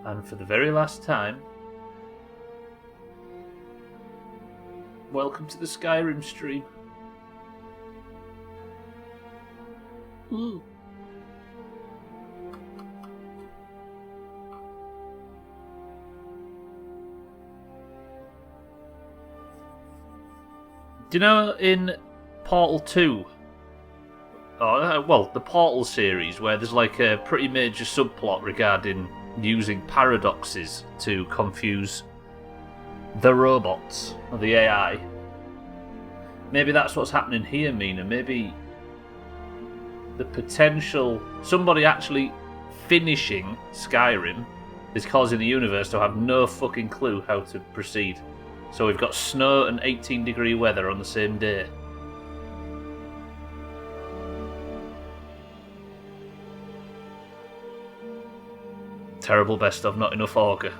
And for the very last time, welcome to the Skyrim stream. Ooh. Do you know in Portal 2, the Portal series, where there's like a pretty major subplot regarding using paradoxes to confuse the robots, or the AI? Maybe that's what's happening here, Mina. Maybe the potential, somebody actually finishing Skyrim is causing the universe to have no fucking clue how to proceed. So we've got snow and 18-degree weather on the same day. Terrible best of, not enough auger.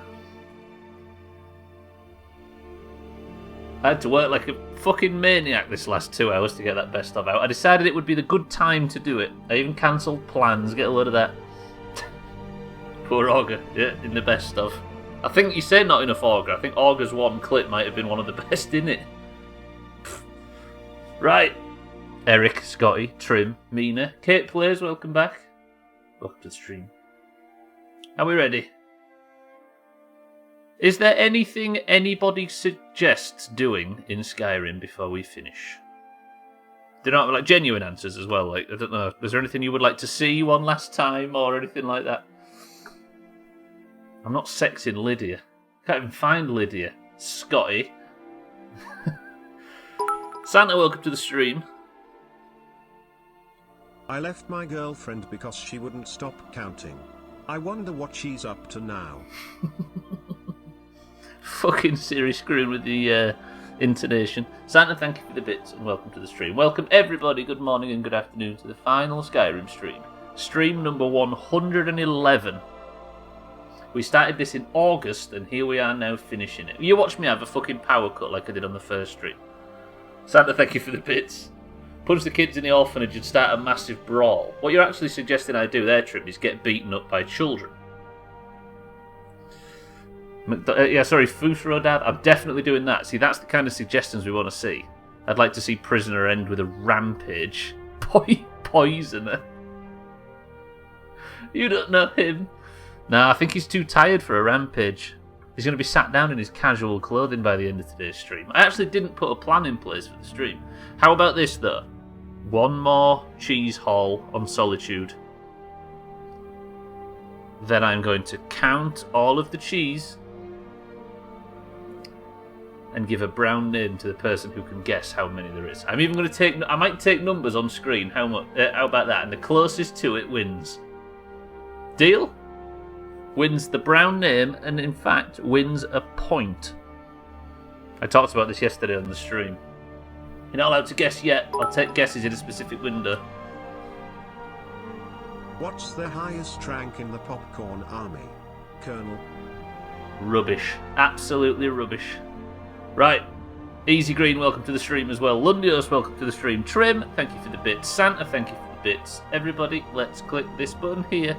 I had to work like a fucking maniac this last 2 hours to get that best of out. I decided it would be the good time to do it. I even cancelled plans, get a load of that. Poor auger, yeah, in the best of. I think you say not enough auger. I think auger's one clip might have been one of the best in it. Right. Eric, Scotty, Trim, Mina, Kate Plays, welcome back. Welcome to the stream. Are we ready? Is there anything anybody suggests doing in Skyrim before we finish? Do not like genuine answers as well. Like, I don't know. Is there anything you would like to see one last time or anything like that? I'm not sexing Lydia. Can't even find Lydia. Scotty. Santa, welcome to the stream. I left my girlfriend because she wouldn't stop counting. I wonder what she's up to now. Fucking Siri screwing with the intonation. Santa, thank you for the bits and welcome to the stream. Welcome everybody, good morning and good afternoon to the final Skyrim stream. Stream number 111. We started this in August and here we are now finishing it. You watched me have a fucking power cut like I did on the first stream. Santa, thank you for the bits. Punch the kids in the orphanage and start a massive brawl. What you're actually suggesting I do there, Trim, is get beaten up by children. Fusro Dad, I'm definitely doing that. See, that's the kind of suggestions we want to see. I'd like to see Prisoner end with a rampage. Poisoner. You don't know him. Nah, I think he's too tired for a rampage. He's going to be sat down in his casual clothing by the end of today's stream. I actually didn't put a plan in place for the stream. How about this, though? One more cheese haul on Solitude. Then I'm going to count all of the cheese and give a brown name to the person who can guess how many there is. I'm even going to I might take numbers on screen. How about that? And the closest to it wins. Deal? Wins the brown name and, in fact, wins a point. I talked about this yesterday on the stream. You're not allowed to guess yet. I'll take guesses in a specific window. What's the highest rank in the popcorn army, Colonel? Rubbish. Absolutely rubbish. Right. Easy Green, welcome to the stream as well. Lundios, welcome to the stream. Trim, thank you for the bits. Santa, thank you for the bits. Everybody, let's click this button here.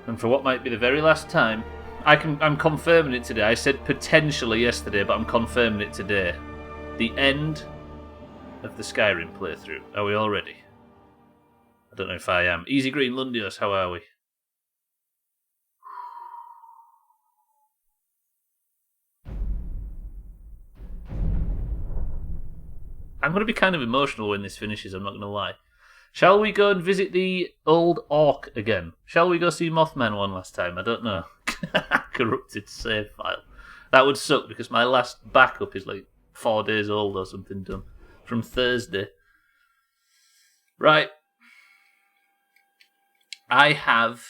And for what might be the very last time, I'm confirming it today. I said potentially yesterday, but I'm confirming it today. The end of the Skyrim playthrough. Are we all ready? I don't know if I am. Easy Green, Lundios, how are we? I'm going to be kind of emotional when this finishes, I'm not going to lie. Shall we go and visit the old Orc again? Shall we go see Mothman one last time? I don't know. Corrupted save file. That would suck because my last backup is like 4 days old or something done. From Thursday. Right. I have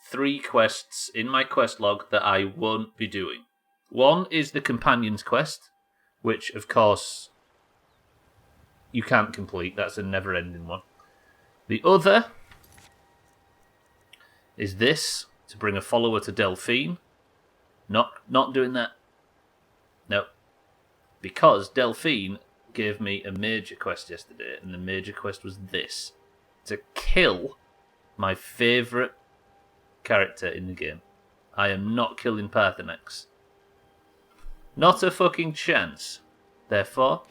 3 quests in my quest log that I won't be doing. One is the Companion's Quest, which, of course, you can't complete. That's a never-ending one. The other is this, to bring a follower to Delphine. Not doing that. No. Because Delphine gave me a major quest yesterday, and the major quest was this. To kill my favourite character in the game. I am not killing Parthenax. Not a fucking chance. Therefore,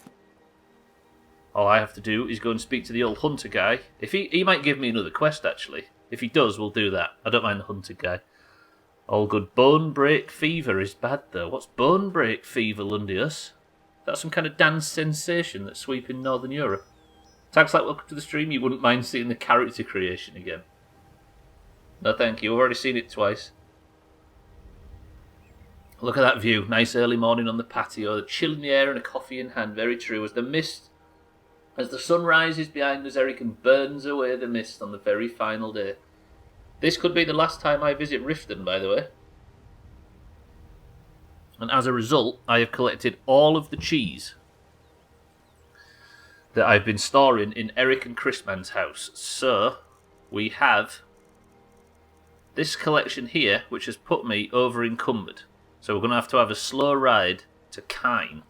all I have to do is go and speak to the old hunter guy. If he might give me another quest, actually. If he does, we'll do that. I don't mind the hunter guy. All good. Bone break fever is bad, though. What's bone break fever, Lundius? That's some kind of dance sensation that's sweeping Northern Europe. Tags like welcome to the stream. You wouldn't mind seeing the character creation again. No, thank you. I've already seen it twice. Look at that view. Nice early morning on the patio. The chill in the air and a coffee in hand. Very true. As the sun rises behind us, Eric, and burns away the mist on the very final day. This could be the last time I visit Riften, by the way. And as a result, I have collected all of the cheese that I've been storing in Eric and Chrisman's house. So, we have this collection here, which has put me over encumbered. So we're going to have a slow ride to Kine.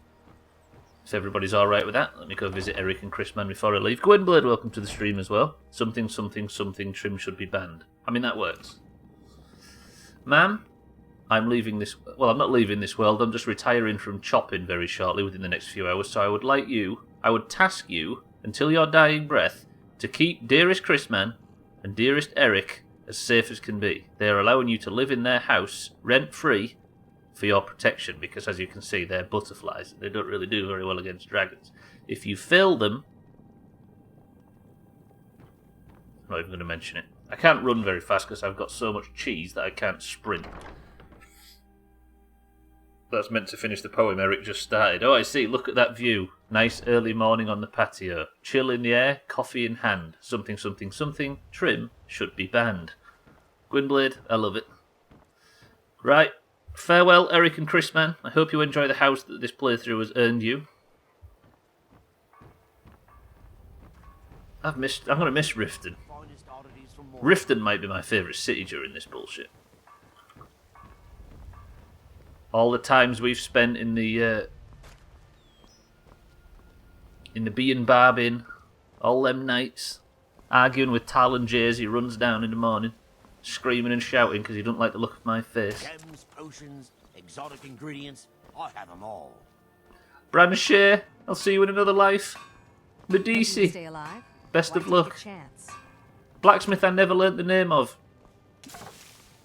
If everybody's alright with that, let me go visit Eric and Chrisman before I leave. Gwynblade, welcome to the stream as well. Something, trim should be banned. I mean, that works. Ma'am, I'm leaving this... Well, I'm not leaving this world. I'm just retiring from chopping very shortly, within the next few hours. So I would task you, until your dying breath, to keep dearest Chrisman and dearest Eric as safe as can be. They are allowing you to live in their house, rent-free, for your protection, because as you can see, they're butterflies. They don't really do very well against dragons. If you fail them... I'm not even going to mention it. I can't run very fast because I've got so much cheese that I can't sprint. That's meant to finish the poem Eric just started. Oh, I see. Look at that view. Nice early morning on the patio. Chill in the air, coffee in hand. Something, trim should be banned. Gwynblade, I love it. Right. Farewell, Eric and Chrisman. I hope you enjoy the house that this playthrough has earned you. I'm going to miss Riften. Riften might be my favourite city during this bullshit. All the times we've spent in the Bee and Barb Inn, all them nights, arguing with Talon Jay as he runs down in the morning, screaming and shouting because he don't like the look of my face. Gems, potions, exotic ingredients, I have them all. Branshire, I'll see you in another life. Medici, Stay alive. best Why of take luck. a chance? Blacksmith I never learnt the name of.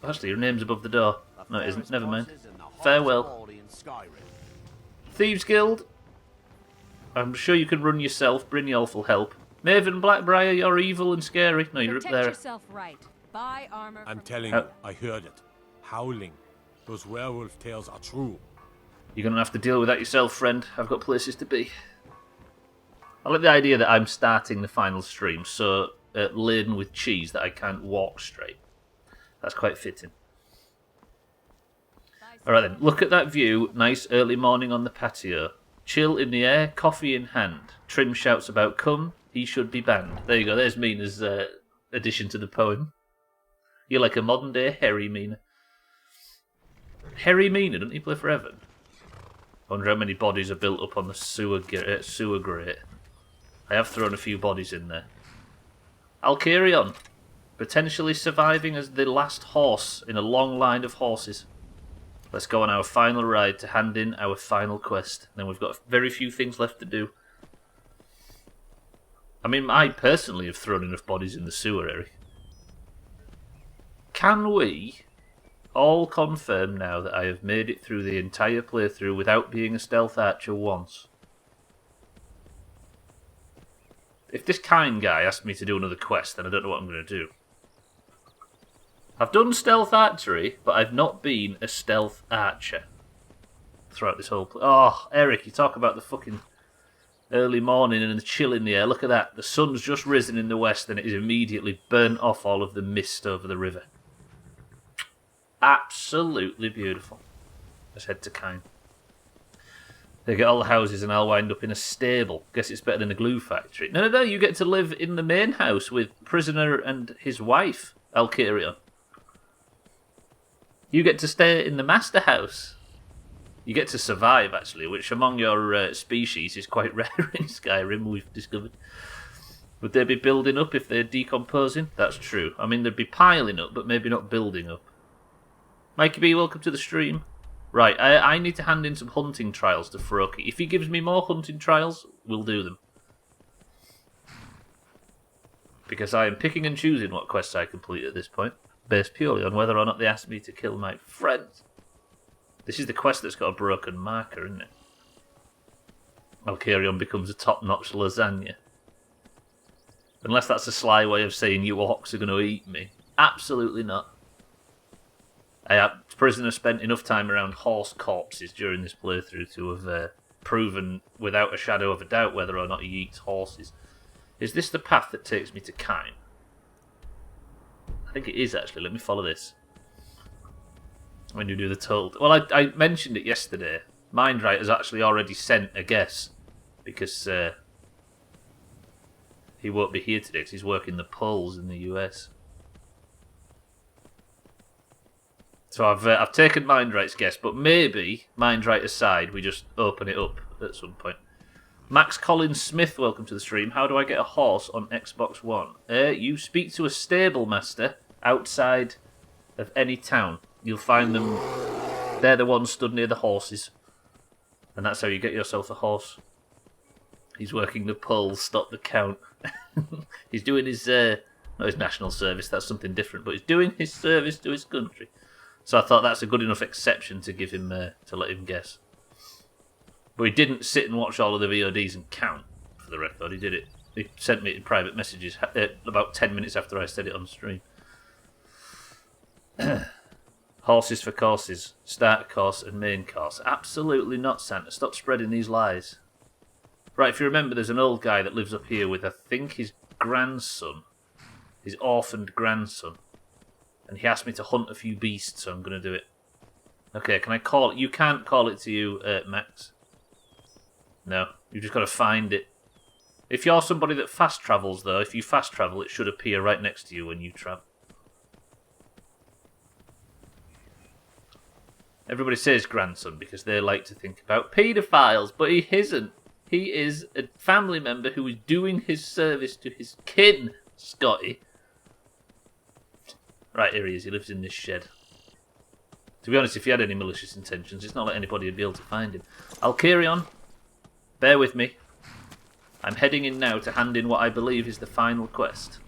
Actually, your name's above the door. No, it isn't. Never mind. Farewell. Thieves Guild. I'm sure you can run yourself. Brynjolf will help. Maven Blackbriar, you're evil and scary. No, you're Protect up there. yourself right. Buy armor. I'm from- telling you, I heard it. Howling. Those werewolf tales are true. You're going to have to deal with that yourself, friend. I've got places to be. I like the idea that I'm starting the final stream so laden with cheese that I can't walk straight. That's quite fitting. Alright then, look at that view. Nice early morning on the patio. Chill in the air, coffee in hand. Trim shouts about come, he should be banned. There you go, there's Mina's addition to the poem. You're like a modern day Harry Mina. Harry Mina, doesn't he play for Evan? I wonder how many bodies are built up on the sewer grate. I have thrown a few bodies in there. Alcarion, potentially surviving as the last horse in a long line of horses. Let's go on our final ride to hand in our final quest. Then we've got very few things left to do. I mean, I personally have thrown enough bodies in the sewer, Eric. Can we all confirm now that I have made it through the entire playthrough without being a stealth archer once? If this kind guy asked me to do another quest, then I don't know what I'm going to do. I've done stealth archery, but I've not been a stealth archer throughout this whole... Oh, Eric, you talk about the fucking early morning and the chill in the air. Look at that. The sun's just risen in the west and it is immediately burnt off all of the mist over the river. Absolutely beautiful. Let's head to Kine. They get all the houses and I'll wind up in a stable. Guess it's better than a glue factory. No, you get to live in the main house with Prisoner and his wife, Alcarion. You get to stay in the master house. You get to survive, actually, which among your species is quite rare in Skyrim, we've discovered. Would they be building up if they're decomposing? That's true. I mean, they'd be piling up, but maybe not building up. Mikey B, welcome to the stream. Right, I need to hand in some hunting trials to Froki. If he gives me more hunting trials, we'll do them. Because I am picking and choosing what quests I complete at this point, based purely on whether or not they ask me to kill my friends. This is the quest that's got a broken marker, isn't it? Alcarion becomes a top-notch lasagna. Unless that's a sly way of saying you orcs are going to eat me. Absolutely not. Prisoner spent enough time around horse corpses during this playthrough to have proven without a shadow of a doubt whether or not he eats horses. Is this the path that takes me to Kine? I think it is, actually. Let me follow this. When you do the total... Well, I mentioned it yesterday. Mindright has actually already sent a guess. Because he won't be here today because he's working the polls in the US. So I've taken Mindright's guess, but maybe, Mindright aside, we just open it up at some point. Max Collins Smith, welcome to the stream. How do I get a horse on Xbox One? You speak to a stable master outside of any town. You'll find them. They're the ones stood near the horses. And that's how you get yourself a horse. He's working the polls, stop the count. He's doing his, not his national service, that's something different, but he's doing his service to his country. So I thought that's a good enough exception to give him, to let him guess. But he didn't sit and watch all of the VODs and count, for the record. He did it. He sent me in private messages about 10 minutes after I said it on stream. Horses for courses. Start course and main course. Absolutely not, Santa. Stop spreading these lies. Right, if you remember, there's an old guy that lives up here with, I think, his grandson. His orphaned grandson. And he asked me to hunt a few beasts, so I'm going to do it. Okay, can I call it? You can't call it to you, Max. No, you've just got to find it. If you're somebody that fast travels, though, if you fast travel, it should appear right next to you when you travel. Everybody says grandson because they like to think about paedophiles, but he isn't. He is a family member who is doing his service to his kin, Scotty. Right, here he is. He lives in this shed. To be honest, if he had any malicious intentions, it's not like anybody would be able to find him. Alcarion, bear with me. I'm heading in now to hand in what I believe is the final quest.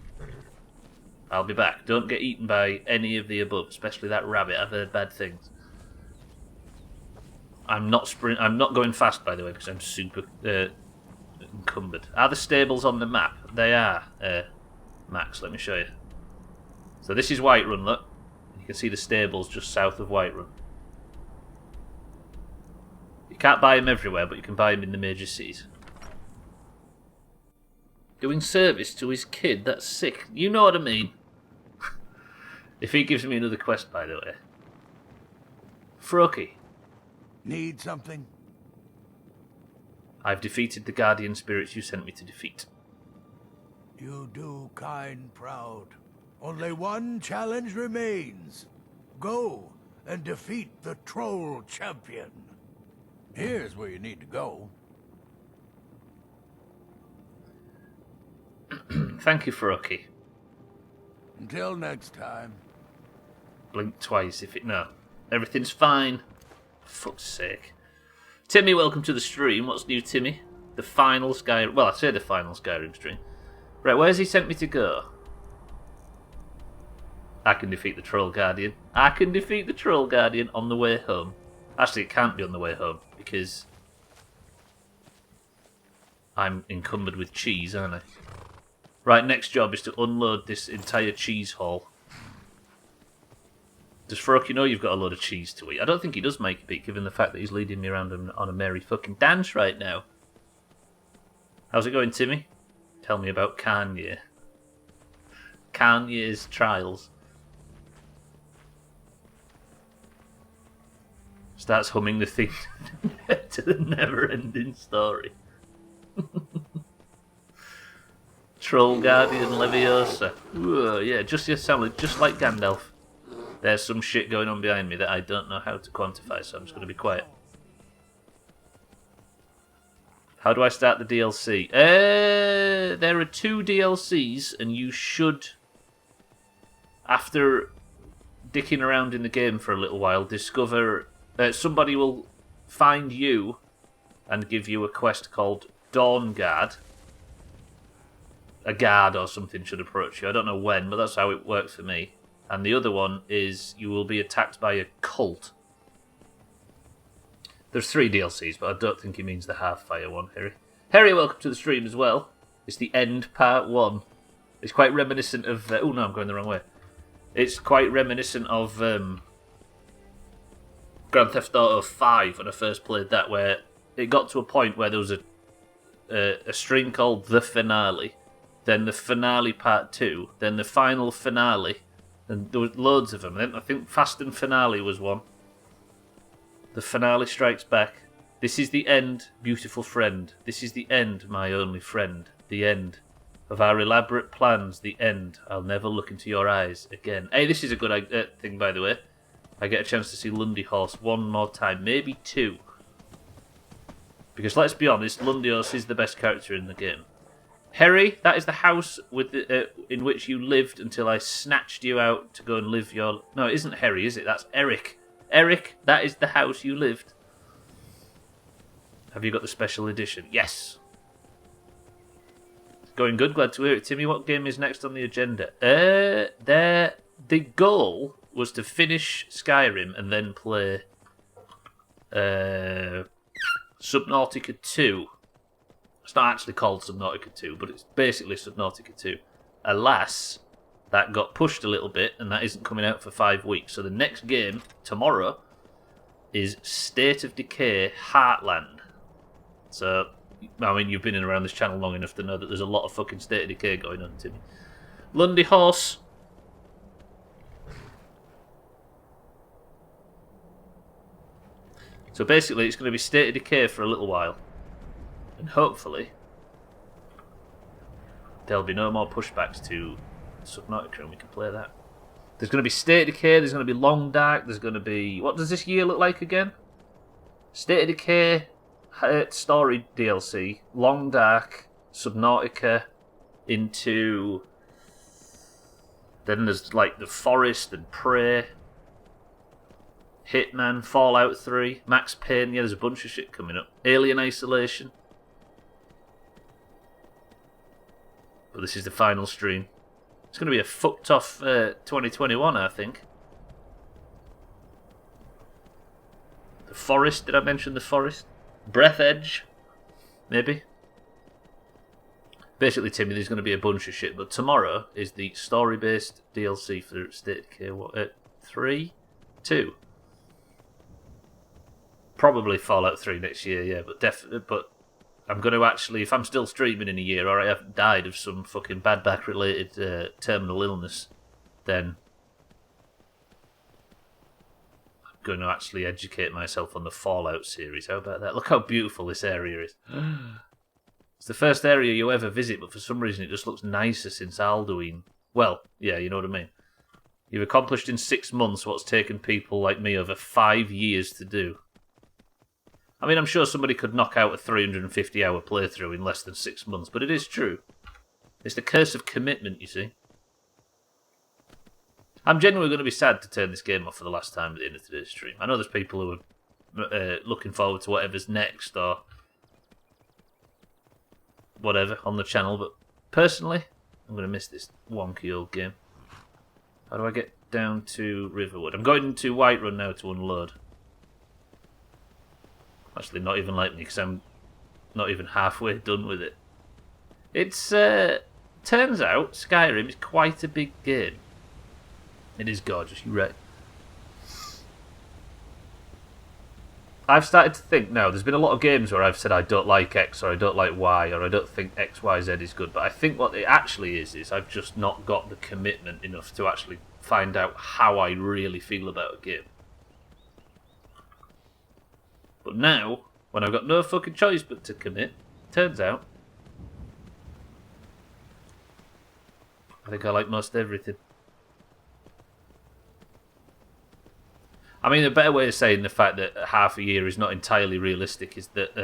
I'll be back. Don't get eaten by any of the above, especially that rabbit. I've heard bad things. I'm not going fast, by the way, because I'm super encumbered. Are the stables on the map? They are, Max. Let me show you. So this is Whiterun, look. You can see the stables just south of Whiterun. You can't buy them everywhere, but you can buy them in the major cities. Doing service to his kid, that's sick. You know what I mean. If he gives me another quest, by the way. Froki. Need something? I've defeated the guardian spirits you sent me to defeat. You do kind proud. Only one challenge remains. Go and defeat the troll champion. Here's where you need to go. Thank you, Froki. Until next time. Blink twice if it... No. Everything's fine. For fuck's sake. Timmy, welcome to the stream. What's new, Timmy? The final Skyrim... Well, I say the final Skyrim stream. Right, where's he sent me to go? I can defeat the Troll Guardian. I can defeat the Troll Guardian on the way home. Actually, it can't be on the way home, because... I'm encumbered with cheese, aren't I? Right, next job is to unload this entire cheese haul. Does Froki know you've got a load of cheese to eat? I don't think he does, Mikey Pete, given the fact that he's leading me around on a merry fucking dance right now. How's it going, Timmy? Tell me about Kanye. Kanye's trials. Starts humming the theme to the never-ending story. Troll Guardian Leviosa. Whoa, yeah, just you sound just like Gandalf. There's some shit going on behind me that I don't know how to quantify, so I'm just going to be quiet. How do I start the DLC? There are 2 DLCs, and you should, after dicking around in the game for a little while, discover somebody will find you and give you a quest called Dawn Guard. A guard or something should approach you. I don't know when, but that's how it worked for me. And the other one is you will be attacked by a cult. There's 3 DLCs, but I don't think he means the half-fire one, Harry. Harry, welcome to the stream as well. It's the end part 1. It's quite reminiscent of... oh no, I'm going the wrong way. It's quite reminiscent of Grand Theft Auto 5 when I first played that, where it got to a point where there was a stream called The Finale, then the Finale Part 2, then the Final Finale, and there was loads of them. I think Fast and Finale was one. The Finale Strikes Back. This is the end, beautiful friend. This is the end, my only friend. The end of our elaborate plans. The end. I'll never look into your eyes again. Hey, this is a good thing, by the way. I get a chance to see Doomhaus one more time, maybe 2. Because let's be honest, Doomhaus is the best character in the game. Harry, that is the house with in which you lived until I snatched you out to go and live your... No, it isn't Harry, is it? That's Eric. Eric, that is the house you lived. Have you got the special edition? Yes. Going good, glad to hear it. Timmy, what game is next on the agenda? The goal was to finish Skyrim and then play Subnautica 2. It's not actually called Subnautica 2, but it's basically Subnautica 2. Alas, that got pushed a little bit, and that isn't coming out for 5 weeks. So the next game, tomorrow, is State of Decay Heartland. So, I mean, you've been in around this channel long enough to know that there's a lot of fucking State of Decay going on, Timmy. Doomhaus. So basically, it's going to be State of Decay for a little while. And hopefully, there'll be no more pushbacks to Subnautica and we can play that. There's going to be State of Decay, there's going to be Long Dark, there's going to be... What does this year look like again? State of Decay, Story DLC, Long Dark, Subnautica, into... Then there's like The Forest and Prey, Hitman, Fallout 3, Max Payne, yeah, there's a bunch of shit coming up. Alien Isolation. But this is the final stream. It's going to be a fucked off 2021, I think. The Forest, did I mention The Forest? Breath Edge, maybe. Basically, Timmy, there's going to be a bunch of shit, but tomorrow is the story-based DLC for State of Decay 3? 2? Probably Fallout 3 next year, yeah, but I'm going to actually, if I'm still streaming in a year or I haven't died of some fucking bad back-related terminal illness, then I'm going to actually educate myself on the Fallout series. How about that? Look how beautiful this area is. It's the first area you ever visit, but for some reason it just looks nicer since Alduin. Well, yeah, you know what I mean. You've accomplished in 6 months what's taken people like me over 5 years to do. I mean, I'm sure somebody could knock out a 350-hour playthrough in less than 6 months, but it is true. It's the curse of commitment, you see. I'm genuinely going to be sad to turn this game off for the last time at the end of today's stream. I know there's people who are looking forward to whatever's next or whatever on the channel, but personally, I'm going to miss this wonky old game. How do I get down to Riverwood? I'm going to Whiterun now to unload. Actually, not even like me, because I'm not even halfway done with it. It's, turns out, Skyrim is quite a big game. It is gorgeous, you're right. I've started to think now, there's been a lot of games where I've said I don't like X, or I don't like Y, or I don't think X, Y, Z is good, but I think what it actually is I've just not got the commitment enough to actually find out how I really feel about a game. But now, when I've got no fucking choice but to commit, turns out I think I like most everything. I mean, a better way of saying the fact that half a year is not entirely realistic is that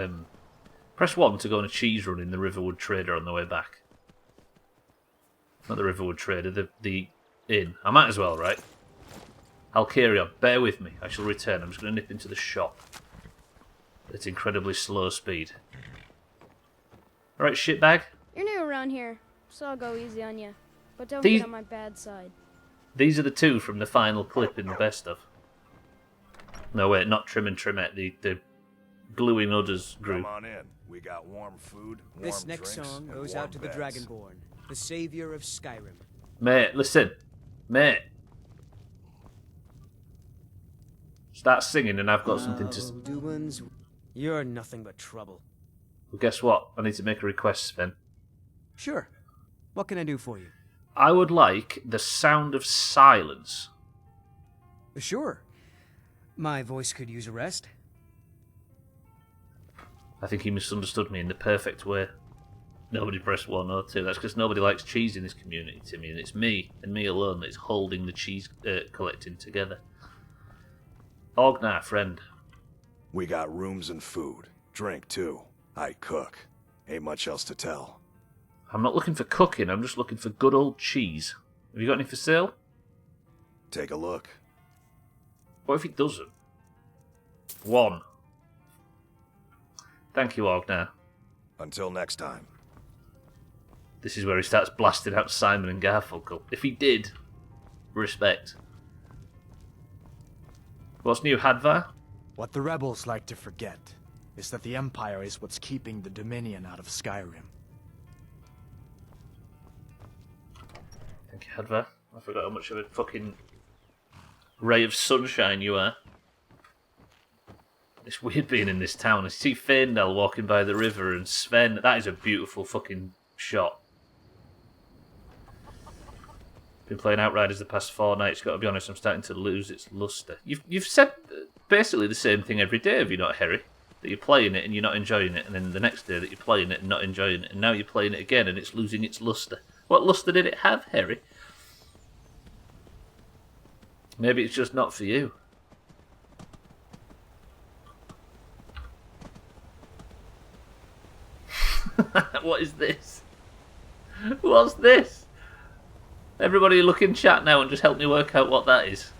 Press 1 to go on a cheese run in the Riverwood Trader on the way back. Not the Riverwood Trader, the inn. I might as well, right? I'll carry on. Bear with me. I shall return. I'm just going to nip into the shop. It's incredibly slow speed. Alright, shitbag. You're new around here, so I'll go easy on you. But don't These- get on my bad side. These are the two from the final clip in the best of. No, wait, not Trim and Trimette, the Gluing Udders group. Come on in. We got warm food, warm This next drinks, song and goes warm out to the beds. Dragonborn, the savior of Skyrim. Mate, listen. Mate. Start singing and I've got something to... Doomhaus, you're nothing but trouble. Well, guess what? I need to make a request, Sven. Sure. What can I do for you? I would like the sound of silence. Sure. My voice could use a rest. I think he misunderstood me in the perfect way. Nobody pressed 1 or 2. That's because nobody likes cheese in this community, Timmy, and it's me, and me alone, that's holding the cheese collecting together. Ognar, friend. We got rooms and food. Drink, too. I cook. Ain't much else to tell. I'm not looking for cooking, I'm just looking for good old cheese. Have you got any for sale? Take a look. What if he doesn't? 1. Thank you, Ognar. Until next time. This is where he starts blasting out Simon and Garfunkel. If he did, respect. What's new, Hadvar? What the rebels like to forget is that the Empire is what's keeping the Dominion out of Skyrim. Thank you, Hadvar. I forgot how much of a fucking ray of sunshine you are. It's weird being in this town. I see Faendal walking by the river and Sven. That is a beautiful fucking shot. Been playing Outriders the past 4 nights. Got to be honest, I'm starting to lose its luster. You've said basically the same thing every day, have you not, Harry? That you're playing it and you're not enjoying it, and then the next day that you're playing it and not enjoying it, and now you're playing it again and it's losing its luster. What luster did it have, Harry? Maybe it's just not for you. What is this? What's this? Everybody look in chat now and just help me work out what that is.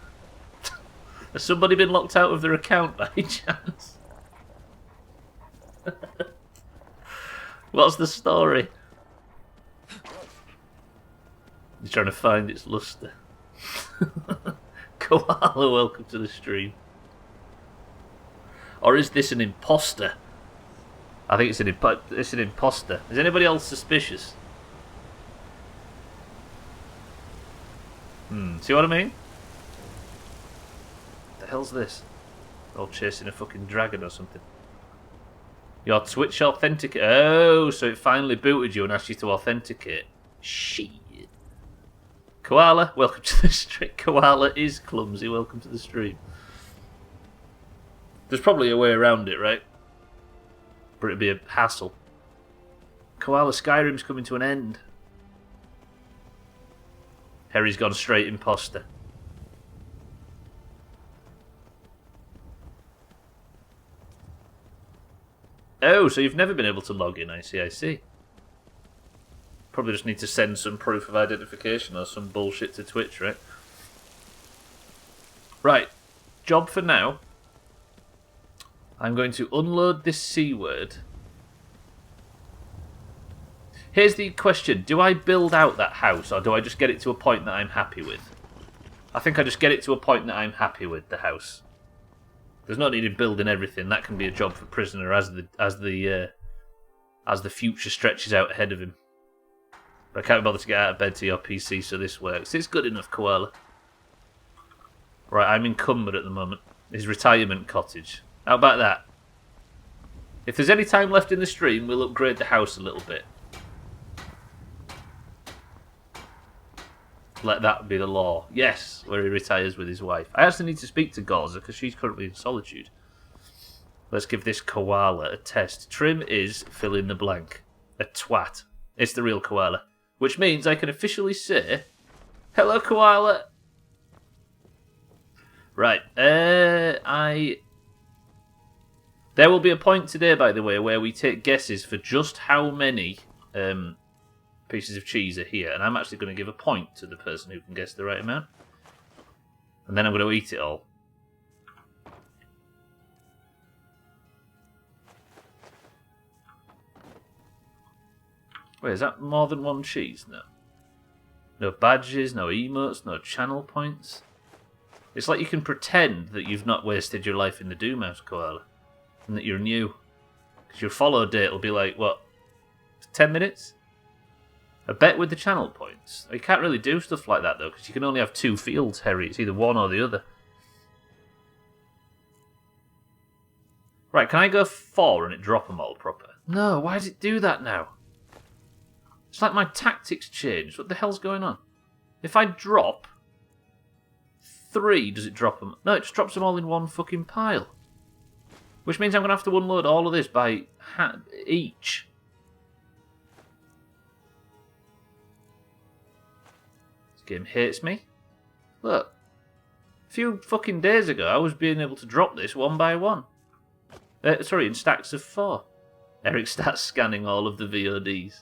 Has somebody been locked out of their account by chance? What's the story? He's trying to find its luster. Koala, welcome to the stream. Or is this an imposter? I think it's an imposter. Is anybody else suspicious? See what I mean? The hell's this? All chasing a fucking dragon or something. Your Twitch authenticate. Oh, so it finally booted you and asked you to authenticate. Shit. Koala, welcome to the stream. Koala is clumsy. Welcome to the stream. There's probably a way around it, right? But it'd be a hassle. Koala, Skyrim's coming to an end. Harry's gone straight imposter. Oh, so you've never been able to log in, I see. Probably just need to send some proof of identification or some bullshit to Twitch, right? Right, job for now. I'm going to unload this C word. Here's the question. Do I build out that house or do I just get it to a point that I'm happy with? I think I just get it to a point that I'm happy with, the house. There's no need in building everything. That can be a job for Prisoner as the future stretches out ahead of him. But I can't be bothered to get out of bed to your PC, so this works. It's good enough, Koala. Right, I'm encumbered at the moment. His retirement cottage. How about that? If there's any time left in the stream, we'll upgrade the house a little bit. Let that be the law. Yes, where he retires with his wife. I actually need to speak to Gorza because she's currently in solitude. Let's give this koala a test. Trim is fill in the blank. A twat. It's the real koala. Which means I can officially say, hello, koala. Right. There will be a point today, by the way, where we take guesses for just how many pieces of cheese are here, and I'm actually going to give a point to the person who can guess the right amount. And then I'm going to eat it all. Wait, is that more than one cheese? No. No badges, no emotes, no channel points. It's like you can pretend that you've not wasted your life in the Doomhaus, Koala, and that you're new. Because your follow date will be like, what, 10 minutes? I bet with the channel points. You can't really do stuff like that, though, because you can only have 2 fields, Harry. It's either one or the other. Right, can I go 4 and it drop them all proper? No, why does it do that now? It's like my tactics changed. What the hell's going on? If I drop 3, does it drop them? No, it just drops them all in one fucking pile. Which means I'm going to have to unload all of this by each. This game hates me. Look. A few fucking days ago, I was being able to drop this one by one. Sorry, in stacks of 4. Eric starts scanning all of the VODs.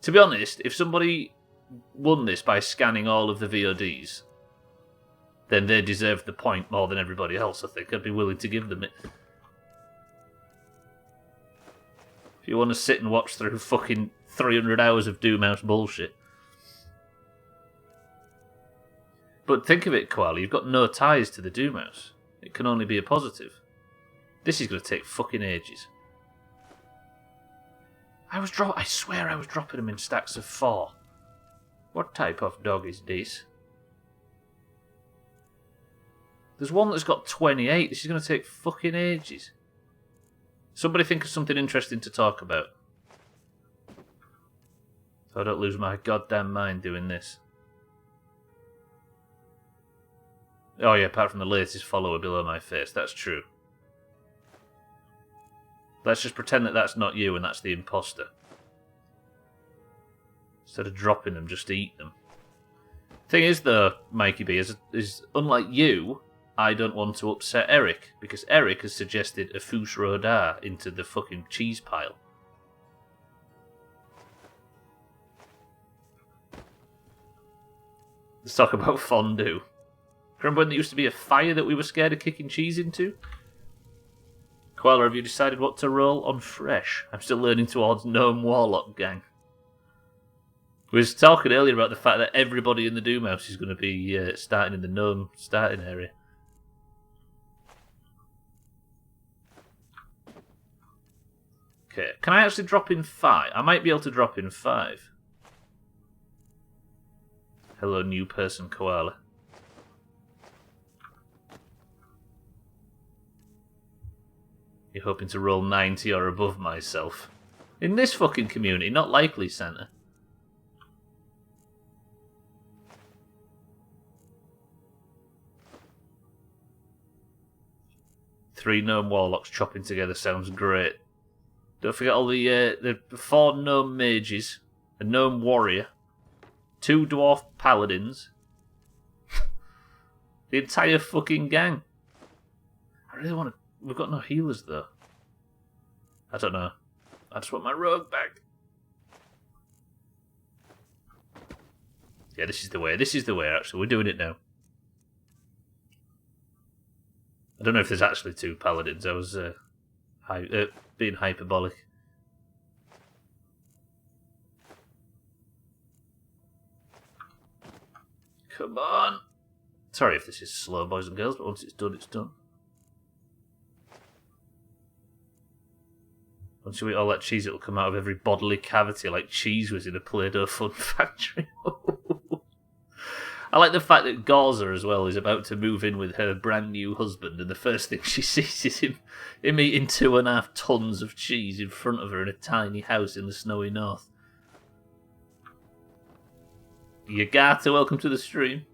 To be honest, if somebody won this by scanning all of the VODs, then they deserve the point more than everybody else, I think. I'd be willing to give them it. If you want to sit and watch through fucking 300 hours of Doomhaus bullshit. But think of it, Koala, you've got no ties to the Doomhaus. It can only be a positive. This is going to take fucking ages. I swear I was dropping them in stacks of 4. What type of dog is this? There's one that's got 28. This is going to take fucking ages. Somebody think of something interesting to talk about. So I don't lose my goddamn mind doing this. Oh yeah, apart from the latest follower below my face. That's true. Let's just pretend that that's not you and that's the imposter. Instead of dropping them, just eat them. Thing is, though, Mikey B, is unlike you, I don't want to upset Eric, because Eric has suggested a fouche rodard into the fucking cheese pile. Let's talk about fondue. Remember when there used to be a fire that we were scared of kicking cheese into? Koala, have you decided what to roll on fresh? I'm still learning towards Gnome Warlock Gang. We were talking earlier about the fact that everybody in the Doomhaus is going to be starting in the Gnome starting area. Okay, can I actually drop in 5? I might be able to drop in 5. Hello, new person, Koala. You're hoping to roll 90 or above myself. In this fucking community, not likely, Santa. Three gnome warlocks chopping together sounds great. Don't forget all the 4 gnome mages, a gnome warrior, 2 dwarf paladins, the entire fucking gang. I really want to... We've got no healers, though. I don't know. I just want my rogue back. Yeah, this is the way. This is the way, actually. We're doing it now. I don't know if there's actually 2 paladins. I was being hyperbolic. Come on. Sorry if this is slow, boys and girls, but once it's done, it's done. Once you eat all that cheese, it'll come out of every bodily cavity like cheese was in a Play-Doh fun factory. I like the fact that Gaza, as well, is about to move in with her brand new husband, and the first thing she sees is him eating 2.5 tons of cheese in front of her in a tiny house in the snowy north. Yagata, welcome to the stream.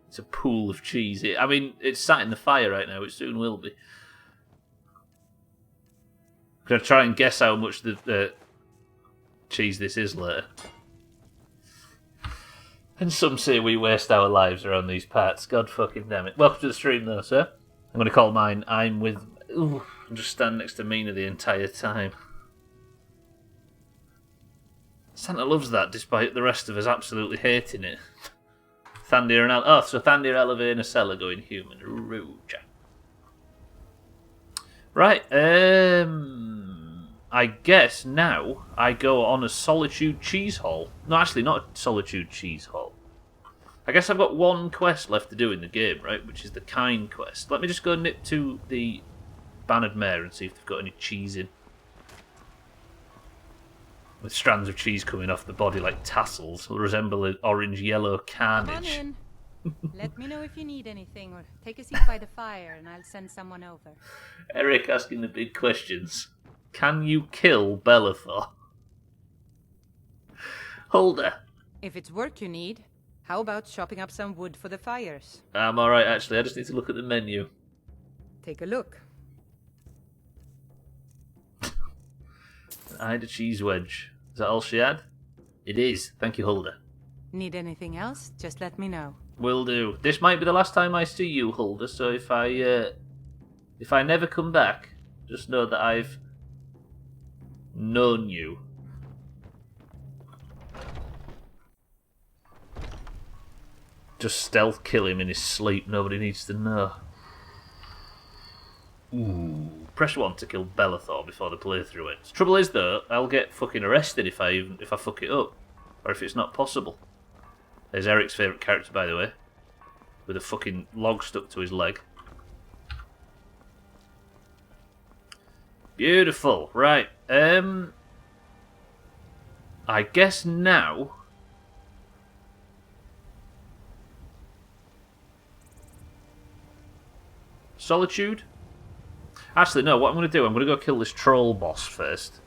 It's a pool of cheese. I mean, it's sat in the fire right now. It soon will be. I'm going to try and guess how much the cheese this is later. And some say we waste our lives around these parts. God fucking damn it. Welcome to the stream, though, sir. I'm going to call mine I'm with... Ooh, And just stand next to Mina the entire time. Santa loves that, despite the rest of us absolutely hating it. Thandir and so Thandir, Elevate, and Acela going human. Rouge. Right, I guess now I go on a Solitude Cheese Haul. No, actually, not a Solitude Cheese Haul. I guess I've got one quest left to do in the game, right? Which is the Kind quest. Let me just go nip to the Bannered Mare and see if they've got any cheese in. With strands of cheese coming off the body like tassels, will resemble an orange-yellow carnage. Come on in. Let me know if you need anything, or take a seat by the fire and I'll send someone over. Eric asking the big questions. Can you kill Bellathor? Holder. If it's work you need, how about chopping up some wood for the fires? I'm alright actually, I just need to look at the menu. Take a look. I had a cheese wedge. Is that all she had? It is. Thank you, Hulda. Need anything else? Just let me know. Will do. This might be the last time I see you, Hulda, so if I never come back, just know that I've known you. Just stealth kill him in his sleep, nobody needs to know. Ooh. Press 1 to kill Bellathor before the playthrough ends. Trouble is though, I'll get fucking arrested if I fuck it up. Or if it's not possible. There's Eric's favourite character, by the way. With a fucking log stuck to his leg. Beautiful. Right. I guess now... Solitude? Actually, no, what I'm going to do, I'm going to go kill this troll boss first.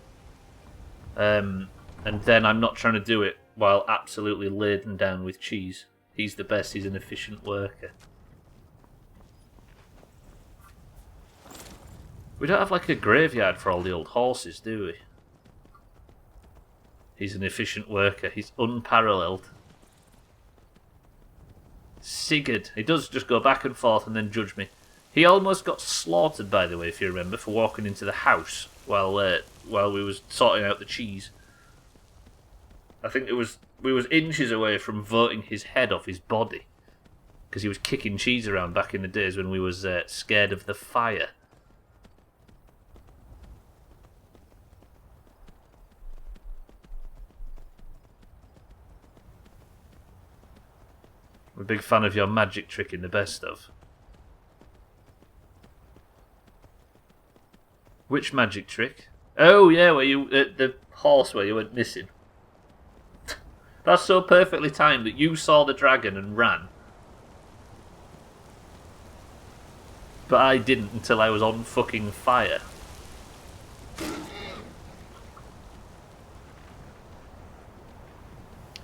And then I'm not trying to do it while absolutely laden down with cheese. He's the best, he's an efficient worker. We don't have like a graveyard for all the old horses, do we? He's an efficient worker, he's unparalleled. Sigurd, he does just go back and forth and then judge me. He almost got slaughtered, by the way, if you remember, for walking into the house while we was sorting out the cheese. I think we was inches away from voting his head off his body because he was kicking cheese around back in the days when we was scared of the fire. I'm a big fan of your magic trick in the best of. Which magic trick? Oh yeah, where you the horse where you went missing. That's so perfectly timed that you saw the dragon and ran. But I didn't until I was on fucking fire.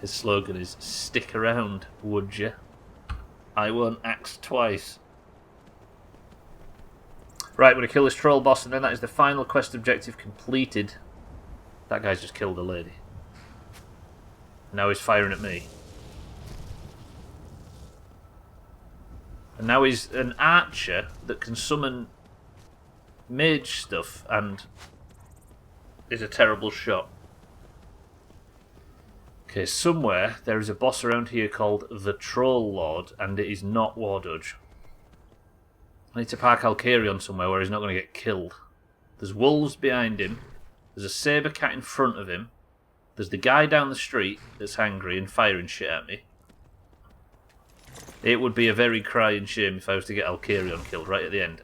His slogan is, stick around, would ya? I won't axe twice. Right, we're going to kill this troll boss, and then that is the final quest objective completed. That guy's just killed a lady. Now he's firing at me. And now he's an archer that can summon mage stuff and is a terrible shot. Okay, somewhere there is a boss around here called the Troll Lord, and it is not Wardodge. I need to park Alcarion somewhere where he's not going to get killed. There's wolves behind him. There's a saber cat in front of him. There's the guy down the street that's angry and firing shit at me. It would be a very crying shame if I was to get Alcarion killed right at the end.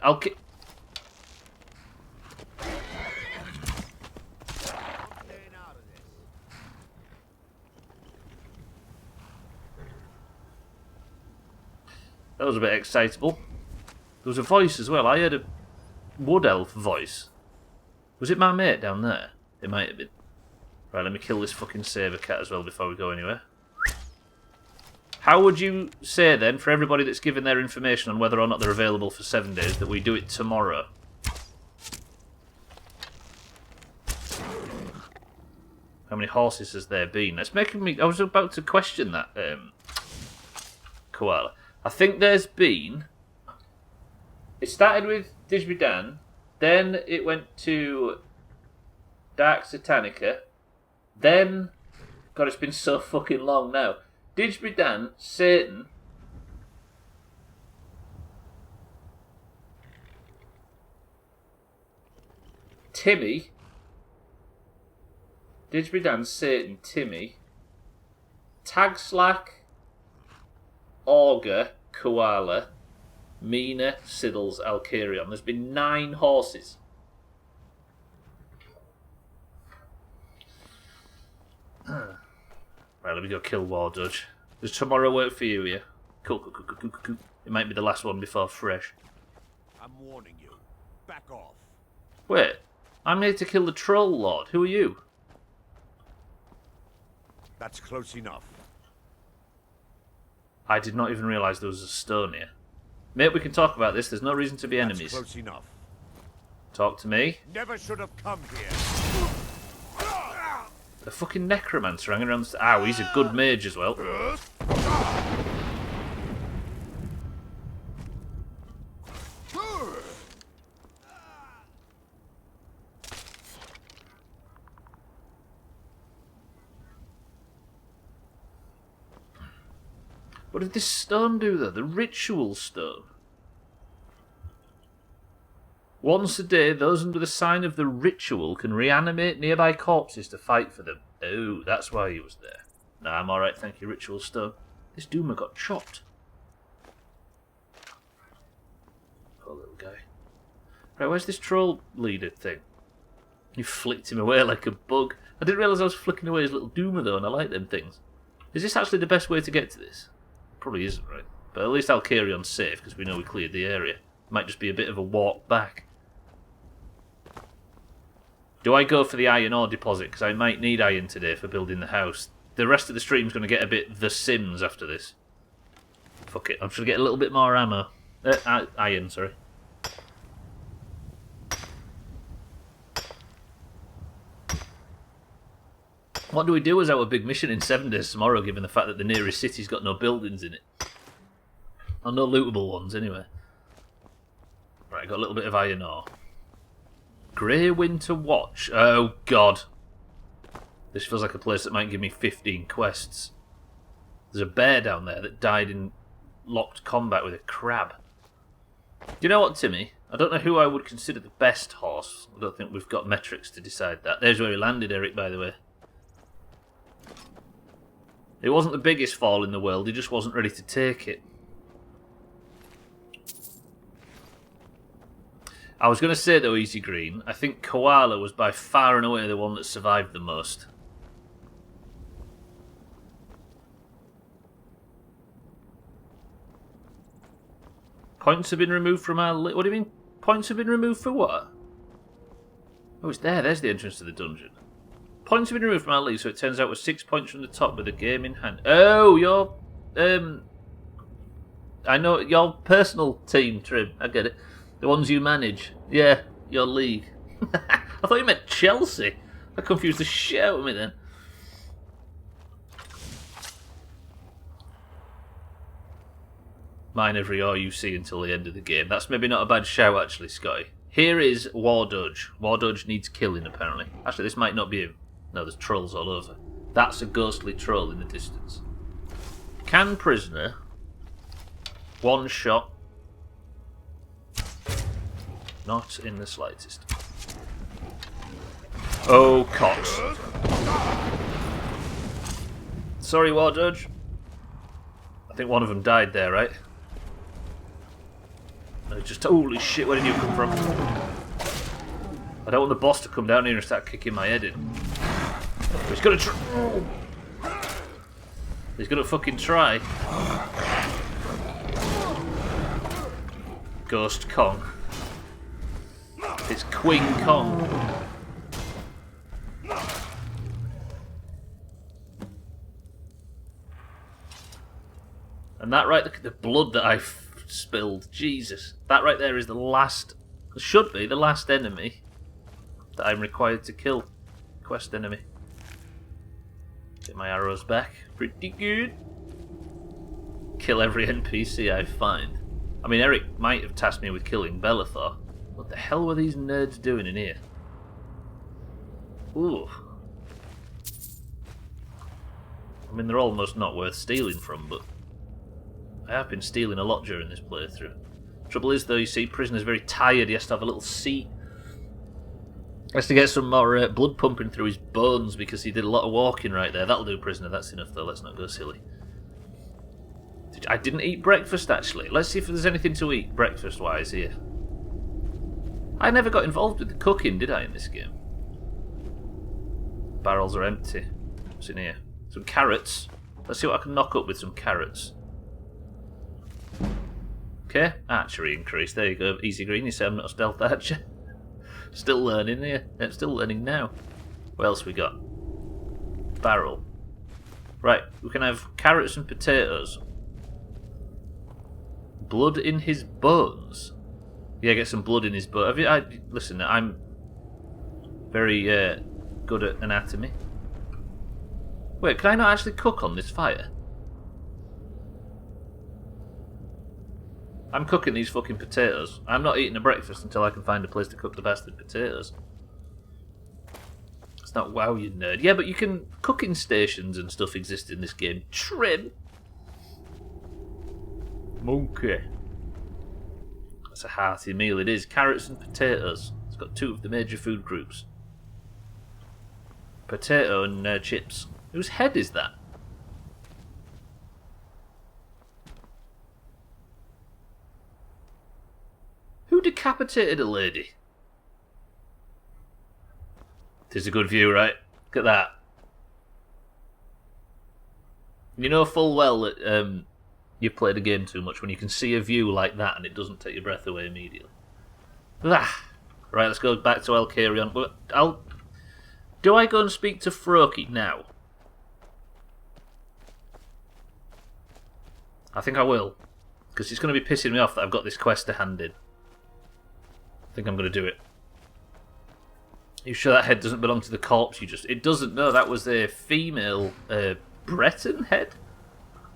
That was a bit excitable. There was a voice as well. I heard a wood elf voice. Was it my mate down there? It might have been. Right, let me kill this fucking saber cat as well before we go anywhere. How would you say then, for everybody that's given their information on whether or not they're available for 7 days, that we do it tomorrow? How many horses has there been? That's making me... I was about to question that, Koala. I think there's been... It started with Disbidan, Then it went to Dark Satanica. Then, God, it's been so fucking long now. Didgeridoo, Satan. Timmy. Didgeridoo, Satan, Timmy. Tag Slack. Augur, Koala. Mina, Siddles, Alcarion. There's been 9 horses. Right, let me go kill War Judge. Does tomorrow work for you, yeah? Cool. It might be the last one before fresh. I'm warning you. Back off. Wait, I'm here to kill the Troll Lord. Who are you? That's close enough. I did not even realise there was a stone here. Mate, we can talk about this. There's no reason to be That's enemies. close enough. Talk to me. Never should have come here. The fucking necromancer hanging around the... Ow, he's a good mage as well. What did this stone do though? The ritual stone. Once a day, those under the sign of the ritual can reanimate nearby corpses to fight for them. Oh, that's why he was there. Nah, I'm alright, thank you, ritual stone. This Doomer got chopped. Poor little guy. Right, where's this troll leader thing? You flicked him away like a bug. I didn't realise I was flicking away his little Doomer though, and I like them things. Is this actually the best way to get to this? Probably isn't, right? But at least Alcarion's safe, because we know we cleared the area. Might just be a bit of a walk back. Do I go for the iron ore deposit? Because I might need iron today for building the house. The rest of the stream's going to get a bit The Sims after this. Fuck it, I'm just going to get a little bit more ammo. Iron, sorry. What do we do as our big mission in 7 days tomorrow, given the fact that the nearest city's got no buildings in it? Or no lootable ones, anyway. Right, got a little bit of iron ore. Grey Winter Watch. Oh, God. This feels like a place that might give me 15 quests. There's a bear down there that died in locked combat with a crab. Do you know what, Timmy? I don't know who I would consider the best horse. I don't think we've got metrics to decide that. There's where he landed, Eric, by the way. It wasn't the biggest fall in the world, he just wasn't ready to take it. I was going to say, though, Easy Green, I think Koala was by far and away the one that survived the most. Points have been removed from our... What do you mean? Points have been removed for what? Oh, it's there. There's the entrance to the dungeon. Points have been removed from our league, so it turns out we're 6 points from the top with a game in hand. Oh, your... I know, your personal team, Trim. I get it. The ones you manage. Yeah, your league. I thought you meant Chelsea. That confused the shit out of me then. Mine every ore you see until the end of the game. That's maybe not a bad shout, actually, Scotty. Here is War Dodge. War Dodge needs killing, apparently. Actually, this might not be him. No, there's trolls all over. That's a ghostly troll in the distance. Can prisoner. One shot. Not in the slightest. Oh, Cox. Sorry, War Judge. I think one of them died there, right? No, just holy shit, where did you come from? I don't want the boss to come down here and start kicking my head in. He's gonna try. He's gonna fucking try. Ghost Kong. It's Queen Kong. And that right, look at the blood that I've spilled. Jesus. That right there is the last, should be the last enemy that I'm required to kill. Quest enemy. Get my arrows back. Pretty good. Kill every NPC I find. I mean, Eric might have tasked me with killing Bellathor. What the hell were these nerds doing in here? Ooh. I mean, they're almost not worth stealing from, but I have been stealing a lot during this playthrough. Trouble is, though, you see, prisoner's very tired. He has to have a little seat. He has to get some more blood pumping through his bones because he did a lot of walking right there. That'll do, prisoner. That's enough, though. Let's not go silly. I didn't eat breakfast, actually. Let's see if there's anything to eat breakfast-wise here. I never got involved with the cooking, did I, in this game? Barrels are empty. What's in here? Some carrots. Let's see what I can knock up with some carrots. Okay, archery increase. There you go. Easy green. You say I'm not a stealth archer. Still learning here. Still learning now. What else we got? Barrel. Right, we can have carrots and potatoes. Blood in his bones. Yeah, get some blood in his bones. Listen, I'm very good at anatomy. Wait, can I not actually cook on this fire? I'm cooking these fucking potatoes. I'm not eating a breakfast until I can find a place to cook the bastard potatoes. It's not wow, you nerd. Yeah, but you can... Cooking stations and stuff exist in this game. Trim! Monkey. That's a hearty meal it is. Carrots and potatoes. It's got two of the major food groups. Potato and chips. Whose head is that? Who decapitated a lady? Tis a good view, right? Look at that. You know full well that you've played a game too much when you can see a view like that and it doesn't take your breath away immediately. Ah. Right, let's go back to Alcarion. Do I go and speak to Froki now? I think I will. Because it's going to be pissing me off that I've got this quest to hand in. I think I'm going to do it. You sure that head doesn't belong to the corpse you just... It doesn't, no, that was a female Breton head.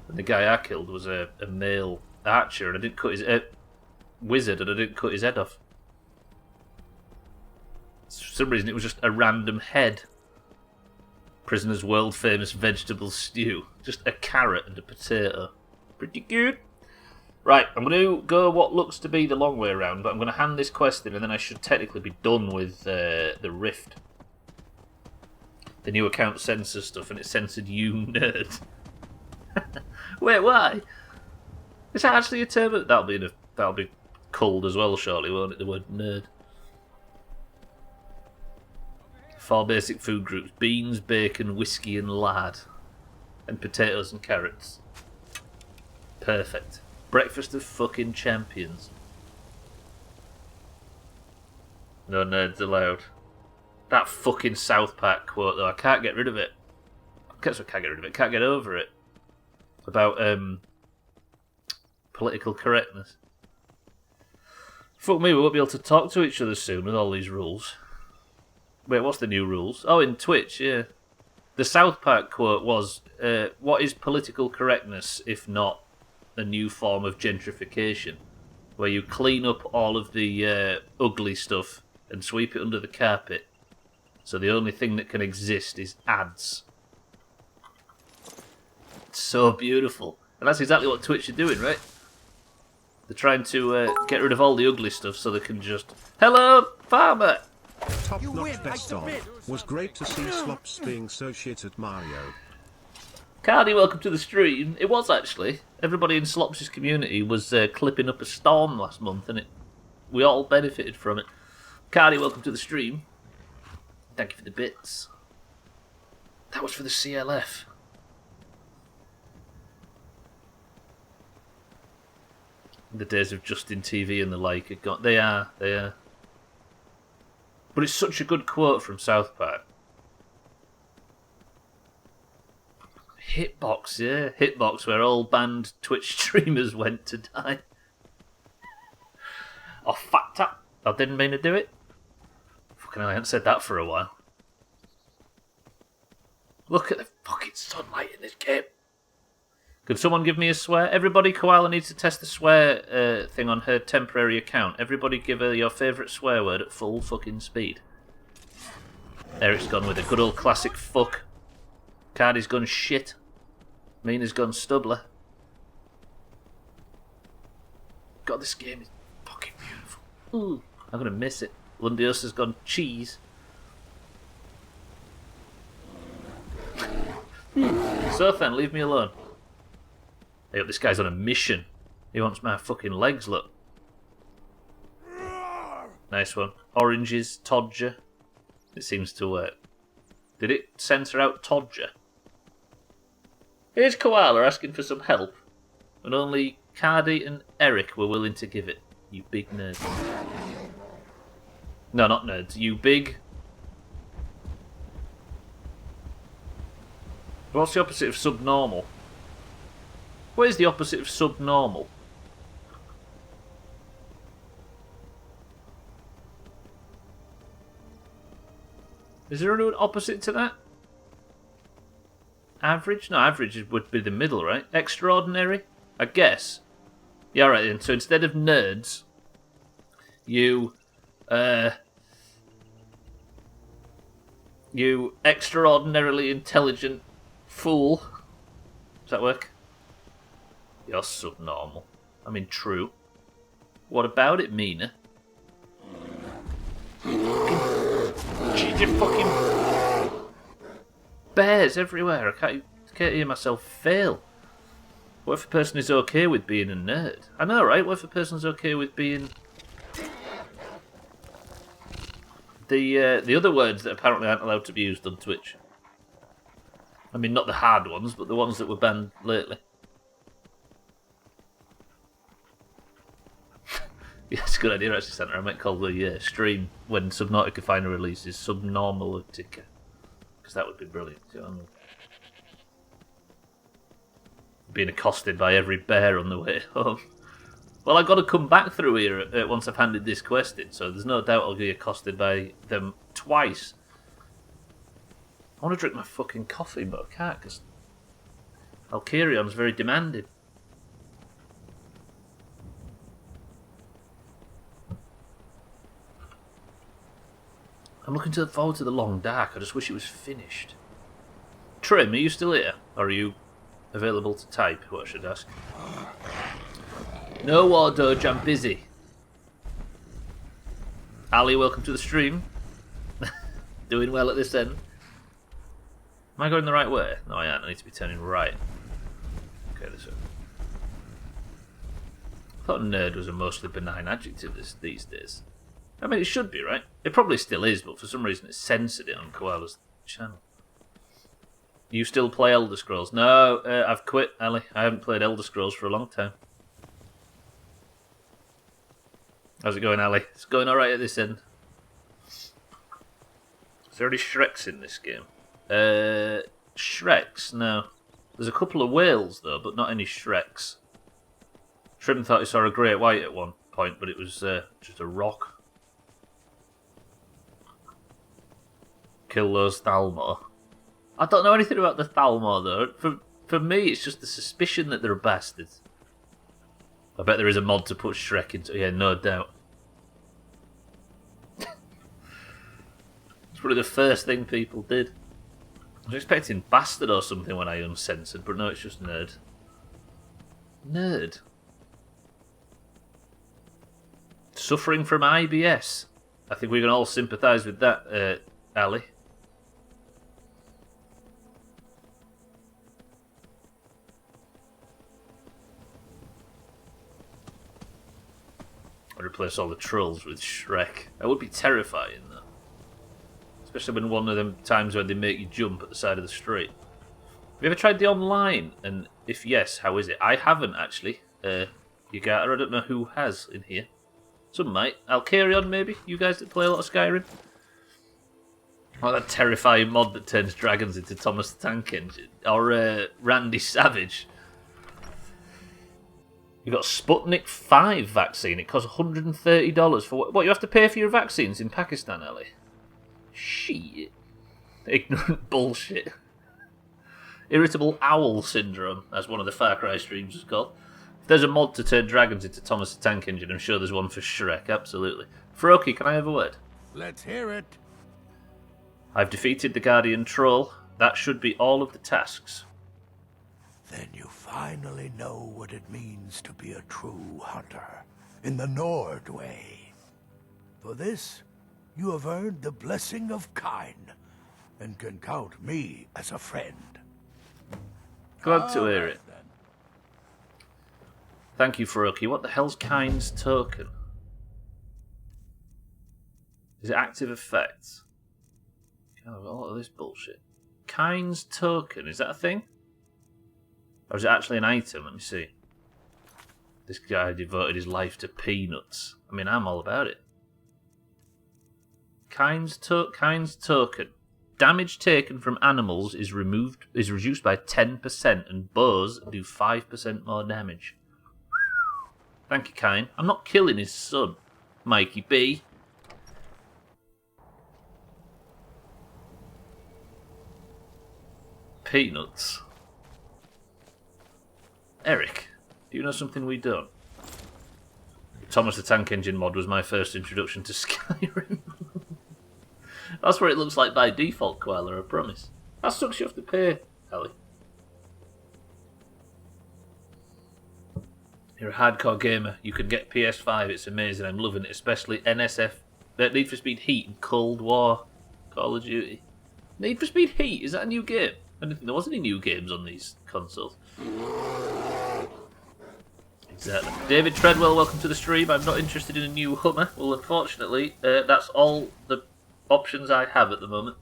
And the guy I killed was a male archer and I didn't cut his... wizard and I didn't cut his head off. For some reason it was just a random head. Prisoner's world famous vegetable stew. Just a carrot and a potato. Pretty good. Right, I'm going to go what looks to be the long way around, but I'm going to hand this quest in and then I should technically be done with the Rift. The new account censors stuff and it censored you, nerd. Wait, why? Is that actually a term? That'll be cold as well, surely, won't it? The word nerd. 4 basic food groups: beans, bacon, whiskey, and lard, and potatoes and carrots. Perfect. Breakfast of fucking champions. No nerds allowed. That fucking South Park quote, though, I can't get rid of it. I can't get rid of it. Can't get over it. About political correctness. Fuck me, we won't be able to talk to each other soon with all these rules. Wait, what's the new rules? Oh, in Twitch, yeah. The South Park quote was, what is political correctness if not a new form of gentrification? Where you clean up all of the ugly stuff and sweep it under the carpet. So the only thing that can exist is ads. It's so beautiful. And that's exactly what Twitch are doing, right? They're trying to get rid of all the ugly stuff so they can just... Hello, farmer! Top notch best on. Was great to see Slops being so shit at Mario. Cardi, welcome to the stream. It was actually. Everybody in Slops' community was clipping up a storm last month and we all benefited from it. Cardi, welcome to the stream. Thank you for the bits. That was for the CLF. The days of Justin TV and the like are gone. They are. But it's such a good quote from South Park. Hitbox, yeah. Hitbox, where all banned Twitch streamers went to die. Oh, fucked up. I didn't mean to do it. Fucking hell, I haven't said that for a while. Look at the fucking sunlight in this game. Could someone give me a swear? Everybody, Koala needs to test the swear thing on her temporary account. Everybody give her your favourite swear word at full fucking speed. Eric's gone with a good old classic fuck. Cardi's gone shit. Mina's gone Stubbler. God, this game is fucking beautiful. Ooh, I'm gonna miss it. Lundios has gone cheese. So then, leave me alone. Hey, this guy's on a mission. He wants my fucking legs, look. Nice one. Oranges, Todger. It seems to work. Did it censor out Todger? Here's Koala asking for some help, and only Cardi and Eric were willing to give it. You big nerds. No, not nerds. You big... What's the opposite of subnormal? What is the opposite of subnormal? Is there an opposite to that? Average? No, average would be the middle, right? Extraordinary? I guess. Yeah, right then. So instead of nerds, you extraordinarily intelligent fool. Does that work? You're subnormal. I mean, true. What about it, Mina? Fucking bears everywhere. I can't hear myself fail. What if a person is okay with being a nerd? I know, right? What if a person's okay with being the other words that apparently aren't allowed to be used on Twitch? I mean, not the hard ones, but the ones that were banned lately. Yeah, it's a good idea, actually, Santa. I might call the stream when Subnautica finally releases Subnormalitica. Because that would be brilliant. Being accosted by every bear on the way home. Well, I've got to come back through here once I've handed this quest in, so there's no doubt I'll be accosted by them twice. I want to drink my fucking coffee, but I can't, because Alcarion's very demanding. I'm looking forward to the long dark. I just wish it was finished. Trim, are you still here? Or are you available to type? What I should ask. No, War Doge, I'm busy. Ali, welcome to the stream. Doing well at this end. Am I going the right way? No, I aren't. I need to be turning right. Okay, this way. I thought nerd was a mostly benign adjective these days. I mean, it should be, right? It probably still is, but for some reason it's censored it on Koala's channel. You still play Elder Scrolls? No, I've quit, Ali. I haven't played Elder Scrolls for a long time. How's it going, Ali? It's going alright at this end. Is there any Shreks in this game? Shreks? No. There's a couple of whales, though, but not any Shreks. Trim thought he saw a great white at one point, but it was just a rock. Kill those Thalmor. I don't know anything about the Thalmor, though. For me, it's just the suspicion that they're bastards. I bet there is a mod to put Shrek into. Yeah, no doubt. It's probably the first thing people did. I was expecting bastard or something when I uncensored, but no, it's just nerd. Nerd. Suffering from IBS. I think we can all sympathise with that, Ali. I'd replace all the trolls with Shrek. That would be terrifying, though. Especially when one of them times when they make you jump at the side of the street. Have you ever tried the online? And if yes, how is it? I haven't, actually. You got, I don't know who has in here. Some might. Alcarion, maybe? You guys that play a lot of Skyrim? Or that terrifying mod that turns dragons into Thomas the Tank Engine. Or Randy Savage. You've got Sputnik 5 vaccine. It costs $130 for what? You have to pay for your vaccines in Pakistan, Ellie? Shit. Ignorant bullshit. Irritable Owl Syndrome, as one of the Far Cry streams was called. If there's a mod to turn dragons into Thomas the Tank Engine, I'm sure there's one for Shrek, absolutely. Froki, can I have a word? Let's hear it. I've defeated the Guardian Troll. That should be all of the tasks. Then you finally know what it means to be a true hunter, in the Nord way. For this, you have earned the blessing of Kine, and can count me as a friend. Glad to hear it. Thank you, Froki. What the hell's Kine's token? Is it active effects? God, a lot of this bullshit. Kine's token, is that a thing? Or is it actually an item? Let me see. This guy devoted his life to peanuts. I mean, I'm all about it. Kine's token. Damage taken from animals is reduced by 10%, and bows do 5% more damage. Thank you, Kine. I'm not killing his son, Mikey B. Peanuts. Eric, do you know something we don't? Thomas the Tank Engine mod was my first introduction to Skyrim. That's what it looks like by default, Koala, I promise. That sucks you have to pay, Ellie. You're a hardcore gamer. You can get PS5. It's amazing. I'm loving it, especially NSF, Need for Speed Heat and Cold War, Call of Duty. Need for Speed Heat? Is that a new game? I didn't think there was any new games on these consoles. Exactly. David Treadwell, welcome to the stream. I'm not interested in a new Hummer. Well, unfortunately, that's all the options I have at the moment.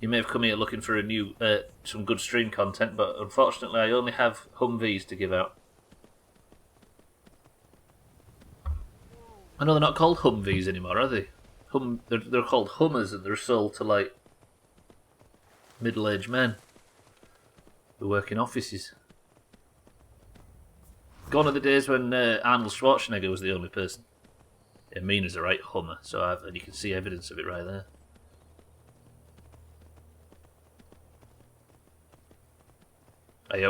You may have come here looking for a new, some good stream content, but unfortunately I only have Humvees to give out. I know they're not called Humvees anymore, are they? They're called Hummers, and they're sold to, like, middle-aged men who work in offices. Gone are the days when Arnold Schwarzenegger was the only person. Yeah, Mina's the right Hummer, and you can see evidence of it right there.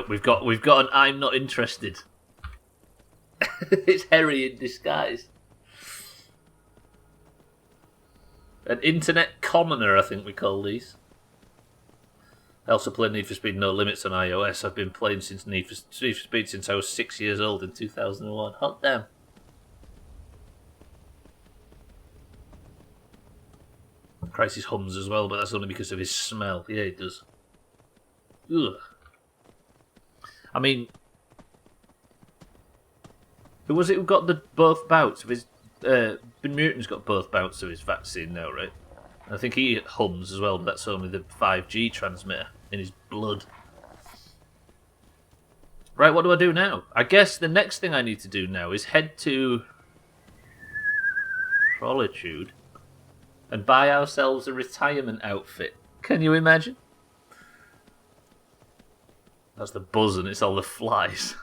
We've got an I'm not interested. It's Harry in disguise. An internet commoner, I think we call these. I also play Need for Speed No Limits on iOS. I've been playing since Need for Speed since I was 6 years old in 2001. Hot damn. Crisis hums as well, but that's only because of his smell. Yeah, it does. Ugh. I mean, who was it who got both bouts of his... Mutan's got both bouts of his vaccine now, right? I think he hums as well, but that's only the 5G transmitter in his blood. Right, what do I do now? I guess the next thing I need to do now is head to Solitude and buy ourselves a retirement outfit. Can you imagine? That's the buzz and it's all the flies.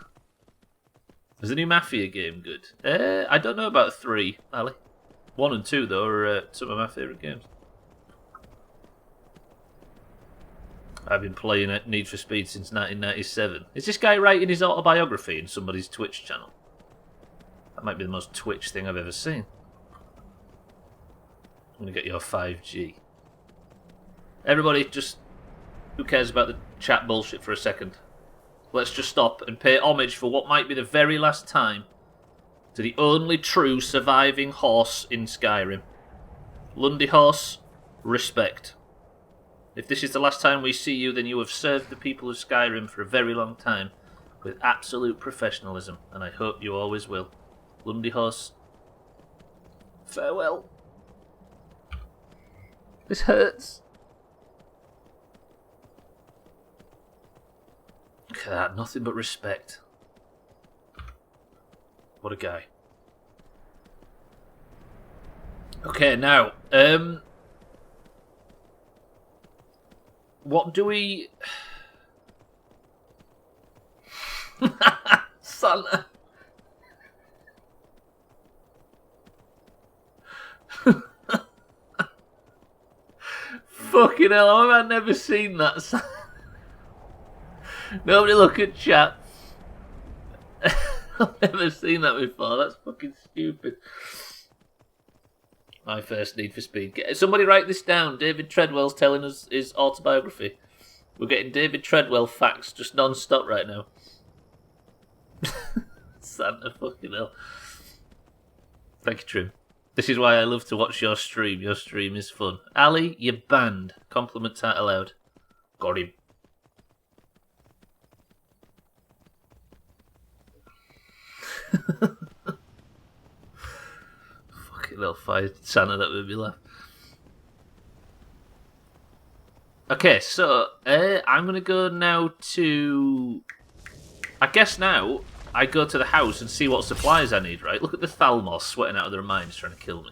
Is the new Mafia game good? I don't know about 3, Ali. 1 and 2, though, are some of my favourite games. I've been playing Need for Speed since 1997. Is this guy writing his autobiography in somebody's Twitch channel? That might be the most Twitch thing I've ever seen. I'm going to get your 5G. Everybody, just... who cares about the chat bullshit for a second? Let's just stop and pay homage for what might be the very last time to the only true surviving horse in Skyrim. Lundy Horse, respect. If this is the last time we see you, then you have served the people of Skyrim for a very long time with absolute professionalism, and I hope you always will. Lundy Horse, farewell. This hurts. Look at that, nothing but respect. What a guy. Okay, now, what do we... Santa. Fucking hell, how have I never seen that sign? Nobody look at chat. I've never seen that before. That's fucking stupid. My first Need for Speed. Somebody write this down. David Treadwell's telling us his autobiography. We're getting David Treadwell facts just non-stop right now. Santa fucking hell. Thank you, Trim. This is why I love to watch your stream. Your stream is fun. Ali, you're banned. Compliments aren't allowed. Got him. Fucking hell, fire Santa, that made me laugh. Okay, so I'm gonna go now to. I guess now I go to the house and see what supplies I need. Right? Look at the Thalmors sweating out of their minds trying to kill me.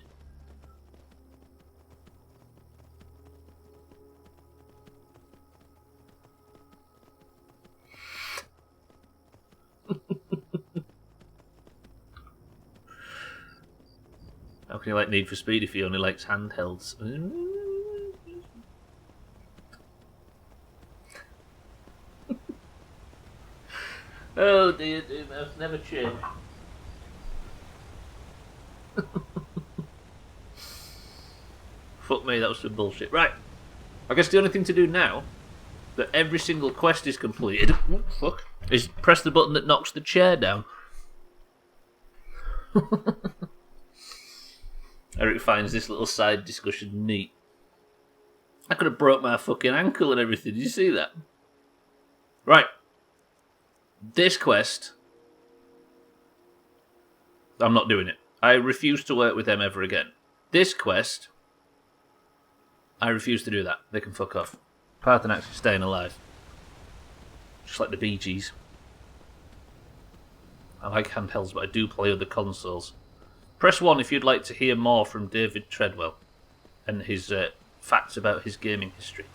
How can you like Need for Speed if he only likes handhelds? Oh dear, Doomhaus never change. Fuck me, that was some bullshit. Right, I guess the only thing to do now, that every single quest is completed, fuck, is press the button that knocks the chair down. Eric finds this little side discussion neat. I could have broke my fucking ankle and everything. Did you see that? Right. This quest, I'm not doing it. I refuse to work with them ever again. This quest, I refuse to do that. They can fuck off. Parthenax is staying alive. Just like the Bee Gees. I like handhelds, but I do play other consoles. Press 1 if you'd like to hear more from David Treadwell and his facts about his gaming history.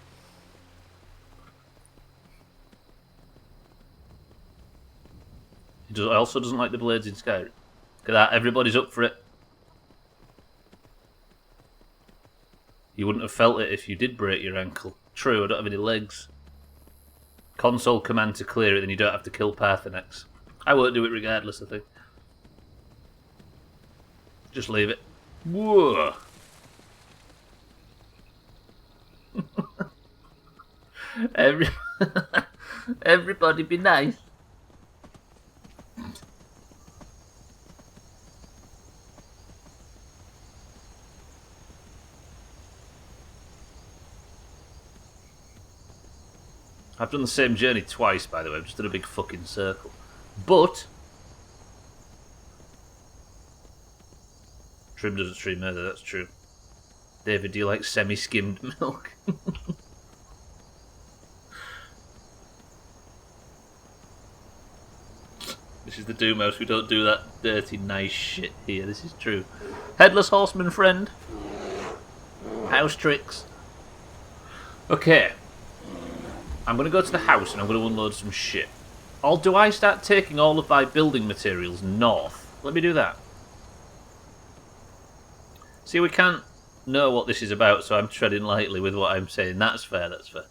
He also doesn't like the blades in Skyrim. Look at that, everybody's up for it. You wouldn't have felt it if you did break your ankle. True, I don't have any legs. Console command to clear it, then you don't have to kill Parthenax. I won't do it regardless, I think. Just leave it. Whoa! Everybody be nice. I've done the same journey twice, by the way. I've just done a big fucking circle. But Trim doesn't stream either, that's true. David, do you like semi-skimmed milk? This is the Doomhaus, we don't do that dirty, nice shit here, this is true. Headless Horseman friend. House tricks. Okay. I'm going to go to the house and I'm going to unload some shit. Or do I start taking all of my building materials north? Let me do that. See, we can't know what this is about, so I'm treading lightly with what I'm saying. That's fair, that's fair.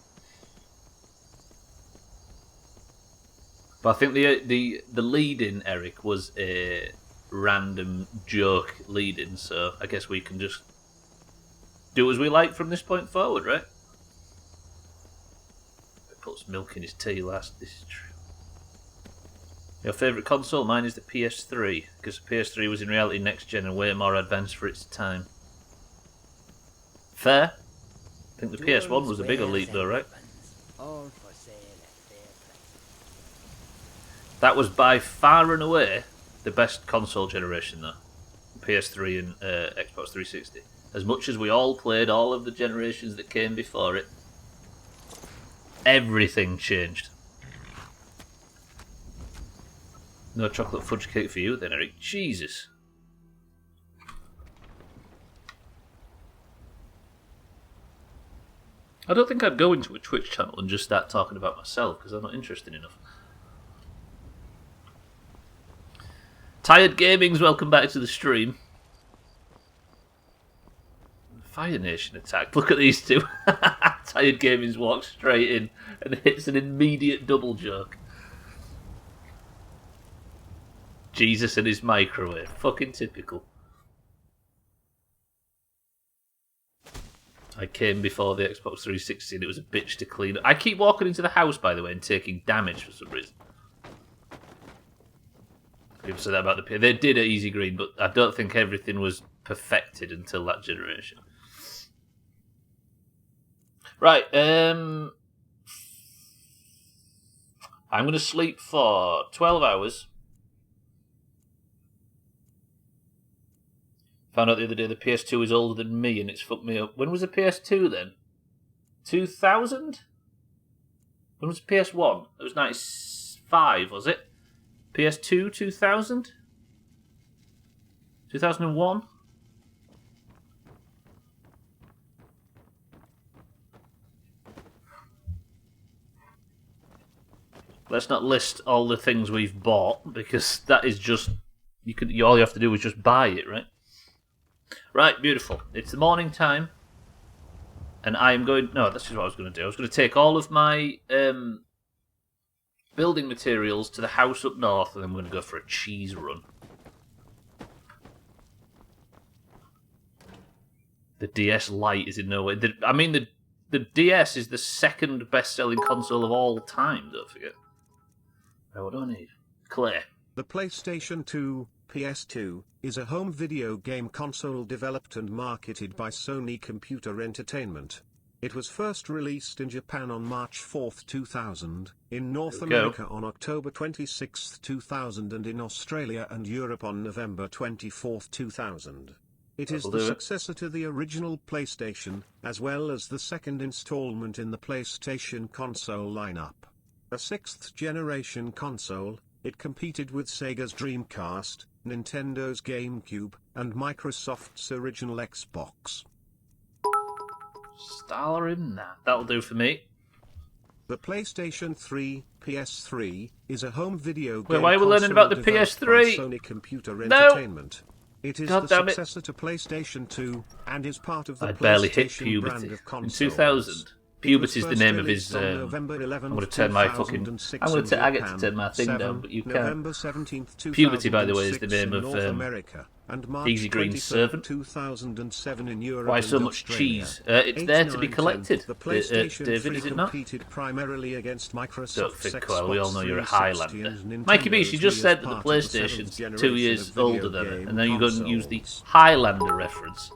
But I think the lead-in, Eric, was a random joke lead-in, so I guess we can just do as we like from this point forward, right? Puts milk in his tea last, this is true. Your favourite console? Mine is the PS3, because the PS3 was in reality next gen and way more advanced for its time. Fair. I think the PS1 was a bigger leap though, right? That was by far and away the best console generation though. PS3 and Xbox 360. As much as we all played all of the generations that came before it, everything changed. No chocolate fudge cake for you then, Eric. Jesus. I don't think I'd go into a Twitch channel and just start talking about myself because I'm not interested enough. Tired Gaming's welcome back to the stream. Fire Nation attack. Look at these two. Tired Gaming's walked straight in and hits an immediate double joke. Jesus and his microwave. Fucking typical. I came before the Xbox 360 and it was a bitch to clean up. I keep walking into the house, by the way, and taking damage for some reason. People said that about the PS. They did at Easy Green, but I don't think everything was perfected until that generation. Right, I'm going to sleep for 12 hours. Found out the other day the PS2 is older than me and it's fucked me up. When was the PS2 then? 2000? When was the PS1? It was 95, was it? PS2, 2000? 2001? Let's not list all the things we've bought because that is just all you have to do is just buy it, right? Right, beautiful. It's the morning time, and I am going. No, this is what I was going to do. I was going to take all of my building materials to the house up north, and then we're going to go for a cheese run. The DS Lite is in no way. The DS is the second best-selling console of all time. Don't forget. What do I need? Claire. The PlayStation 2, PS2, is a home video game console developed and marketed by Sony Computer Entertainment. It was first released in Japan on March 4, 2000, in North America on October 26, 2000 and in Australia and Europe on November 24, 2000. It is the successor to the original PlayStation, as well as the second installment in the PlayStation console lineup. A sixth-generation console, it competed with Sega's Dreamcast, Nintendo's GameCube, and Microsoft's original Xbox. Skyrim, that'll do for me. The PlayStation 3, PS3, is a home video game why are we learning about the PS3? Sony Computer Entertainment. It is the damn it. successor to PlayStation 2, and is part of the I'd barely hit PlayStation brand puberty. of consoles. In 2000. Puberty is the name of his. I'm going to turn my fucking. I get to turn my thing down, but you can't. Puberty, by the way, is the name of Easy Green's servant. 2007 in Europe. Why so much cheese? It's there to be collected. David, is it not? Primarily against Microsoft. Don't think well. We all know you're a Highlander. Mikey B, she just said that the PlayStation's 2 years older than it, and then you go and use the Highlander reference.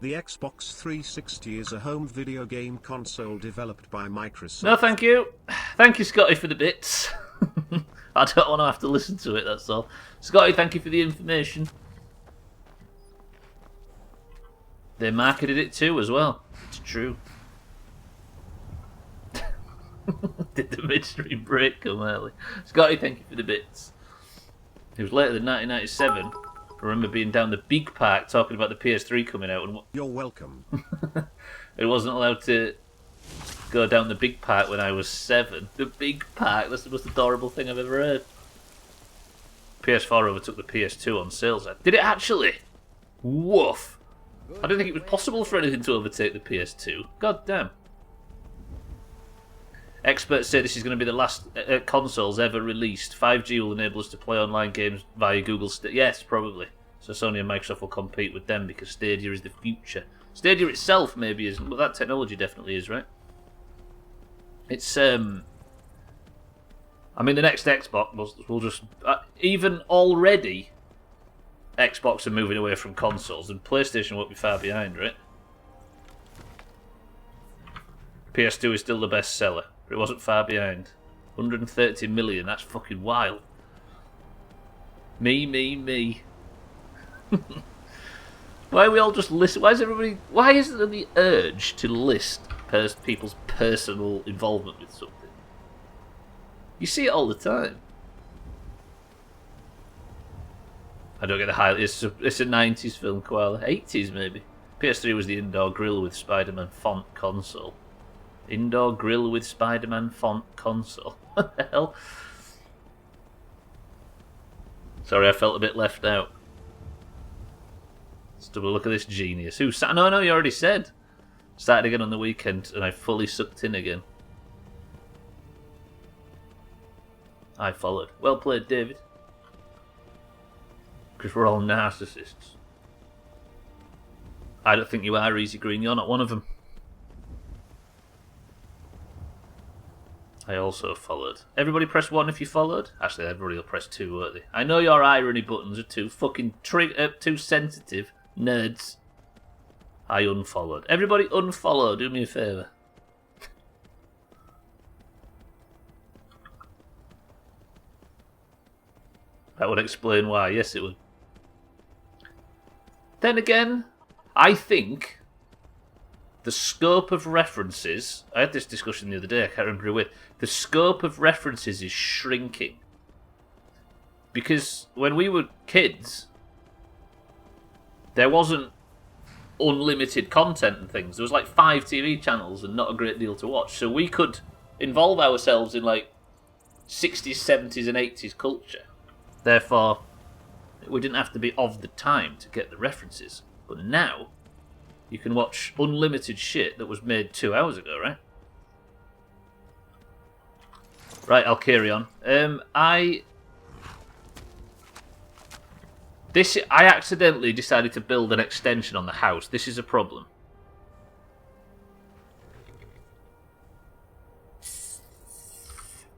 The Xbox 360 is a home video game console developed by Microsoft. No, thank you. Thank you, Scotty, for the bits. I don't want to have to listen to it, that's all. Scotty, thank you for the information. They marketed it too, as well. It's true. Did the midstream break come early? Scotty, thank you for the bits. It was later than 1997. I remember being down the big park talking about the PS3 coming out. And you're welcome. It wasn't allowed to go down the big park when I was 7. The big park, that's the most adorable thing I've ever heard. PS4 overtook the PS2 on sales. Did it actually? Woof. I didn't think it was possible for anything to overtake the PS2. God damn. Experts say this is going to be the last consoles ever released. 5G will enable us to play online games via Google Stadia. Yes, probably. So Sony and Microsoft will compete with them because Stadia is the future. Stadia itself maybe isn't, but that technology definitely is, right? It's, I mean, the next Xbox will just... even already, Xbox are moving away from consoles, and PlayStation won't be far behind, right? PS2 is still the best seller. But it wasn't far behind. 130 million, that's fucking wild. Me. Why are we all just list? Why isn't there the urge to list people's personal involvement with something? You see it all the time. I don't get the highlight. It's a 90s film, Koala. 80s maybe. PS3 was the indoor grill with Spider-Man font console. Indoor grill with Spider-Man font console. What the hell? Sorry, I felt a bit left out. Stubbler, look at this genius. Who sat? No, you already said. Started again on the weekend, and I fully sucked in again. I followed. Well played, David. Because we're all narcissists. I don't think you are, Easy Green. You're not one of them. I also followed. Everybody press 1 if you followed. Actually, everybody will press 2, won't they? I know your irony buttons are too fucking too sensitive, nerds. I unfollowed. Everybody unfollow. Do me a favour. That would explain why. Yes, it would. Then again, I think the scope of references... I had this discussion the other day, I can't remember who with. The scope of references is shrinking. Because when we were kids, there wasn't unlimited content and things. There was like 5 TV channels and not a great deal to watch. So we could involve ourselves in like 60s, 70s and 80s culture. Therefore, we didn't have to be of the time to get the references. But now, you can watch unlimited shit that was made 2 hours ago, right? Right, I'll carry on. I accidentally decided to build an extension on the house. This is a problem.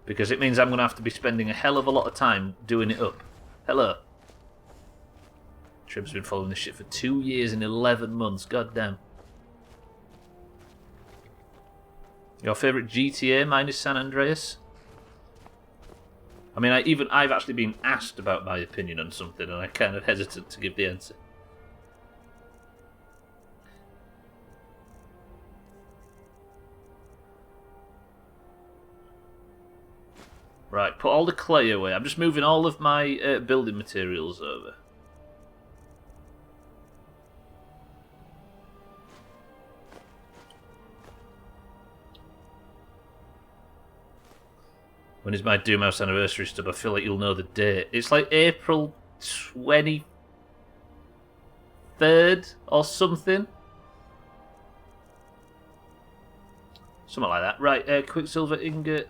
Because it means I'm going to have to be spending a hell of a lot of time doing it up. Hello. Trib's been following this shit for 2 years and 11 months. God damn. Your favourite GTA? Mine is San Andreas. I mean, I've actually been asked about my opinion on something, and I'm kind of hesitant to give the answer. Right, put all the clay away. I'm just moving all of my building materials over. When is my Doomhaus anniversary stub? I feel like you'll know the date. It's like April 23rd or something. Something like that. Right, Quicksilver ingot.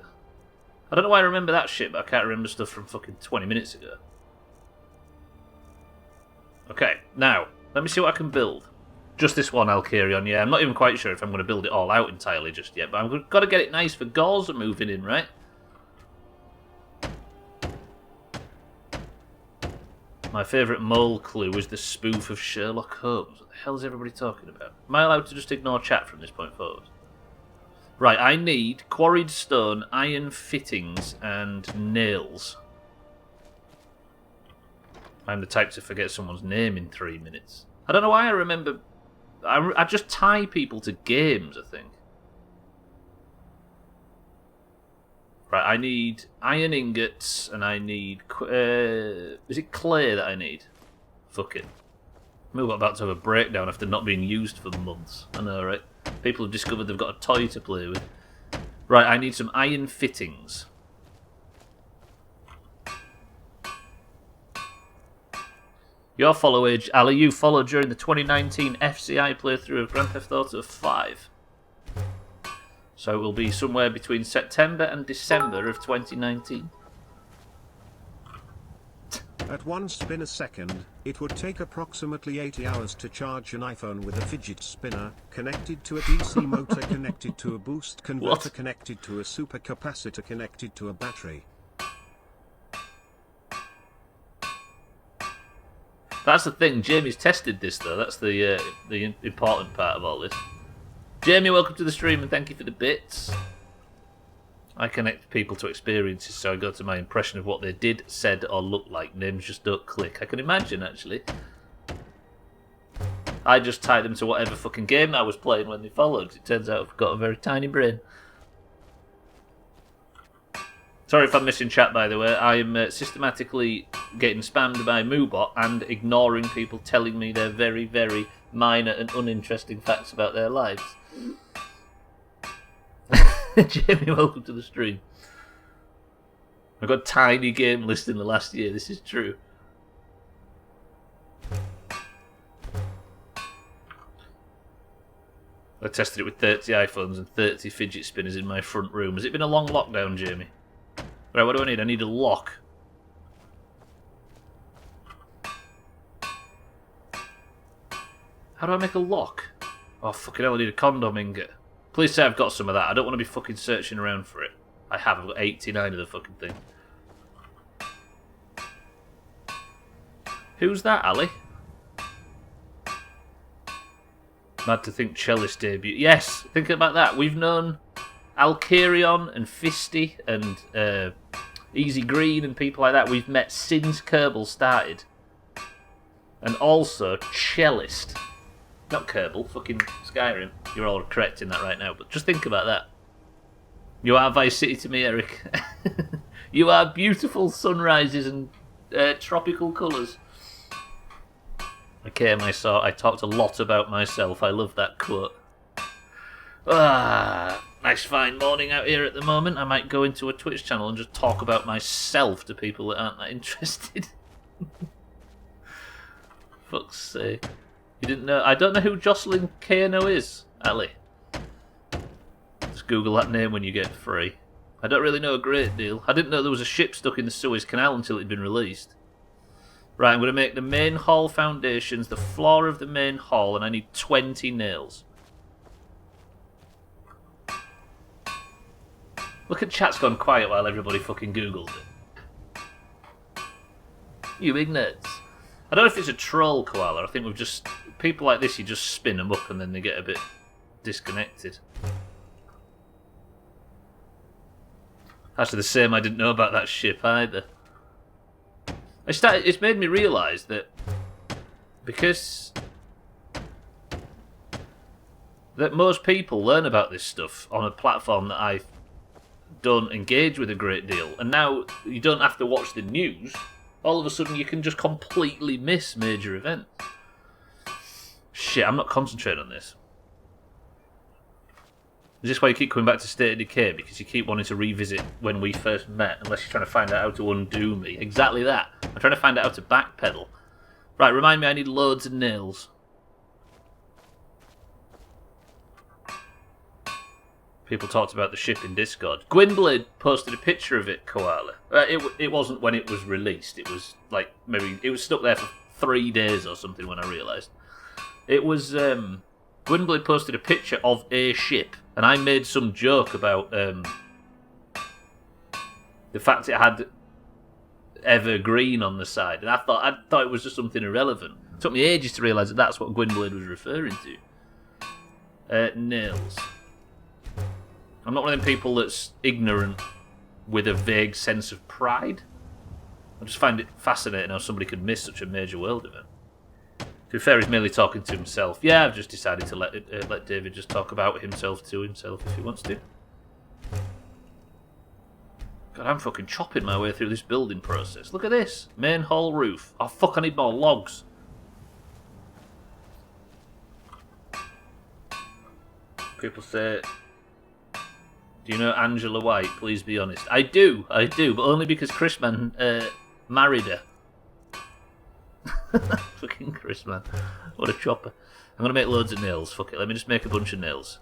I don't know why I remember that shit, but I can't remember stuff from fucking 20 minutes ago. Okay, now, let me see what I can build. Just this one I'll carry on, yeah. I'm not even quite sure if I'm going to build it all out entirely just yet, but I've got to get it nice for Gauze moving in, right? My favourite mole clue is the spoof of Sherlock Holmes. What the hell is everybody talking about? Am I allowed to just ignore chat from this point forward? Right, I need quarried stone, iron fittings, and nails. I'm the type to forget someone's name in 3 minutes. I don't know why I remember... I just tie people to games, I think. Right, I need iron ingots, and I need... is it clay that I need? Fuck it. I'm about to have a breakdown after not being used for months. I know, right? People have discovered they've got a toy to play with. Right, I need some iron fittings. Your follow age, Ali, you followed during the 2019 FCI playthrough of Grand Theft Auto 5. So it will be somewhere between September and December of 2019. At 1 spin a second, it would take approximately 80 hours to charge an iPhone with a fidget spinner, connected to a DC motor connected to a boost converter connected to a supercapacitor connected to a battery. That's the thing, Jamie's tested this though, that's the important part of all this. Jamie, welcome to the stream and thank you for the bits. I connect people to experiences, so I go to my impression of what they did, said, or looked like. Names just don't click. I can imagine, actually. I just tied them to whatever fucking game I was playing when they followed. It turns out I've got a very tiny brain. Sorry if I'm missing chat, by the way. I am systematically getting spammed by Moobot and ignoring people telling me their very, very minor and uninteresting facts about their lives. Jamie, welcome to the stream. I've got a tiny game list in the last year, this is true. I tested it with 30 iPhones and 30 fidget spinners in my front room. Has it been a long lockdown, Jamie? Right, what do I need? I need a lock. How do I make a lock? Oh, fucking hell, I need a condom ingot. Please say I've got some of that. I don't want to be fucking searching around for it. I have. I've got 89 of the fucking thing. Who's that, Ali? Mad to think Cellist debut. Yes, think about that. We've known Alkarion and Fisty and Easy Green and people like that. We've met since Kerbal started. And also Cellist. Not Kerbal, fucking Skyrim. You're all correct in that right now, but just think about that. You are Vice City to me, Eric. You are beautiful sunrises and tropical colours. Okay, I talked a lot about myself. I love that quote. Nice fine morning out here at the moment. I might go into a Twitch channel and just talk about myself to people that aren't that interested. Fuck's sake. You didn't know? I don't know who Jocelyn Kano is, Ali. Just Google that name when you get free. I don't really know a great deal. I didn't know there was a ship stuck in the Suez Canal until it had been released. Right, I'm going to make the main hall foundations, the floor of the main hall, and I need 20 nails. Look at chat's gone quiet while everybody fucking Googled it. You ignorants. I don't know if it's a troll, Koala. I think we've just... People like this, you just spin them up and then they get a bit disconnected. Actually, the same, I didn't know about that ship either. It's made me realise that because that most people learn about this stuff on a platform that I don't engage with a great deal, and now you don't have to watch the news. All of a sudden, you can just completely miss major events. Shit, I'm not concentrating on this. Is this why you keep coming back to State of Decay? Because you keep wanting to revisit when we first met, unless you're trying to find out how to undo me. Exactly that. I'm trying to find out how to backpedal. Right, remind me I need loads of nails. People talked about the ship in Discord. Gwynblade posted a picture of it, Koala. It wasn't when it was released. It was like, maybe, it was stuck there for 3 days or something when I realised. It was, Gwynblade posted a picture of a ship, and I made some joke about the fact it had evergreen on the side, and I thought it was just something irrelevant. It took me ages to realise that that's what Gwynblade was referring to. Nails. I'm not one of them people that's ignorant with a vague sense of pride. I just find it fascinating how somebody could miss such a major world event. To be fair, he's merely talking to himself. Yeah, I've just decided to let David just talk about himself to himself if he wants to. God, I'm fucking chopping my way through this building process. Look at this. Main hall roof. Oh, fuck, I need more logs. People say, do you know Angela White? Please be honest. I do, but only because Chrisman married her. Fucking Chris, man. What a chopper. I'm going to make loads of nails. Fuck it. Let me just make a bunch of nails.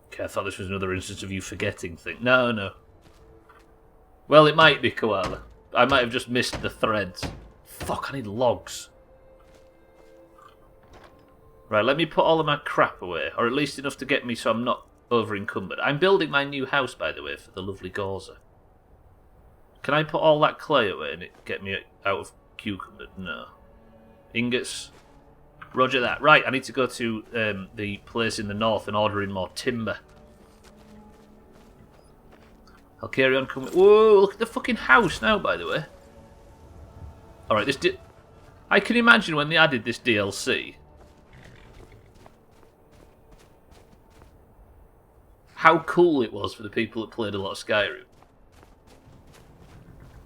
Okay, I thought this was another instance of you forgetting things. No. Well, it might be, Koala. I might have just missed the threads. Fuck, I need logs. Right, let me put all of my crap away. Or at least enough to get me so I'm not over-encumbered. I'm building my new house, by the way, for the lovely Gorza. Can I put all that clay away and it get me out of cucumber? No. Ingots. Roger that. Right, I need to go to the place in the north and order in more timber. I'll carry on coming. Whoa, look at the fucking house now, by the way. Alright, I can imagine when they added this DLC how cool it was for the people that played a lot of Skyrim.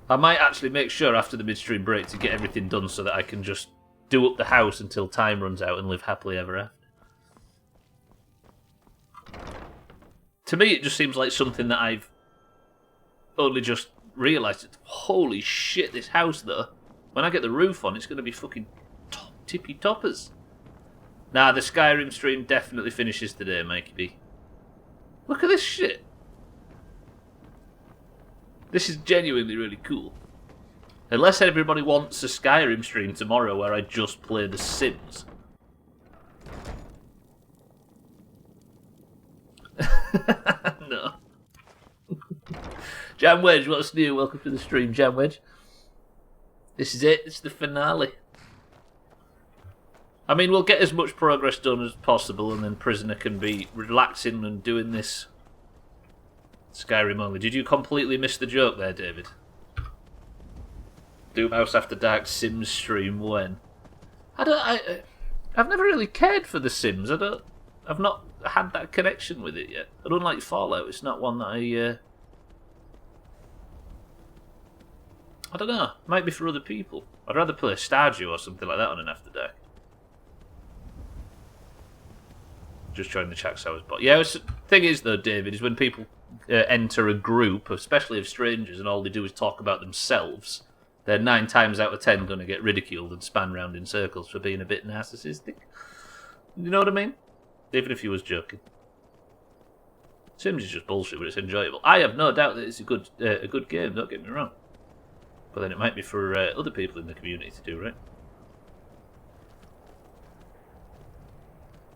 I might actually make sure after the midstream break to get everything done so that I can just do up the house until time runs out and live happily ever after. To me, it just seems like something that I've only just realised. Holy shit, this house, though. When I get the roof on, it's going to be fucking tippy-toppers. Nah, the Skyrim stream definitely finishes today, Mikey B. Look at this shit. This is genuinely really cool. Unless everybody wants a Skyrim stream tomorrow where I just play The Sims. No. Jam Wedge, what's new? Welcome to the stream, Jam Wedge. This is it. It's the finale. I mean, we'll get as much progress done as possible, and then Prisoner can be relaxing and doing this Skyrim only. Did you completely miss the joke there, David? Doomhaus After Dark Sims stream when? I've never really cared for The Sims. I've not had that connection with it yet. And unlike Fallout, it's not one that I don't know. Might be for other people. I'd rather play Stardew or something like that on an After Dark. Just join the chat so I was bot. Yeah, the thing is though, David, is when people enter a group, especially of strangers, and all they do is talk about themselves, they're 9 times out of 10 going to get ridiculed and span round in circles for being a bit narcissistic. You know what I mean? Even if you was joking. Sims is just bullshit, but it's enjoyable. I have no doubt that it's a good game, don't get me wrong. But then it might be for other people in the community to do, right?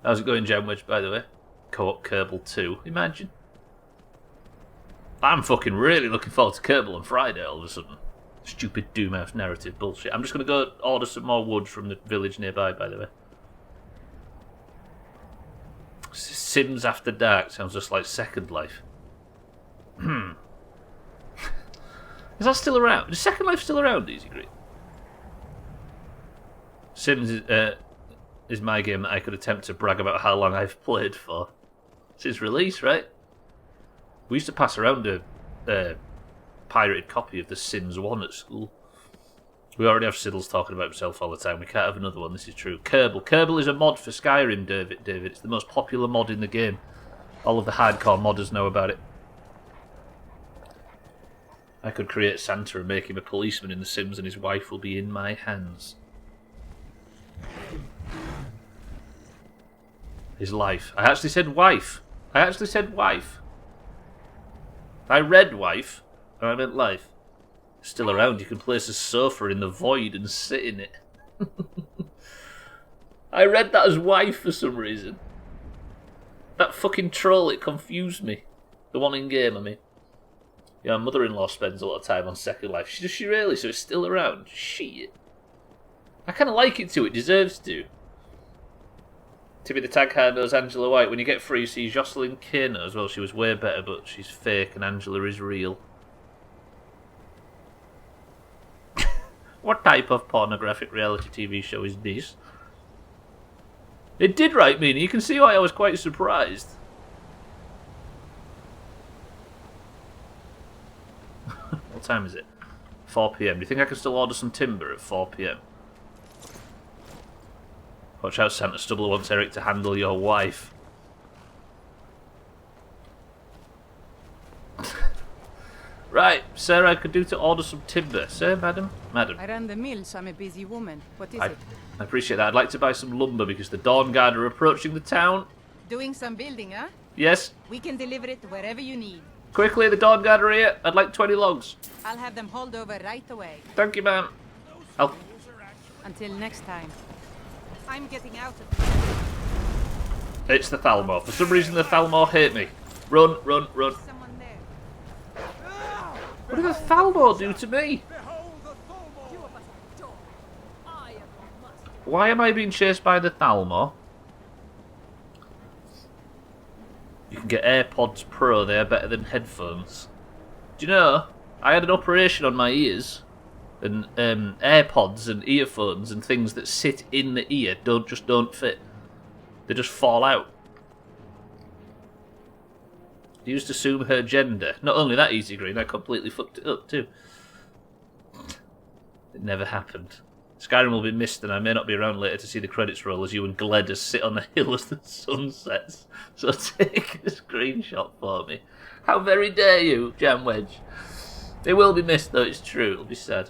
How's it going, Gem Wedge, by the way? Co-op Kerbal 2. Imagine. I'm fucking really looking forward to Kerbal on Friday all of a sudden. Stupid Doomhaus narrative bullshit. I'm just going to go order some more wood from the village nearby, by the way. Sims After Dark sounds just like Second Life. Is that still around? Is Second Life still around, Easy Green? Sims is my game that I could attempt to brag about how long I've played for. Since release, right? We used to pass around a pirated copy of The Sims 1 at school. We already have Siddles talking about himself all the time. We can't have another one, this is true. Kerbal. Kerbal is a mod for Skyrim, David. It's the most popular mod in the game. All of the hardcore modders know about it. I could create Santa and make him a policeman in The Sims, and his wife will be in my hands. His life. I actually said wife. I read wife, and I meant life. Still around, you can place a sofa in the void and sit in it. I read that as wife for some reason. That fucking troll, it confused me. The one in game, I mean. Yeah, my mother-in-law spends a lot of time on Second Life. Does she really? So it's still around? Shit. I kind of like it too. It deserves to. Timmy the Tag Hard knows Angela White. When you get free, you see Jocelyn Kano as well. She was way better, but she's fake and Angela is real. What type of pornographic reality TV show is this? It did write me, and you can see why I was quite surprised. What time is it? 4 PM. Do you think I can still order some timber at 4 PM? Watch out, Santa. Stubbler wants Eric to handle your wife. Right, sir, I could do to order some timber. Sir, madam? Madam. I run the mill, so I'm a busy woman. What is it? I appreciate that. I'd like to buy some lumber because the Dawn Guard are approaching the town. Doing some building, huh? Yes. We can deliver it wherever you need. Quickly, the Dawn Guard are here. I'd like 20 logs. I'll have them hauled over right away. Thank you, ma'am. Until next time. I'm getting out of here. It's the Thalmor. For some reason, the Thalmor hate me. Run, run, run. Someone there. What did the Thalmor do to me? Why am I being chased by the Thalmor? You can get AirPods Pro, they are better than headphones. Do you know, I had an operation on my ears, and AirPods and earphones and things that sit in the ear don't fit. They just fall out. You just assume her gender. Not only that, Easy Green, I completely fucked it up too. It never happened. Skyrim will be missed, and I may not be around later to see the credits roll as you and Gledder sit on the hill as the sun sets. So take a screenshot for me. How very dare you, Jam Wedge. It will be missed, though, it's true. It'll be sad.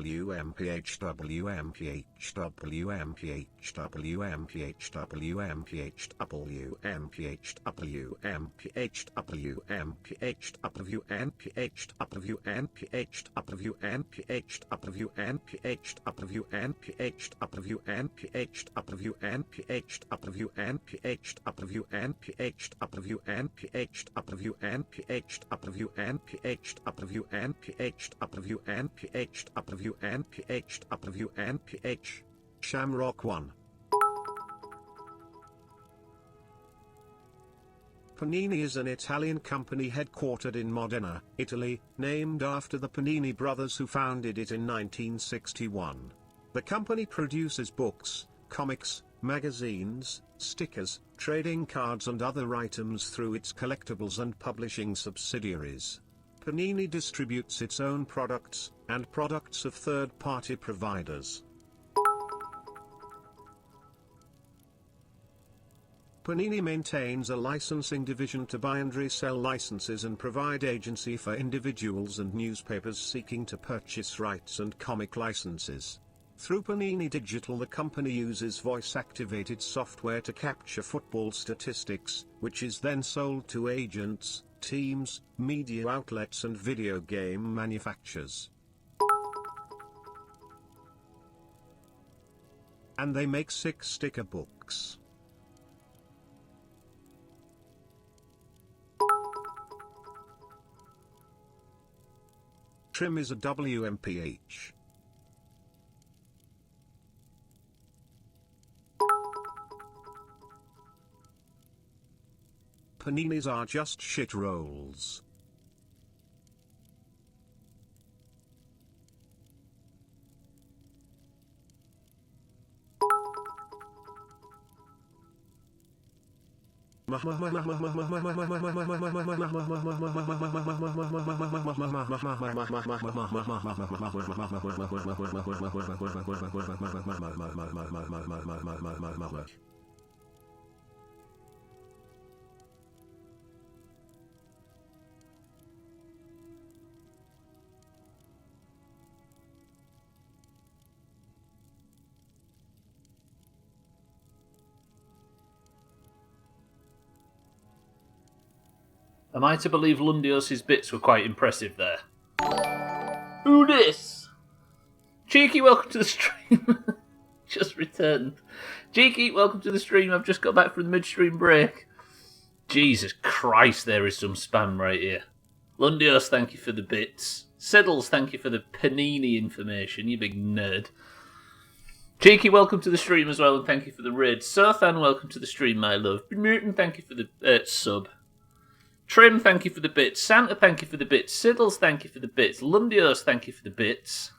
Shamrock 1. Panini is an Italian company headquartered in Modena, Italy, named after the Panini brothers who founded it in 1961. The company produces books, comics, magazines, stickers, trading cards and other items through its collectibles and publishing subsidiaries. Panini distributes its own products, and products of third-party providers. Panini maintains a licensing division to buy and resell licenses and provide agency for individuals and newspapers seeking to purchase rights and comic licenses. Through Panini Digital, the company uses voice-activated software to capture football statistics, which is then sold to agents, teams, media outlets and video game manufacturers. And they make 6 sticker books. Trim is a WMPH. Paninis are just shit rolls. Am I to believe Lundios' bits were quite impressive there? Who this? Cheeky, welcome to the stream. Just returned. Cheeky, welcome to the stream. I've just got back from the midstream break. Jesus Christ, there is some spam right here. Lundios, thank you for the bits. Siddles, thank you for the Panini information, you big nerd. Cheeky, welcome to the stream as well, and thank you for the raid. Sothan, welcome to the stream, my love. Newton, thank you for the sub. Trim, thank you for the bits. Santa, thank you for the bits. Siddles, thank you for the bits. Lundios, thank you for the bits.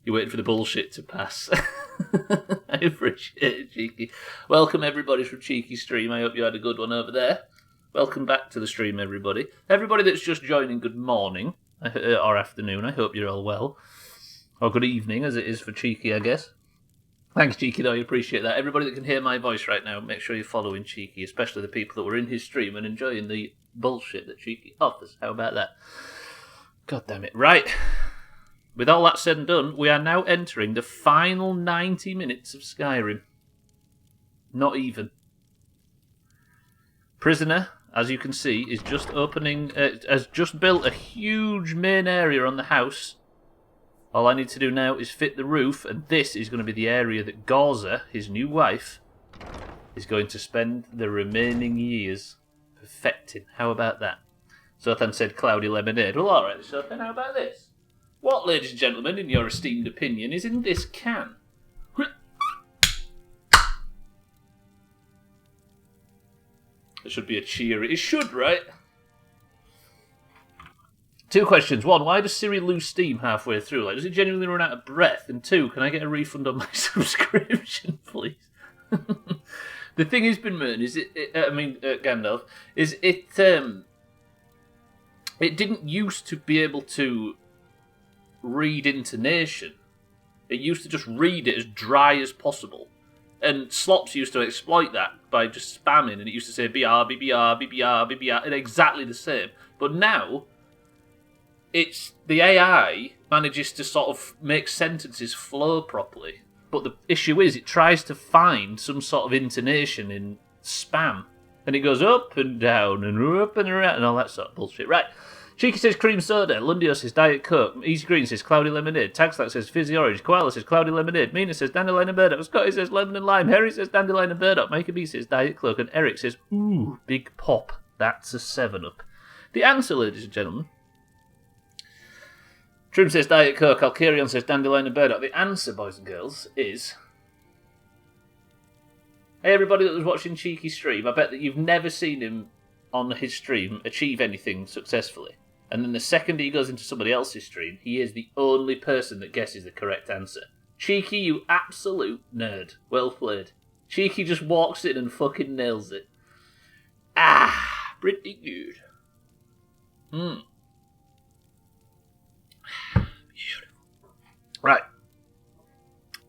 You're waiting for the bullshit to pass. I appreciate it, Cheeky. Welcome, everybody, from Cheeky Stream. I hope you had a good one over there. Welcome back to the stream, everybody. Everybody that's just joining, good morning. Or afternoon. I hope you're all well. Or good evening, as it is for Cheeky, I guess. Thanks, Cheeky, though. I appreciate that. Everybody that can hear my voice right now, make sure you're following Cheeky, especially the people that were in his stream and enjoying the bullshit that Cheeky offers. How about that? God damn it. Right. With all that said and done, we are now entering the final 90 minutes of Skyrim. Not even. Prisoner, as you can see, is just opening, has just built a huge main area on the house. All I need to do now is fit the roof, and this is going to be the area that Gorza, his new wife, is going to spend the remaining years perfecting. How about that? Sothan said cloudy lemonade. Well, alright, Sothan, how about this? What, ladies and gentlemen, in your esteemed opinion, is in this can? It should be a cheery... It should, right? 2 questions. 1, why does Siri lose steam halfway through? Like, does it genuinely run out of breath? And 2, can I get a refund on my subscription, please? The thing is, Binman, is Gandalf, is it didn't used to be able to read intonation. It used to just read it as dry as possible. And Slops used to exploit that by just spamming, and it used to say BR, BBR, BBR, BBR, and exactly the same. But now, it's the AI manages to sort of make sentences flow properly. But the issue is it tries to find some sort of intonation in spam. And it goes up and down and up and around and all that sort of bullshit. Right. Cheeky says cream soda. Lundio says Diet Coke. Easy Green says cloudy lemonade. Tagslack says fizzy orange. Koala says cloudy lemonade. Mina says dandelion and burdock. Scotty says lemon and lime. Harry says dandelion and burdock. Micah B says Diet Coke. And Eric says, ooh, big pop. That's a 7-Up. The answer, ladies and gentlemen. Trim says Diet Coke. Alkarion says dandelion and burdock. The answer, boys and girls, is... Hey, everybody that was watching Cheeky's stream, I bet that you've never seen him on his stream achieve anything successfully. And then the second he goes into somebody else's stream, he is the only person that guesses the correct answer. Cheeky, you absolute nerd. Well played. Cheeky just walks in and fucking nails it. Ah, pretty good. Beautiful. Right.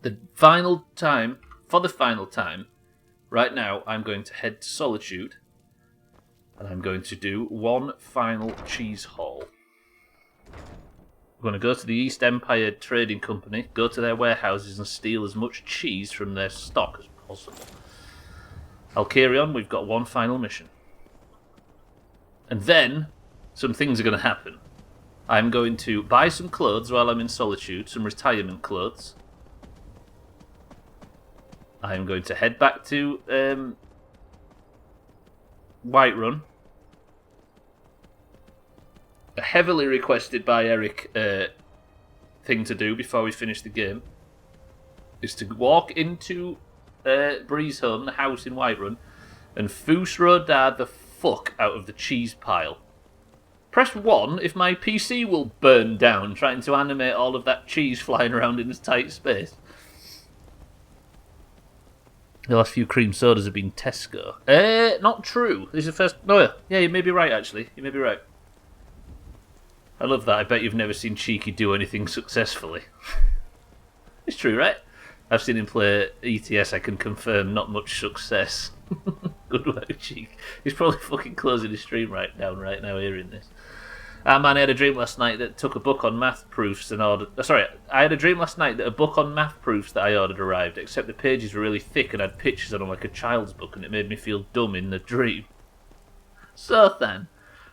For the final time, right now I'm going to head to Solitude. And I'm going to do one final cheese haul. I'm going to go to the East Empire Trading Company, go to their warehouses and steal as much cheese from their stock as possible. I'll carry on, we've got one final mission. And then, some things are going to happen. I'm going to buy some clothes while I'm in Solitude, some retirement clothes. I'm going to head back to Whiterun. A heavily requested by Eric thing to do before we finish the game is to walk into Breeze Home, the house in Whiterun, and Fusrodar the fuck out of the cheese pile. Press 1 if my PC will burn down trying to animate all of that cheese flying around in this tight space. The last few cream sodas have been Tesco. Not true. This is the first... No, yeah, you may be right, actually. You may be right. I love that. I bet you've never seen Cheeky do anything successfully. It's true, right? I've seen him play ETS. I can confirm not much success. Good work, Cheeky. He's probably fucking closing his stream right now, hearing this. Man, I had a dream last night that took a book on math proofs and ordered... I had a dream last night that a book on math proofs that I ordered arrived, except the pages were really thick and had pictures on them like a child's book, and it made me feel dumb in the dream. So then...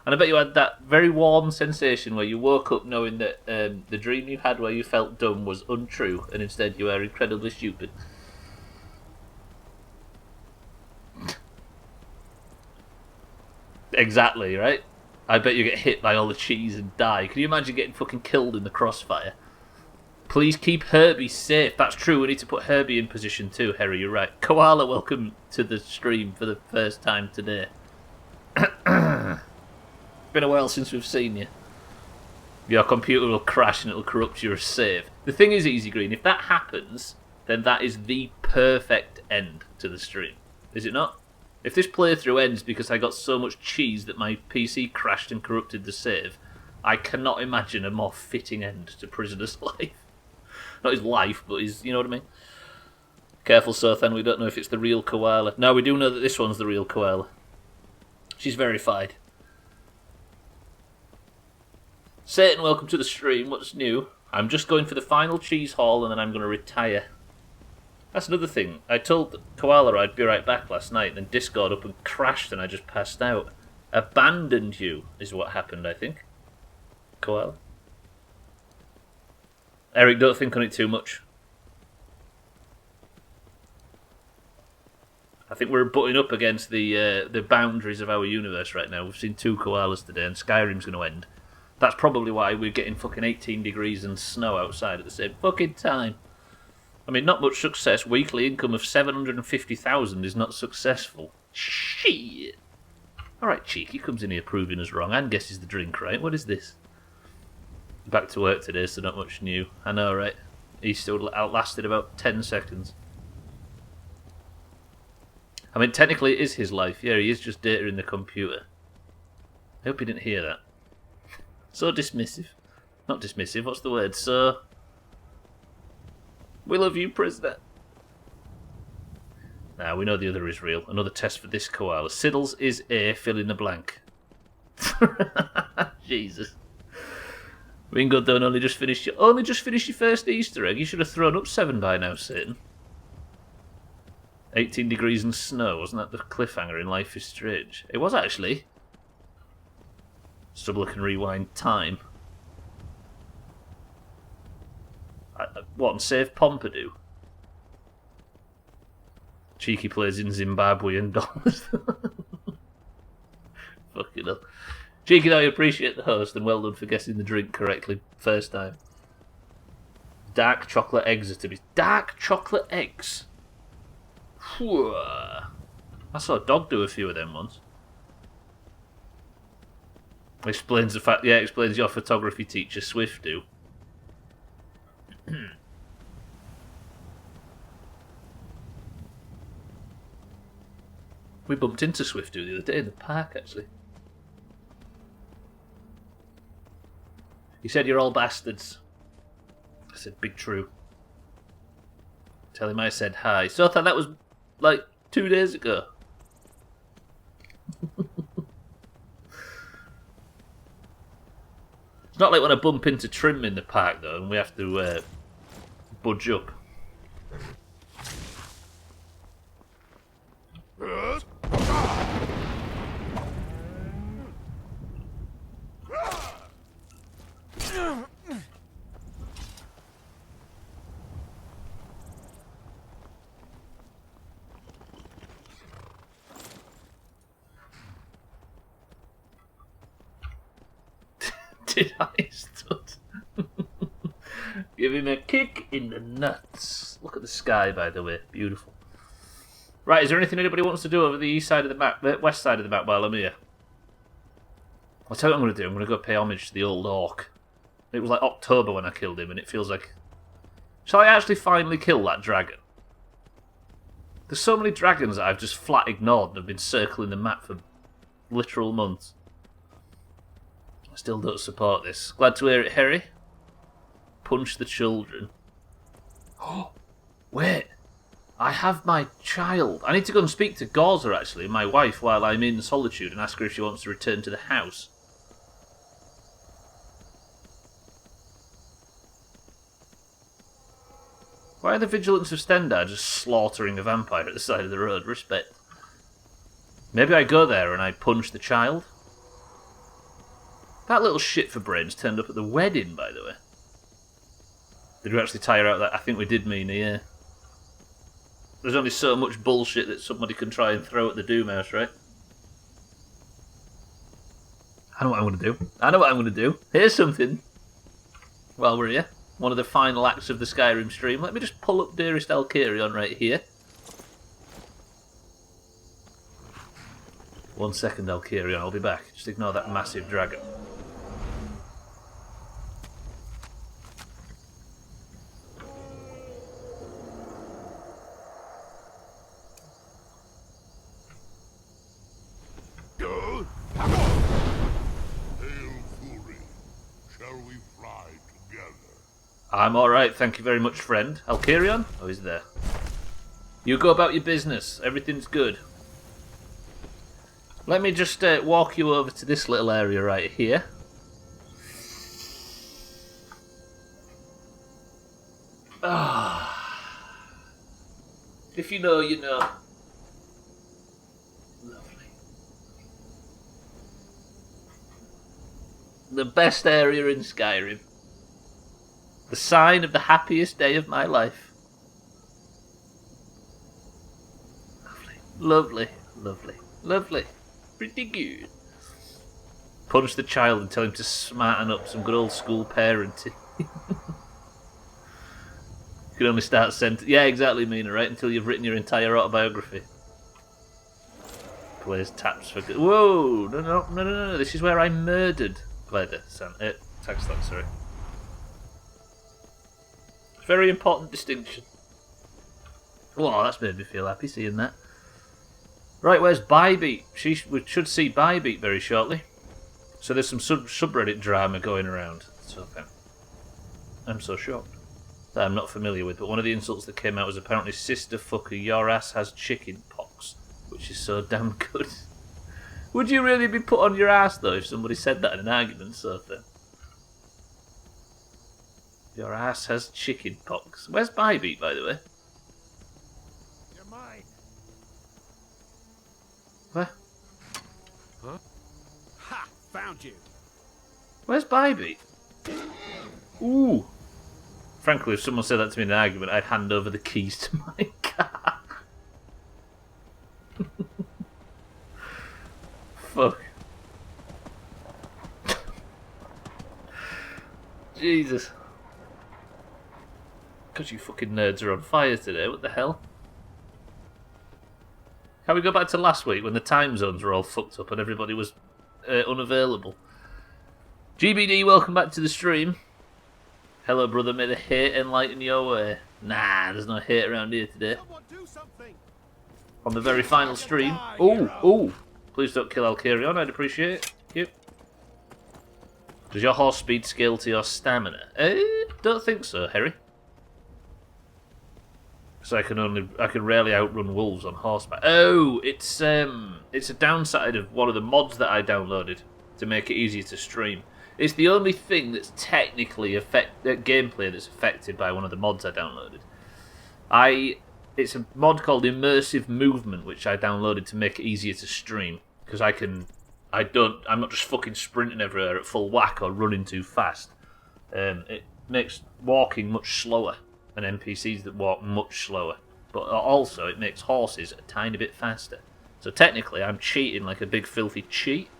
And I bet you had that very warm sensation where you woke up knowing that the dream you had where you felt dumb was untrue, and instead you were incredibly stupid. Exactly, right? I bet you get hit by all the cheese and die. Can you imagine getting fucking killed in the crossfire? Please keep Herbie safe. That's true, we need to put Herbie in position too, Harry, you're right. Koala, welcome to the stream for the first time today. Been a while since we've seen you. Your computer will crash and it'll corrupt your save. The thing is, Easy Green, if that happens, then that is the perfect end to the stream. Is it not? If this playthrough ends because I got so much cheese that my PC crashed and corrupted the save, I cannot imagine a more fitting end to Prisoner's life. Not his life, but his, you know what I mean? Careful, Sothan, we don't know if it's the real koala. No, we do know that this one's the real koala. She's verified. Satan, welcome to the stream. What's new? I'm just going for the final cheese haul and then I'm going to retire. That's another thing. I told Koala I'd be right back last night, and then Discord up and crashed and I just passed out. Abandoned you is what happened, I think. Koala. Eric, don't think on it too much. I think we're butting up against the boundaries of our universe right now. We've seen 2 koalas today and Skyrim's going to end. That's probably why we're getting fucking 18 degrees and snow outside at the same fucking time. I mean, not much success. Weekly income of 750,000 is not successful. Shit. Alright, Cheeky comes in here proving us wrong and guesses the drink, right? What is this? Back to work today, so not much new. I know, right? He still outlasted about 10 seconds. I mean, technically it is his life. Yeah, he is just data in the computer. I hope he didn't hear that. So dismissive. Not dismissive, what's the word? So... We love you, prisoner. Nah, we know the other is real. Another test for this koala. Siddles is A, fill in the blank. Jesus. Being good though, and only just finished your first Easter egg. You should have thrown up 7 by now, Satan. 18 degrees and snow, wasn't that the cliffhanger in Life is Strange? It was actually. Stubbler can rewind time. What, and save Pompidou? Cheeky plays in Zimbabwean dollars. Fucking hell. Cheeky, though, I appreciate the host, and well done for guessing the drink correctly first time. Dark chocolate eggs are to be... Dark chocolate eggs? Whew. I saw a dog do a few of them once. Explains the fact... Yeah, explains your photography teacher, Swift, do. We bumped into Swift the other day in the park, actually. He said, "You're all bastards." I said, "Big true." Tell him I said hi. So I thought that was like 2 days ago. It's not like when I bump into Trim in the park, though, and we have to budge up. Did I stud? Give him a kick in the nuts. Look at the sky, by the way. Beautiful. Right, is there anything anybody wants to do over the east side of the map, the west side of the map while I'm here? I'll tell you what I'm going to do. I'm going to go pay homage to the old orc. It was like October when I killed him, and it feels like... Shall I actually finally kill that dragon? There's so many dragons that I've just flat ignored and have been circling the map for literal months. I still don't support this. Glad to hear it, Harry. Punch the children. Oh, wait. I have my child. I need to go and speak to Gauzer, actually, my wife, while I'm in solitude, and ask her if she wants to return to the house. Why are the Vigilants of Stendar just slaughtering a vampire at the side of the road? Respect. Maybe I go there and I punch the child? That little shit for brains turned up at the wedding, by the way. Did we actually tire out that? I think we did, Mina, yeah. There's only so much bullshit that somebody can try and throw at the Doomhaus, right? I know what I'm going to do. I know what I'm going to do. Here's something. While we're here. One of the final acts of the Skyrim stream. Let me just pull up Dearest Alkarion right here. 1 second, Alkarion. I'll be back. Just ignore that massive dragon. I'm alright, thank you very much, friend. Alkarion? Oh, he's there. You go about your business. Everything's good. Let me just walk you over to this little area right here. Ah. If you know, you know. Lovely. The best area in Skyrim. The sign of the happiest day of my life. Lovely, lovely, lovely. Pretty good. Punch the child and tell him to smarten up, some good old school parenting. You can only start yeah, exactly, Mina, right? Until you've written your entire autobiography. Plays taps for good. Whoa! No. This is where I murdered Cleda. Text that, sorry. Very important distinction. Oh, that's made me feel happy seeing that. Right, where's Bybeat? We should see Bybeat very shortly. So there's some subreddit drama going around. So I'm so shocked. That I'm not familiar with, but one of the insults that came out was apparently "Sister fucker, your ass has chicken pox," which is so damn good. Would you really be put on your ass though if somebody said that in an argument, so Your ass has chicken pox. Where's Bybeat, by the way? You're mine. Where? Huh? Ha! Found you. Where's Bybeat? Ooh. Frankly, if someone said that to me in an argument, I'd hand over the keys to my car. Fuck. Jesus. Because you fucking nerds are on fire today, what the hell? Can we go back to last week when the time zones were all fucked up and everybody was unavailable? GBD, welcome back to the stream. Hello, brother. May the hate enlighten your way. Nah, there's no hate around here today. On the very final stream. Oh. Please don't kill Alcarion. I'd appreciate it. Thank you. Does your horse speed scale to your stamina? Don't think so, Harry. So I can rarely outrun wolves on horseback. Oh, it's a downside of one of the mods that I downloaded to make it easier to stream. It's the only thing that's technically gameplay that's affected by one of the mods I downloaded. It's a mod called Immersive Movement, which I downloaded to make it easier to stream because I'm not just fucking sprinting everywhere at full whack or running too fast. It makes walking much slower and NPCs that walk much slower, but also it makes horses a tiny bit faster. So technically, I'm cheating like a big filthy cheat.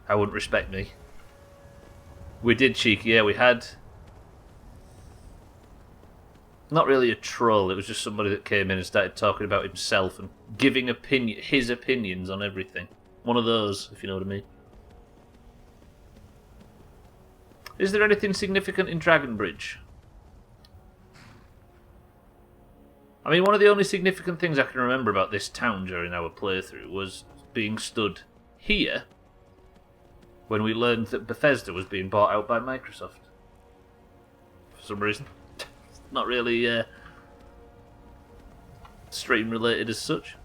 I wouldn't respect me. We did cheeky, yeah, we had... Not really a troll, it was just somebody that came in and started talking about himself and giving his opinions on everything. One of those, if you know what I mean. Is there anything significant in Dragonbridge? I mean, one of the only significant things I can remember about this town during our playthrough was being stood here when we learned that Bethesda was being bought out by Microsoft. For some reason. Not really stream related as such.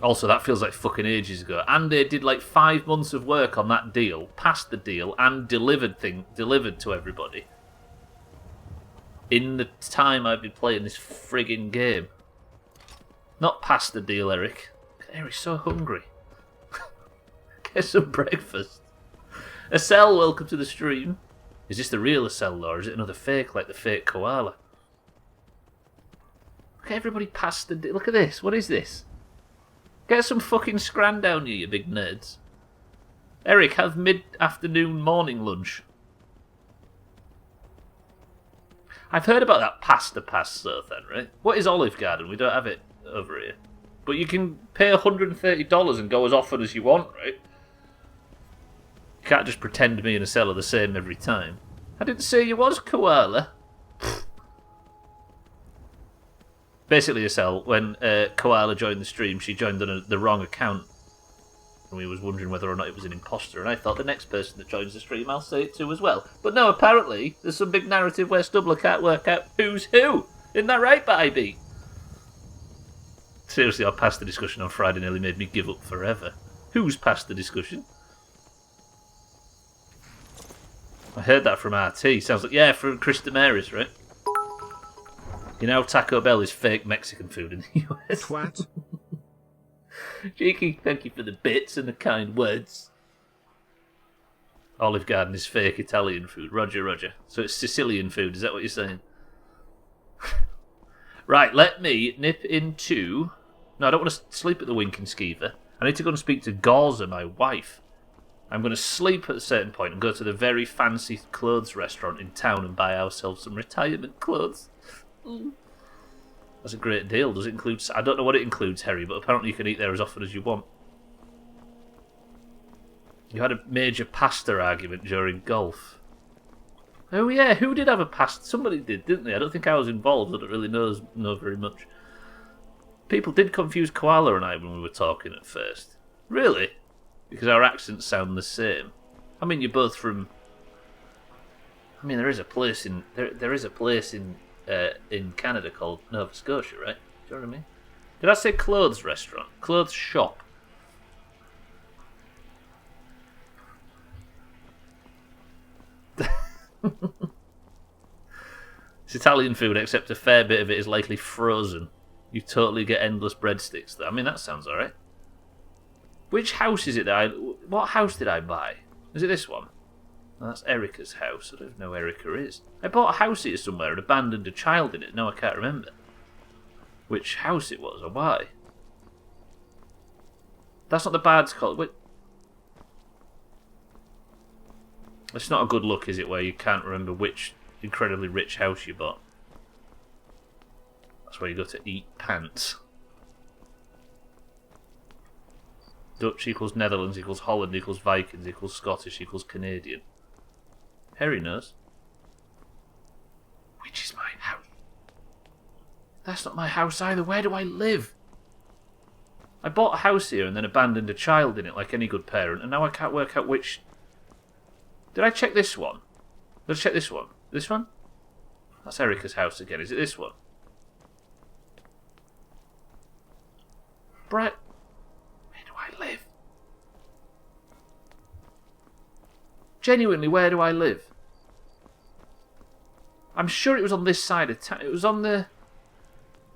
Also, that feels like fucking ages ago. And they did like 5 months of work on that deal, passed the deal, and delivered to everybody. In the time I've been playing this friggin' game. Not past the deal, Eric. Eric's so hungry. Get some breakfast. Acel, welcome to the stream. Is this the real Acel, or is it another fake, like the fake koala? Look at everybody past the... Look at this. What is this? Get some fucking scran down you big nerds. Eric, have mid-afternoon morning lunch. I've heard about that pasta pass, though, then, right? What is Olive Garden? We don't have it over here. But you can pay $130 and go as often as you want, right? You can't just pretend me and Acel are the same every time. I didn't say you was, koala. Basically, Acel, when Koala joined the stream, she joined on the wrong account. And we was wondering whether or not it was an imposter. And I thought the next person that joins the stream, I'll say it to as well. But no, apparently, there's some big narrative where Stubbler can't work out who's who. Isn't that right, Bybee? Seriously, our past the discussion on Friday nearly made me give up forever. Who's past the discussion? I heard that from RT. Sounds like, yeah, from Chris Damaris, right? You know, Taco Bell is fake Mexican food in the US. Twat. Cheeky, thank you for the bits and the kind words. Olive Garden is fake Italian food. Roger, Roger. So it's Sicilian food, is that what you're saying? Right, let me nip into... No, I don't want to sleep at the Winking Skeever. I need to go and speak to Gauza, my wife. I'm going to sleep at a certain point and go to the very fancy clothes restaurant in town and buy ourselves some retirement clothes. That's a great deal. Does it include... I don't know what it includes, Harry, but apparently you can eat there as often as you want. You had a major pasta argument during golf. Oh yeah, who did have a pasta? Somebody did, didn't they? I don't think I was involved. I don't really know very much. People did confuse Koala and I when we were talking at first. Really? Because our accents sound the same. I mean, you're both from... I mean, there is a place in... There is a place in Canada called Nova Scotia, right? Do you know what I mean? Did I say clothes restaurant? Clothes shop. It's Italian food, except a fair bit of it is likely frozen. You totally get endless breadsticks there. I mean, that sounds alright. Which house is it that what house did I buy? Is it this one? Oh, that's Erica's house. I don't even know where Erica is. I bought a house here somewhere and abandoned a child in it. No, I can't remember which house it was or why. That's not the Bard's College. It's not a good look, is it, where you can't remember which incredibly rich house you bought. That's where you go to eat pants. Dutch equals Netherlands equals Holland equals Vikings equals Scottish equals Canadian. Harry knows. Which is my house? That's not my house either. Where do I live? I bought a house here and then abandoned a child in it like any good parent, and now I can't work out which... Did I check this one? Let's check this one. This one? That's Erica's house again. Is it this one? Brett, where do I live? Genuinely, where do I live? I'm sure it was on this side of town. It was on the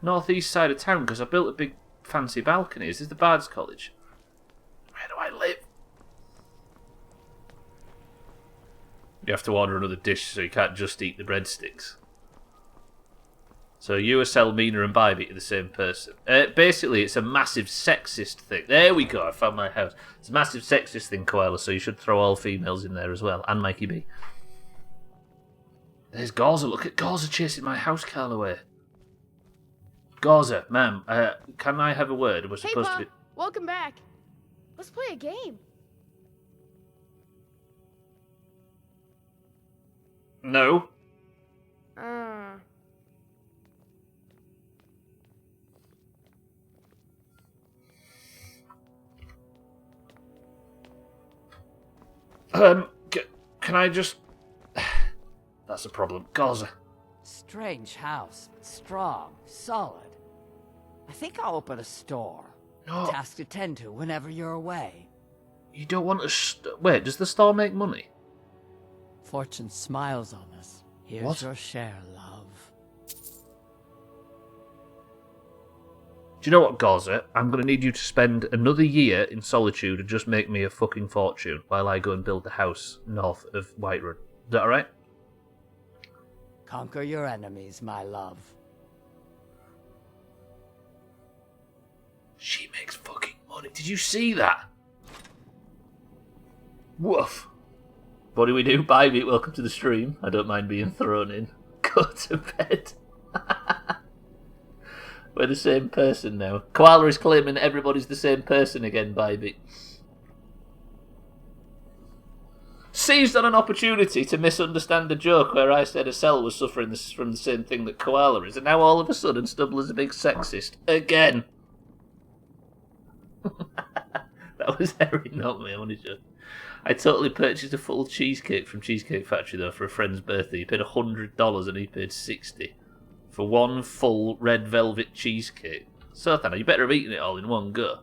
northeast side of town because I built a big fancy balcony. Is this the Bard's College? Where do I live? You have to order another dish so you can't just eat the breadsticks. So you, Selmina and Bybit are the same person. Basically, it's a massive sexist thing. There we go, I found my house. It's a massive sexist thing, Koala, so you should throw all females in there as well. And Mikey B. There's Gauza. Look at Gauza chasing my house car away. Gauza, ma'am, can I have a word? We're supposed to be... Welcome back. Let's play a game. No. Can I just... That's a problem. Gauza. Strange house, but strong, solid. I think I'll open a store. No. Task to tend to whenever you're away. You don't want to... Wait, does the store make money? Fortune smiles on us. Here's What? your share, love. Do you know what, Gauza? I'm going to need you to spend another year in solitude and just make me a fucking fortune while I go and build the house north of Whiterun. Is that alright? Conquer your enemies, my love. She makes fucking money. Did you see that? Woof. What do we do? Bye, mate. Welcome to the stream. I don't mind being thrown in. Go to bed. We're the same person now. Koala is claiming everybody's the same person again, Bybit. Seized on an opportunity to misunderstand the joke where I said Acel was suffering from the same thing that Koala is, and now all of a sudden Stubbler's a big sexist. Again. That was Harry, not me. I want to joke. I totally purchased a full cheesecake from Cheesecake Factory, though, for a friend's birthday. He paid $100 and he paid $60 for one full red velvet cheesecake. So, Thana, you better have eaten it all in one go.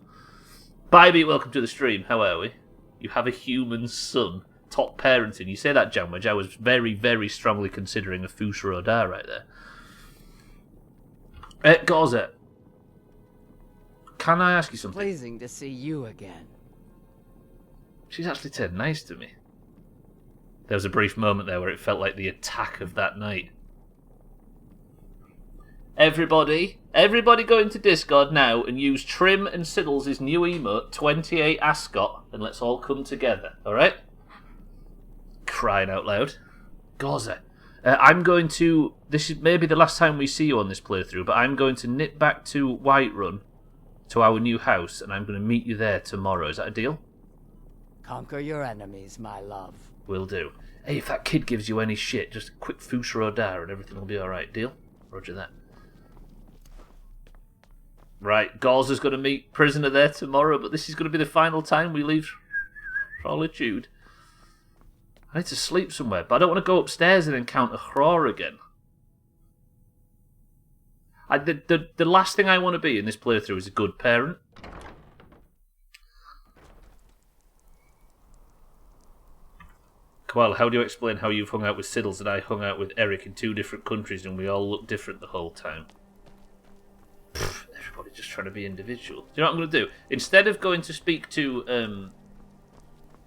Bybit, welcome to the stream. How are we? You have a human son. Top parenting. You say that, Janwich. I was very, very strongly considering a Fusha Odar right there. Gauza, can I ask you something? Pleasing to see you again. She's actually turned nice to me. There was a brief moment there where it felt like the attack of that night. Everybody go into Discord now and use Trim and Siddles' new emote, 28 Ascot, and let's all come together, alright? Crying out loud. Gauza, I'm going to... This is maybe the last time we see you on this playthrough, but I'm going to nip back to Whiterun, to our new house, and I'm going to meet you there tomorrow. Is that a deal? Conquer your enemies, my love. Will do. Hey, if that kid gives you any shit, just a quick Fusha Odar and everything will be alright. Deal? Roger that. Right, Gauza's going to meet Prisoner there tomorrow, but this is going to be the final time we leave Solitude. I need to sleep somewhere, but I don't want to go upstairs and encounter Hror again. The last thing I want to be in this playthrough is a good parent. Well, how do you explain how you've hung out with Siddles and I hung out with Eric in 2 different countries and we all look different the whole time? Everybody just trying to be individual. Do you know what I'm going to do? Instead of going to speak to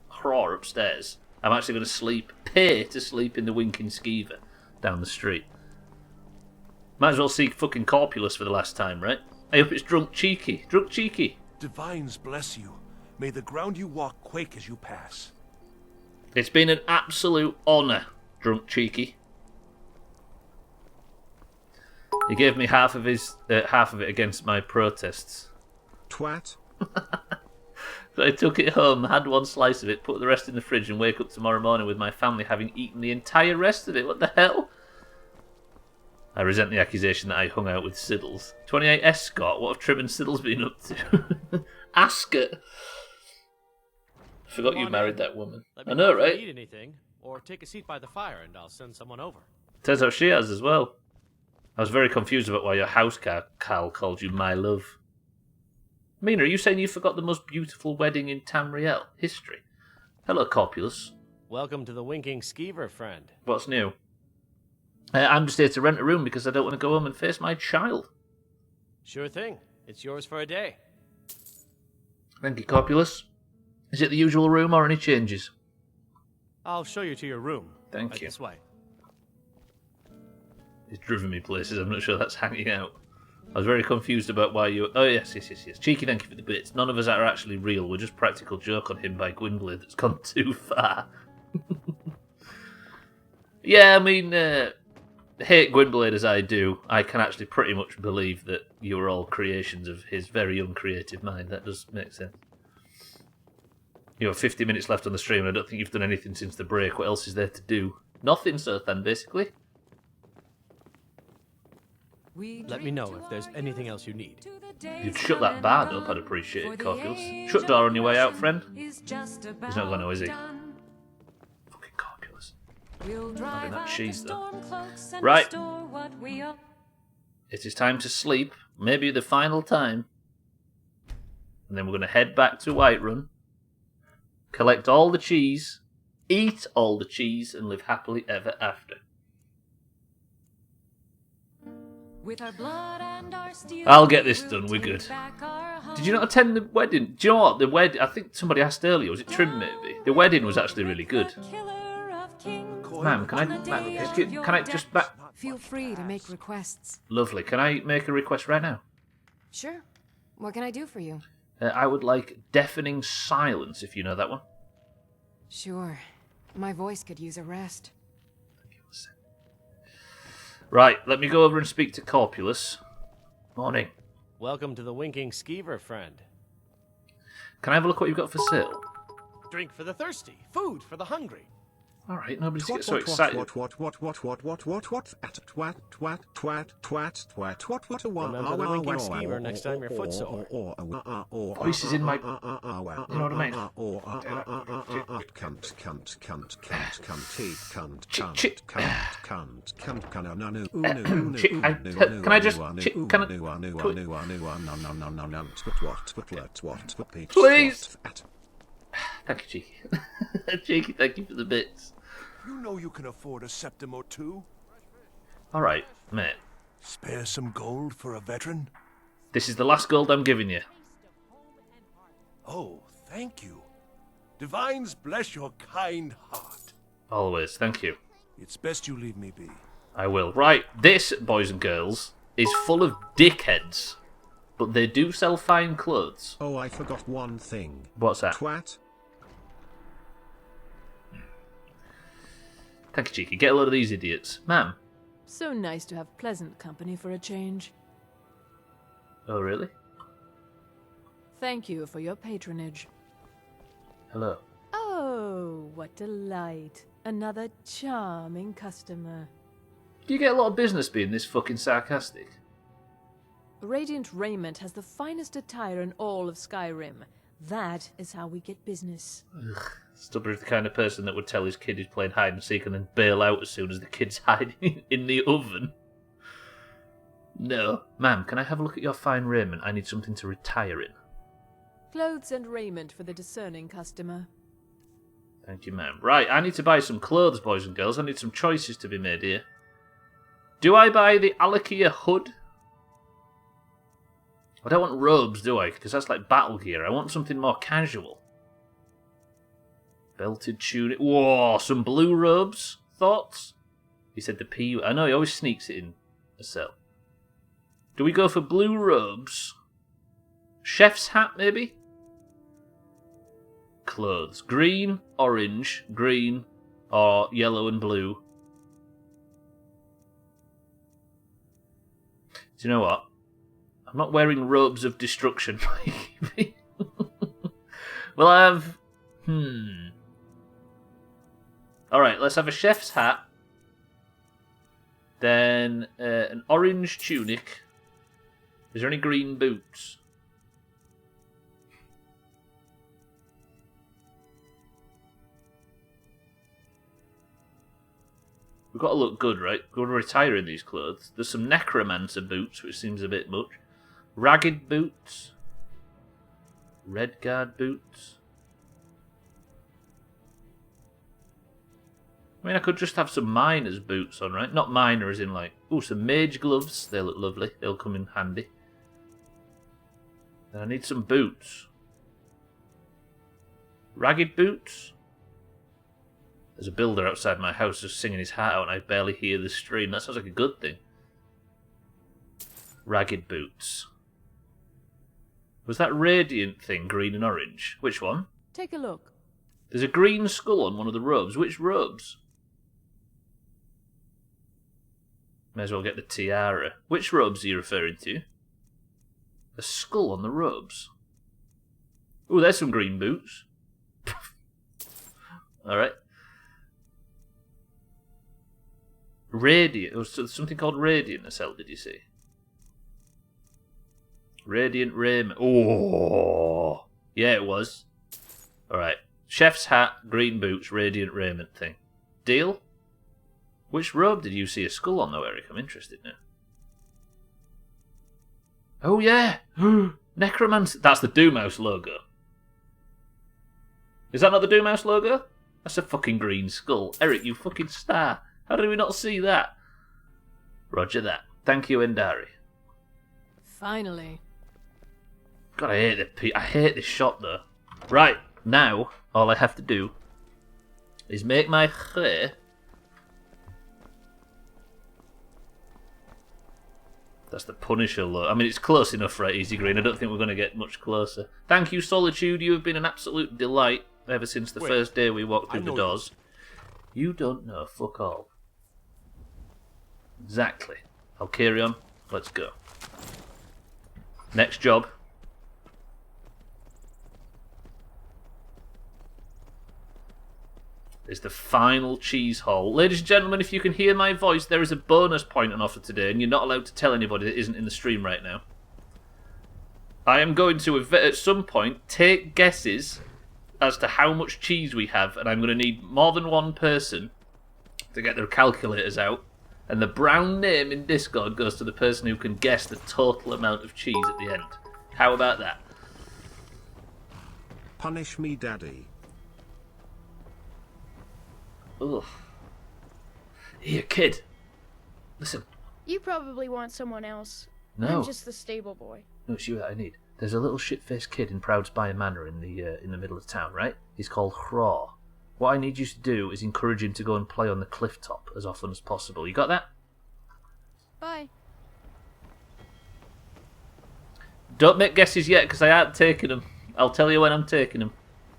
Hraw upstairs, I'm actually going to pay to sleep in the Winking Skeever down the street. Might as well see fucking Corpulus for the last time, right? I hope it's Drunk Cheeky. Drunk Cheeky. Divines bless you. May the ground you walk quake as you pass. It's been an absolute honour, Drunk Cheeky. He gave me half of it against my protests. Twat. So I took it home, had 1 slice of it, put the rest in the fridge, and wake up tomorrow morning with my family having eaten the entire rest of it. What the hell? I resent the accusation that I hung out with Siddles. 28 Escort, what have Trim and Siddles been up to? Ask it. I forgot you married that woman. I know, right? Eat anything, or take a seat by the fire and I'll send someone over. Turns out she has as well. I was very confused about why your house Cal called you my love. Mina, are you saying you forgot the most beautiful wedding in Tamriel history? Hello, Corpulus. Welcome to the Winking Skeever, friend. What's new? I'm just here to rent a room because I don't want to go home and face my child. Sure thing. It's yours for a day. Thank you, Corpulus. Is it the usual room or any changes? I'll show you to your room. Thank you. This way. He's driven me places. I'm not sure that's hanging out. I was very confused about why you... Oh, yes. Cheeky, thank you for the bits. None of us are actually real. We're just practical joke on him by Gwynblade that's gone too far. Yeah, I mean, hate Gwynblade as I do, I can actually pretty much believe that you are all creations of his very uncreative mind. That does make sense. You have 50 minutes left on the stream, and I don't think you've done anything since the break. What else is there to do? Nothing, Sothan, basically. Let me know if there's anything else you need. You'd shut that bard up, I'd appreciate it, Corpulus. Shut door on your way out, friend. He's not going to, is he? Fucking Corpulus. Not in that cheese, though. Right. It is time to sleep. Maybe the final time. And then we're going to head back to Whiterun. Collect all the cheese. Eat all the cheese. And live happily ever after. I'll get this done, we're good. Did you not attend the wedding? Do you know what? The wedding, I think somebody asked earlier, was it Trim maybe? The wedding was actually really good. Ma'am, can I just back... Feel free to make requests. Lovely. Can I make a request right now? Sure. What can I do for you? I would like deafening silence, if you know that one. Sure. My voice could use a rest. Right, let me go over and speak to Corpulus. Morning. Welcome to the Winking Skeever, friend. Can I have a look at what you've got for sale? Drink for the thirsty, food for the hungry. Alright, nobody gets so excited. What? Remember the Winking Skeever next time your foot's sore. Voices in my... You know what I mean? Can I just... Please! Thank you, Cheeky. Cheeky, thank you for the bits. You know you can afford a septim or 2. Alright, mate. Spare some gold for a veteran? This is the last gold I'm giving you. Oh, thank you. Divines bless your kind heart. Always, thank you. It's best you leave me be. I will. Right, this, boys and girls, is full of dickheads. But they do sell fine clothes. Oh, I forgot one thing. What's that? Twat. Thank you, Cheeky. Get a load of these idiots. Ma'am. So nice to have pleasant company for a change. Oh, really? Thank you for your patronage. Hello. Oh, what delight. Another charming customer. Do you get a lot of business being this fucking sarcastic? Radiant Raiment has the finest attire in all of Skyrim. That is how we get business. Ugh. Stubbler is the kind of person that would tell his kid he's playing hide and seek and then bail out as soon as the kid's hiding in the oven. No. Ma'am, can I have a look at your fine raiment? I need something to retire in. Clothes and raiment for the discerning customer. Thank you, ma'am. Right, I need to buy some clothes, boys and girls. I need some choices to be made here. Do I buy the Alakia hood? I don't want robes, do I? Because that's like battle gear. I want something more casual. Belted tunic. Whoa, some blue robes. Thoughts? He said the P. I know, he always sneaks it in a cell. Do we go for blue robes? Chef's hat, maybe? Clothes. Green, orange, green, or yellow and blue. Do you know what? I'm not wearing robes of destruction. We'll have... Alright, let's have a chef's hat. Then an orange tunic. Is there any green boots? We've got to look good, right? We're going to retire in these clothes. There's some necromancer boots, which seems a bit much. Ragged boots. Red guard boots. I mean, I could just have some miner's boots on, right? Not miner as in like... Ooh, some mage gloves. They look lovely. They'll come in handy. And I need some boots. Ragged boots. There's a builder outside my house just singing his heart out and I barely hear the stream. That sounds like a good thing. Ragged boots. Was that radiant thing green and orange? Which one? Take a look. There's a green skull on one of the robes. Which robes? May as well get the tiara. Which robes are you referring to? A skull on the robes. Ooh, there's some green boots. Alright. Radiant. There was something called Radiant as hell, did you see? Radiant raiment. Oh, yeah, it was. Alright. Chef's hat, green boots, radiant raiment thing. Deal? Which robe did you see a skull on though, Eric? I'm interested now. Oh, yeah. Necromancer. That's the Doomhaus logo. Is that not the Doomhaus logo? That's a fucking green skull. Eric, you fucking star. How did we not see that? Roger that. Thank you, Endari. Finally. God, I hate this shot though. Right, now, all I have to do is make my hair. That's the Punisher look. I mean, it's close enough, right, Easy Green? I don't think we're going to get much closer. Thank you, Solitude. You have been an absolute delight ever since the first day we walked through the doors. You don't know, fuck all. Exactly. I'll carry on. Let's go. Next job. Is the final cheese haul. Ladies and gentlemen, if you can hear my voice, there is a bonus point on offer today, and you're not allowed to tell anybody that isn't in the stream right now. I am going to, at some point, take guesses as to how much cheese we have, and I'm going to need more than one person to get their calculators out, and the brown name in Discord goes to the person who can guess the total amount of cheese at the end. How about that? Punish me, Daddy. Ugh. Here, kid. Listen. You probably want someone else. No. I'm just the stable boy. No, it's you that I need. There's a little shit-faced kid in Proud Spire Manor in the middle of town, right? He's called Hraw. What I need you to do is encourage him to go and play on the cliff top as often as possible. You got that? Bye. Don't make guesses yet, because I aren't taking them. I'll tell you when I'm taking them.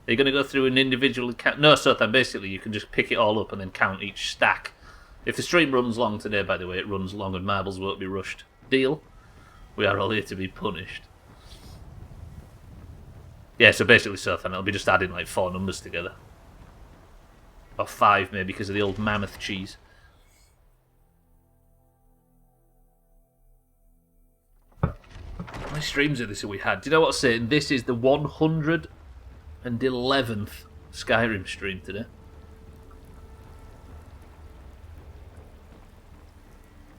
Are you going to go through and individually count? No, so then basically you can just pick it all up and then count each stack. If the stream runs long today, by the way, it runs long and marbles won't be rushed. Deal? We are all here to be punished. Yeah, so basically, Sothan, it'll be just adding like 4 numbers together. Or 5 maybe, because of the old mammoth cheese. How many streams of this have we had? Do you know what I'm saying? This is the 111th Skyrim stream today.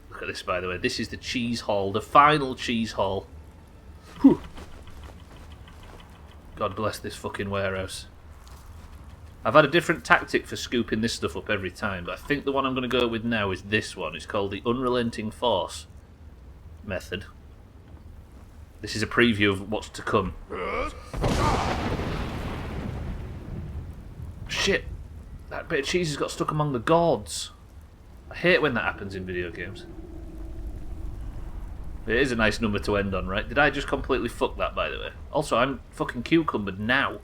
Look at this, by the way. This is the cheese haul, the final cheese haul. Whew. God bless this fucking warehouse. I've had a different tactic for scooping this stuff up every time, but I think the one I'm going to go with now is this one. It's called the Unrelenting Force method. This is a preview of what's to come. Shit! That bit of cheese has got stuck among the gourds. I hate when that happens in video games. It is a nice number to end on, right? Did I just completely fuck that, by the way? Also, I'm fucking cucumbered now.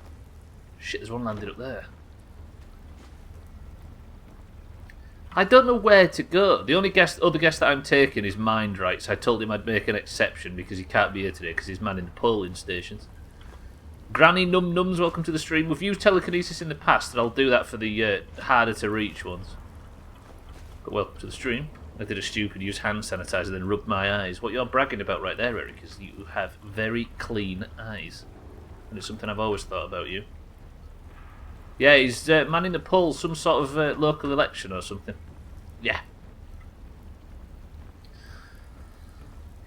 Shit, there's one landed up there. I don't know where to go. The only other guest that I'm taking is Mind Rights. I told him I'd make an exception because he can't be here today because he's manning the polling stations. Granny Num Nums, welcome to the stream. We've used telekinesis in the past, and I'll do that for the harder to reach ones. But welcome to the stream. I did a stupid use hand sanitizer, then rubbed my eyes. What you're bragging about right there, Eric, is you have very clean eyes. And it's something I've always thought about you. Yeah, he's manning the polls, some sort of local election or something. Yeah.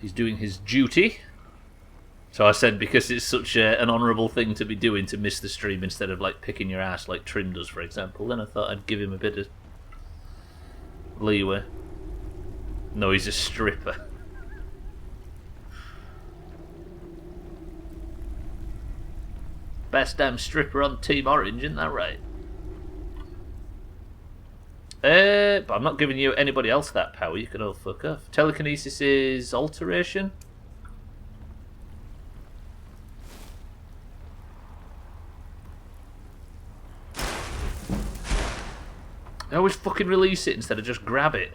He's doing his duty. So I said, because it's such an honourable thing to be doing, to miss the stream instead of like picking your ass like Trim does, for example, then I thought I'd give him a bit of leeway. No, he's a stripper. Best damn stripper on Team Orange, isn't that right? But I'm not giving you anybody else that power. You can all fuck off. Telekinesis is alteration. I always fucking release it instead of just grab it.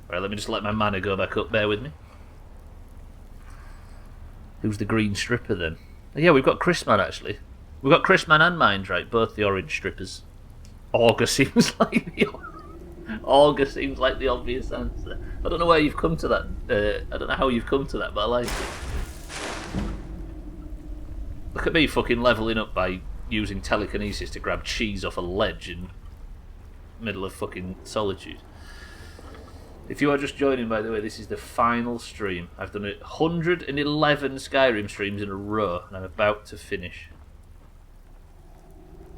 Right, let me just let my mana go back up. Bear with me. Who's the green stripper then? Oh, yeah, we've got Chrisman actually. We've got Chrisman and Mind, right? Both the orange strippers. Augur seems like the Augur seems like the obvious answer. I don't know where you've come to that. I don't know how you've come to that, but I like it. Look at me fucking leveling up by using telekinesis to grab cheese off a ledge in the middle of fucking solitude. If you are just joining, by the way, this is the final stream. I've done 111 Skyrim streams in a row, and I'm about to finish.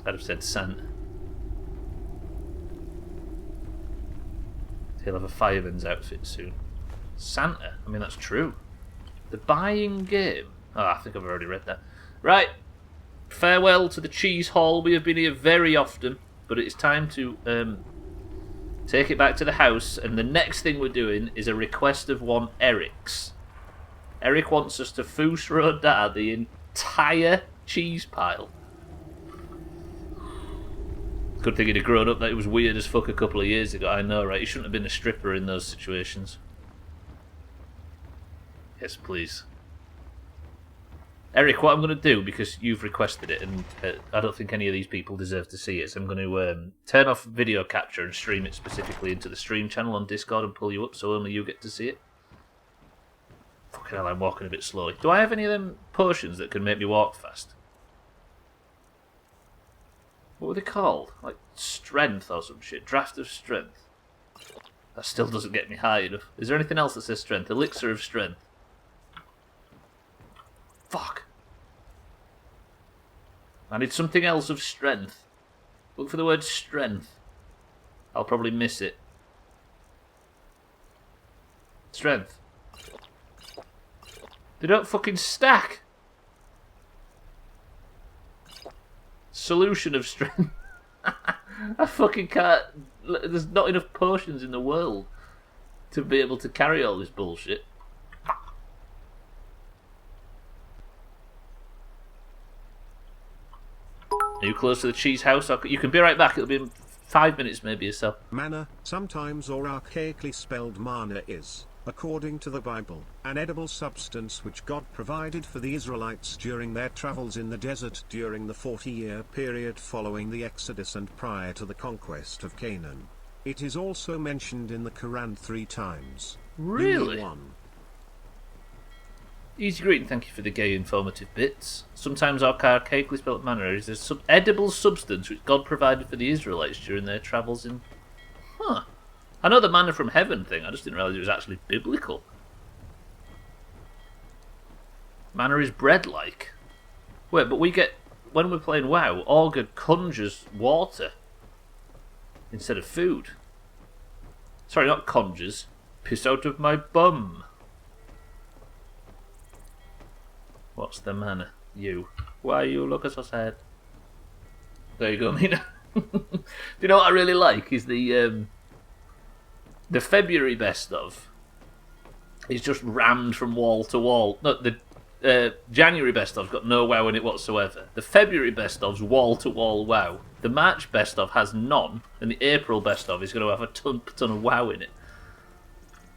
I'd have said Santa. He'll have a fireman's outfit soon. Santa? I mean, that's true. The buying game? Oh, I think I've already read that. Right. Farewell to the cheese hall. We have been here very often, but it's time to take it back to the house, and the next thing we're doing is a request of one Eric's. Eric wants us to Fusro the entire cheese pile. Good thing he'd have grown up that it was weird as fuck a couple of years ago. I know, right? He shouldn't have been a stripper in those situations. Yes, please. Eric, what I'm going to do, because you've requested it, and I don't think any of these people deserve to see it, so I'm going to turn off video capture and stream it specifically into the stream channel on Discord and pull you up so only you get to see it. Fucking hell, I'm walking a bit slowly. Do I have any of them potions that can make me walk fast? What were they called? Like strength or some shit. Draft of strength. That still doesn't get me high enough. Is there anything else that says strength? Elixir of strength. Fuck. I need something else of strength. Look for the word strength. I'll probably miss it. Strength. They don't fucking stack. Solution of strength. I fucking can't. There's not enough potions in the world to be able to carry all this bullshit. Are you close to the cheese house? You can be right back. It'll be in 5 minutes maybe or so. Mana, sometimes or archaically spelled mana, is, according to the Bible, an edible substance which God provided for the Israelites during their travels in the desert during the 40-year period following the Exodus and prior to the conquest of Canaan. It is also mentioned in the Quran 3 times. Really? Easy greeting, thank you for the gay informative bits. Sometimes archaically spelled mana is an edible substance which God provided for the Israelites during their travels in... Huh. I know the manna from heaven thing, I just didn't realise it was actually biblical. Manna is bread-like. Wait, but we get... When we're playing WoW, Augur conjures water instead of food. Sorry, not conjures. Piss out of my bum. What's the matter? You. Why you look so sad? There you go, Mina. Do you know what I really like? Is the February best of is just rammed from wall to wall. No, the January best of's got no WoW in it whatsoever. The February best of's wall to wall WoW. The March best of has none, and the April best of is going to have a ton of WoW in it.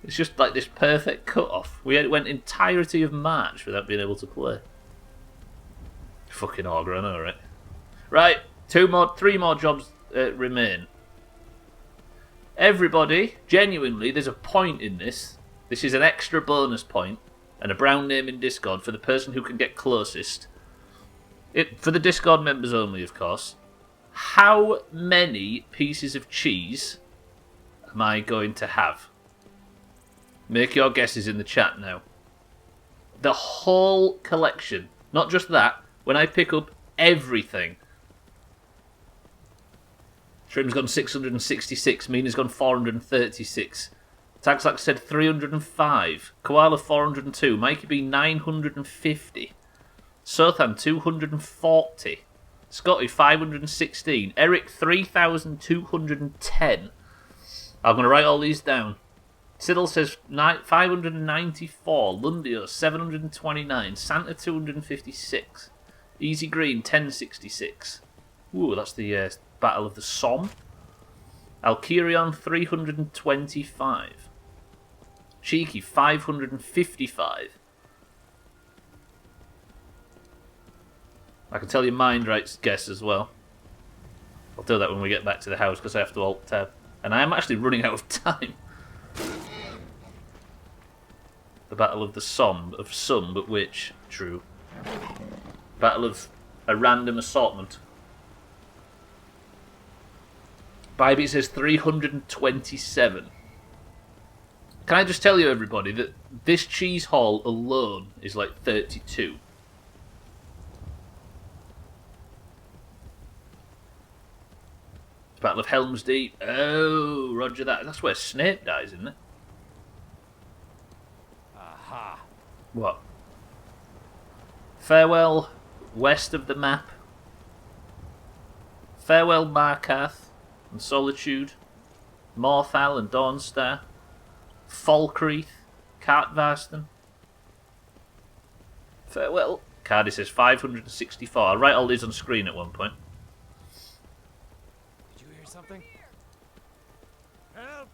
It's just like this perfect cut-off. We went entirety of March without being able to play. Fucking Augur, I know, right? Right, 3 more jobs remain. Everybody, genuinely, there's a point in this. This is an extra bonus point, and a brown name in Discord for the person who can get closest. For the Discord members only, of course. How many pieces of cheese am I going to have? Make your guesses in the chat now. The whole collection. Not just that. When I pick up everything. Shrim's gone 666. Mina's gone 436. Taxlax said 305. Koala 402. Mikey B 950. Sothan 240. Scotty 516. Eric 3210. I'm going to write all these down. Siddle says 594. Lundio 729. Santa 256. Easy Green 1066. Ooh, that's the Battle of the Somme. Alkirion 325. Cheeky 555. I can tell you mind right guess as well. I'll do that when we get back to the house because I have to alt tab. And I am actually running out of time. The Battle of the Somme, of some, but which? True. Battle of a random assortment. Bybee says 327. Can I just tell you, everybody, that this cheese haul alone is like 32. Battle of Helm's Deep. Oh, roger that. That's where Snape dies, isn't it? Aha. What? Farewell, west of the map. Farewell, Markarth and Solitude. Morthal and Dawnstar. Falkreath. Cartvarston. Farewell. Cardi says 564. I'll write all these on screen at one point. Did you hear something? Help!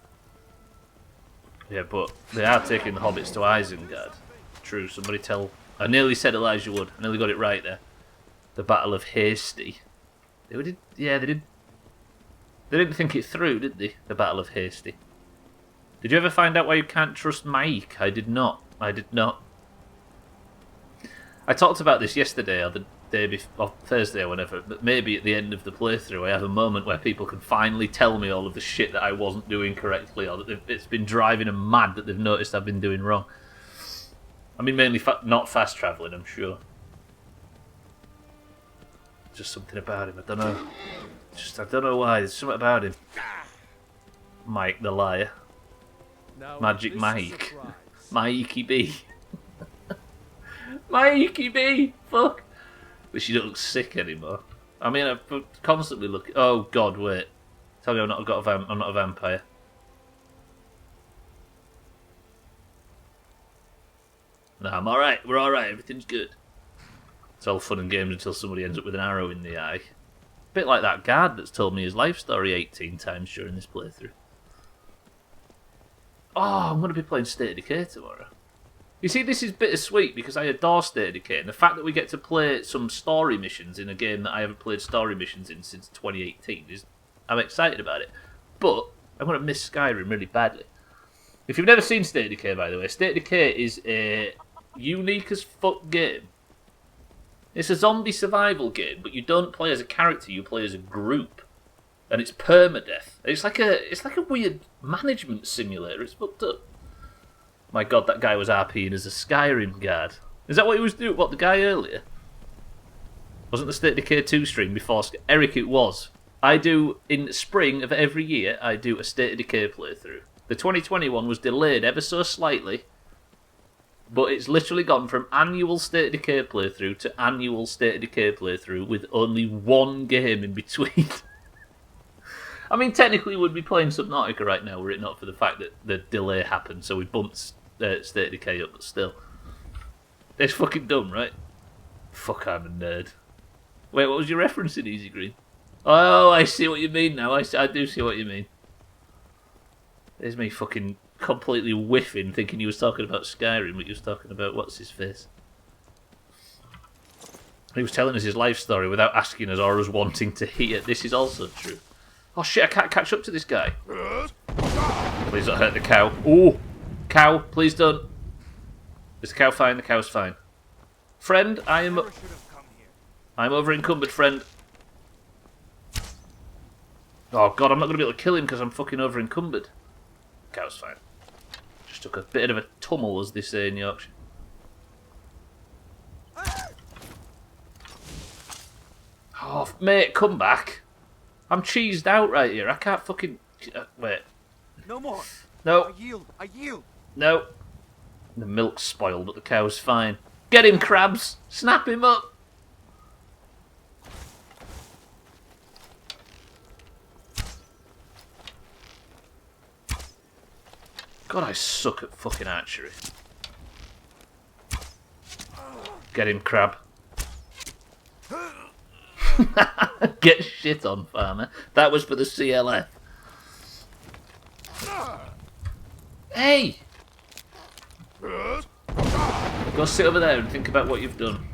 Yeah, but they are taking the hobbits to Isengard. True, somebody tell... I nearly said Elijah Wood. I nearly got it right there. The Battle of Hasty. They did... Yeah, they did... They didn't think it through, did they? The Battle of Hasty. Did you ever find out why you can't trust Mike? I did not. I did not. I talked about this yesterday or the day before, or Thursday or whenever, but maybe at the end of the playthrough I have a moment where people can finally tell me all of the shit that I wasn't doing correctly or that it's been driving them mad that they've noticed I've been doing wrong. I mean, mainly not fast travelling, I'm sure. Just something about him, I don't know. I don't know why, there's something about him. Mike the liar. Now, Magic Mike. Mikey B. Mikey B! Fuck! But she don't look sick anymore. I mean, I'm constantly looking... Oh, God, wait. Tell me I'm not a vampire. No, I'm alright. We're alright. Everything's good. It's all fun and games until somebody ends up with an arrow in the eye. A bit like that guard that's told me his life story 18 times during this playthrough. Oh, I'm going to be playing State of Decay tomorrow. You see, this is bittersweet because I adore State of Decay, and the fact that we get to play some story missions in a game that I haven't played story missions in since 2018 is... I'm excited about it. But I'm going to miss Skyrim really badly. If you've never seen State of Decay, by the way, State of Decay is a unique as fuck game. It's a zombie survival game, but you don't play as a character, you play as a group. And it's permadeath. It's like a weird management simulator. It's fucked up. My God, that guy was RPing as a Skyrim guard. Is that what he was doing? What, the guy earlier? Wasn't the State of Decay 2 stream before? Eric, it was. I do, in spring of every year, I do a State of Decay playthrough. The 2021 was delayed ever so slightly, but it's literally gone from annual State of Decay playthrough to annual State of Decay playthrough with only one game in between. I mean, technically we'd be playing Subnautica right now were it not for the fact that the delay happened, so we bumped State of Decay up, but still. It's fucking dumb, right? Fuck, I'm a nerd. Wait, what was your reference in Easy Green? Oh, I see what you mean now. I do see what you mean. There's me fucking completely whiffing, thinking he was talking about Skyrim, but he was talking about what's his face. He was telling us his life story without asking us or us wanting to hear. This is also true. Oh shit, I can't catch up to this guy. Please don't hurt the cow. Ooh, cow, please don't. Is the cow fine? The cow's fine. Friend, I'm over encumbered, friend. Oh god, I'm not going to be able to kill him because I'm fucking over encumbered. Cow's fine. Just took a bit of a tumble, as they say in Yorkshire. Oh, mate, come back. I'm cheesed out right here. I can't fucking... wait. No more. No. I yield. I yield. No. The milk's spoiled, but the cow's fine. Get him, crabs. Snap him up. God, I suck at fucking archery. Get him, crab. Get shit on, farmer. That was for the CLF. Hey! Go sit over there and think about what you've done.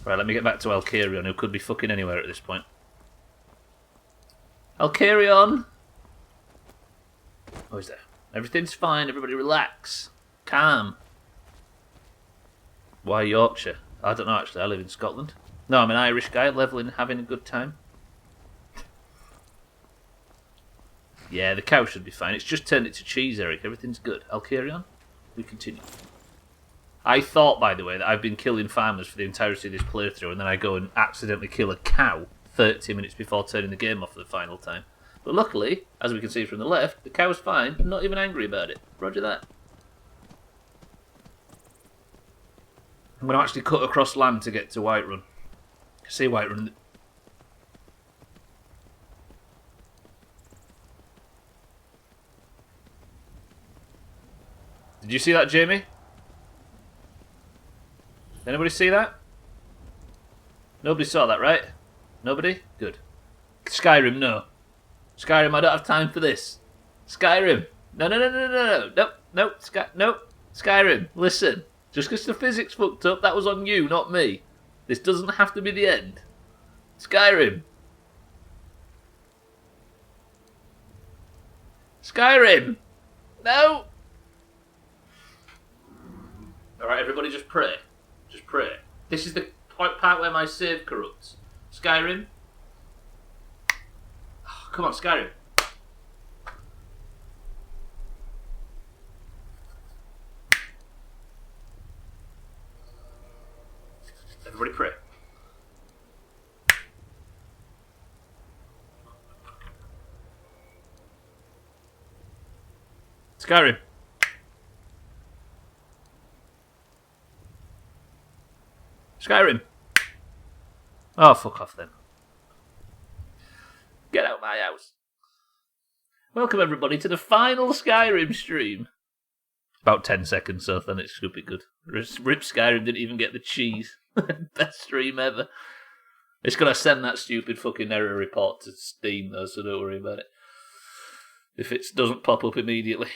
Right, let me get back to Alcarion, who could be fucking anywhere at this point. Alcarion! Oh, he's there. Everything's fine, everybody relax. Calm. Why Yorkshire? I don't know actually, I live in Scotland. No, I'm an Irish guy, leveling, having a good time. Yeah, the cow should be fine. It's just turned it to cheese, Eric. Everything's good. Alcarion, we continue. I thought, by the way, that I've been killing farmers for the entirety of this playthrough, and then I go and accidentally kill a cow 30 minutes before turning the game off for the final time. But luckily, as we can see from the left, the cow's fine, not even angry about it. Roger that. I'm going to actually cut across land to get to Whiterun. See Whiterun. Did you see that, Jamie? Anybody see that? Nobody saw that, right? Nobody? Good. Skyrim, no. Skyrim, I don't have time for this. Skyrim. No. Nope. Skyrim, listen. Just because the physics fucked up, that was on you, not me. This doesn't have to be the end. Skyrim. Skyrim. No. Alright, everybody just pray. Just pray. This is the part where my save corrupts. Skyrim. Oh, come on, Skyrim. Everybody pray. Skyrim. Skyrim. Oh, fuck off then. Get out of my house. Welcome everybody to the final Skyrim stream. About 10 seconds, so then it should be good. Rip Skyrim didn't even get the cheese. Best stream ever. It's gonna send that stupid fucking error report to Steam though, so don't worry about it. If it doesn't pop up immediately.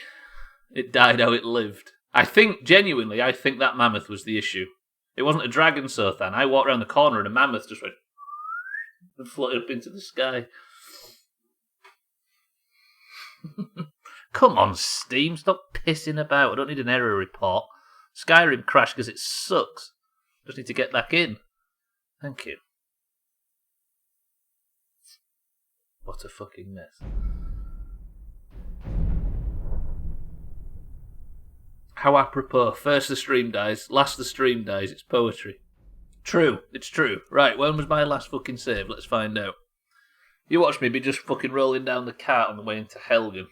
It died how it lived. I think that mammoth was the issue. It wasn't a dragon, Sothan. I walked around the corner and a mammoth just went and floated up into the sky. Come on, Steam, stop pissing about. I don't need an error report. Skyrim crashed because it sucks. Just need to get back in. Thank you. What a fucking mess. How apropos. First the stream dies, last the stream dies. It's poetry. True, it's true. Right, when was my last fucking save? Let's find out. You watch me be just fucking rolling down the cart on the way into Helgen.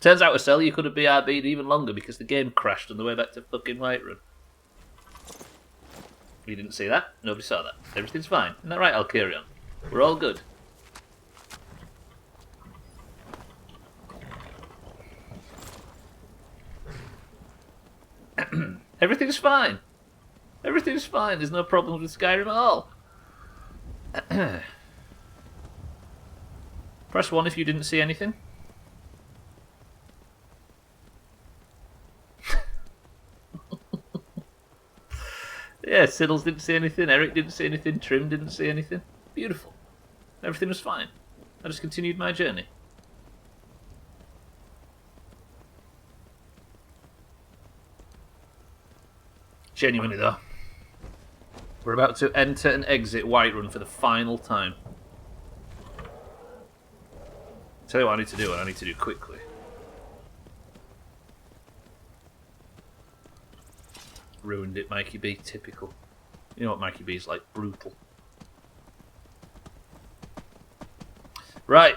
Turns out, Estelle, you could have BRB'd even longer because the game crashed on the way back to fucking Whiterun. You didn't see that? Nobody saw that. Everything's fine. Isn't that right, Alkirion? We're all good. Everything's fine. Everything's fine. There's no problems with Skyrim at all. Press 1 if you didn't see anything. Yeah, Siddles didn't see anything, Eric didn't see anything, Trim didn't see anything. Beautiful. Everything was fine. I just continued my journey. Genuinely though. We're about to enter and exit Whiterun for the final time. Tell you what I need to do, and I need to do quickly. Ruined it, Mikey B. Typical. You know what Mikey B is like. Brutal. Right.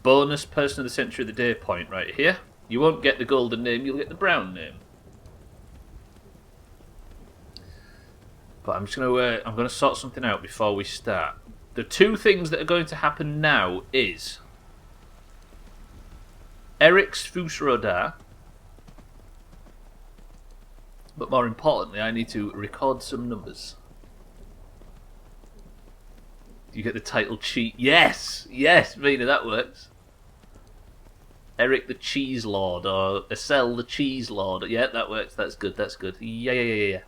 Bonus Person of the Century of the Day point right here. You won't get the golden name, you'll get the brown name. But I'm just I'm gonna sort something out before we start. The two things that are going to happen now is Eric's Fusrodar. But more importantly, I need to record some numbers. You get the title cheat. Yes! Yes, Mina, that works. Eric the Cheese Lord, or Estelle the Cheese Lord. Yeah, that works. That's good, that's good. Yeah.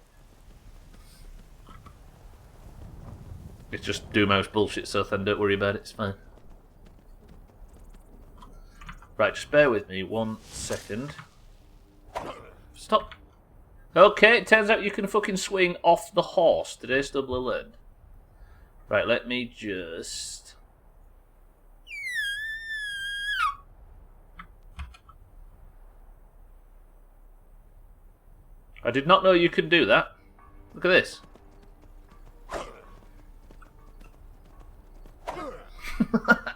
It's just Doomhaus bullshit, so then don't worry about it, it's fine. Right, just bear with me 1 second. Stop. Okay, it turns out you can fucking swing off the horse. Today Stubbler learned. Right, let me just... I did not know you could do that. Look at this.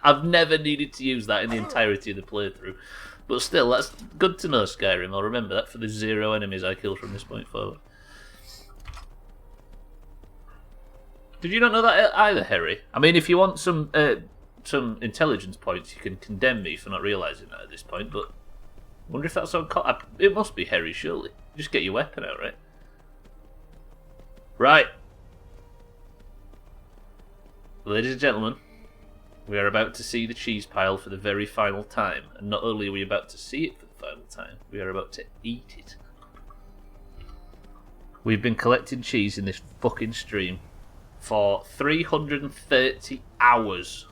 I've never needed to use that in the entirety of the playthrough. But still, that's good to know, Skyrim. I'll remember that for the 0 enemies I kill from this point forward. Did you not know that either, Harry? I mean, if you want some intelligence points, you can condemn me for not realising that at this point, but I wonder if that's on... It must be Harry, surely. Just get your weapon out, right? Right. Ladies and gentlemen, we are about to see the cheese pile for the very final time. And not only are we about to see it for the final time, we are about to eat it. We've been collecting cheese in this fucking stream for 330 hours.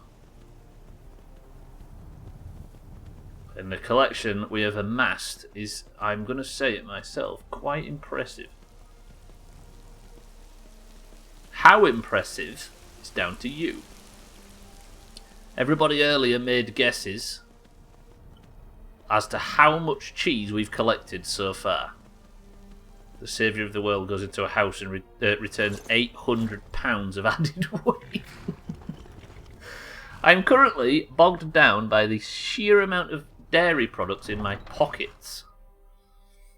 And the collection we have amassed is, I'm going to say it myself, quite impressive. How impressive is down to you. Everybody earlier made guesses as to how much cheese we've collected so far. The saviour of the world goes into a house and returns 800 pounds of added weight. I'm currently bogged down by the sheer amount of dairy products in my pockets.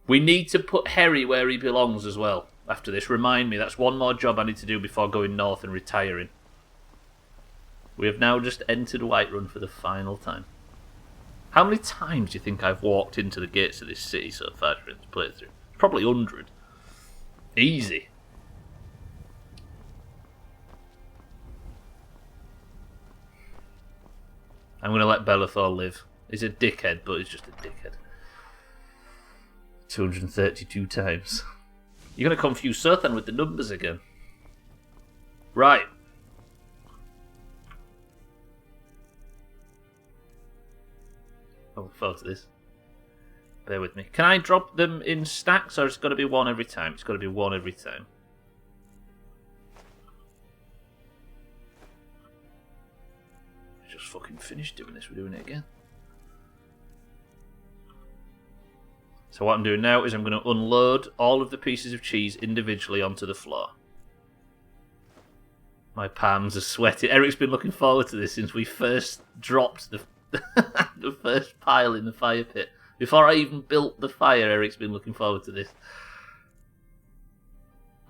We need to put Harry where he belongs as well after this. Remind me, that's one more job I need to do before going north and retiring. We have now just entered Whiterun for the final time. How many times do you think I've walked into the gates of this city so far during this playthrough? Probably 100. Easy. I'm going to let Bellathor live. He's a dickhead, but he's just a dickhead. 232 times. You're going to confuse Sothan with the numbers again. Right. I look forward to this. Bear with me. Can I drop them in stacks, or it's got to be one every time? It's got to be one every time. Just fucking finished doing this. We're doing it again. So what I'm doing now is I'm going to unload all of the pieces of cheese individually onto the floor. My palms are sweating. Eric's been looking forward to this since we first dropped the the first pile in the fire pit. Before I even built the fire, Eric's been looking forward to this.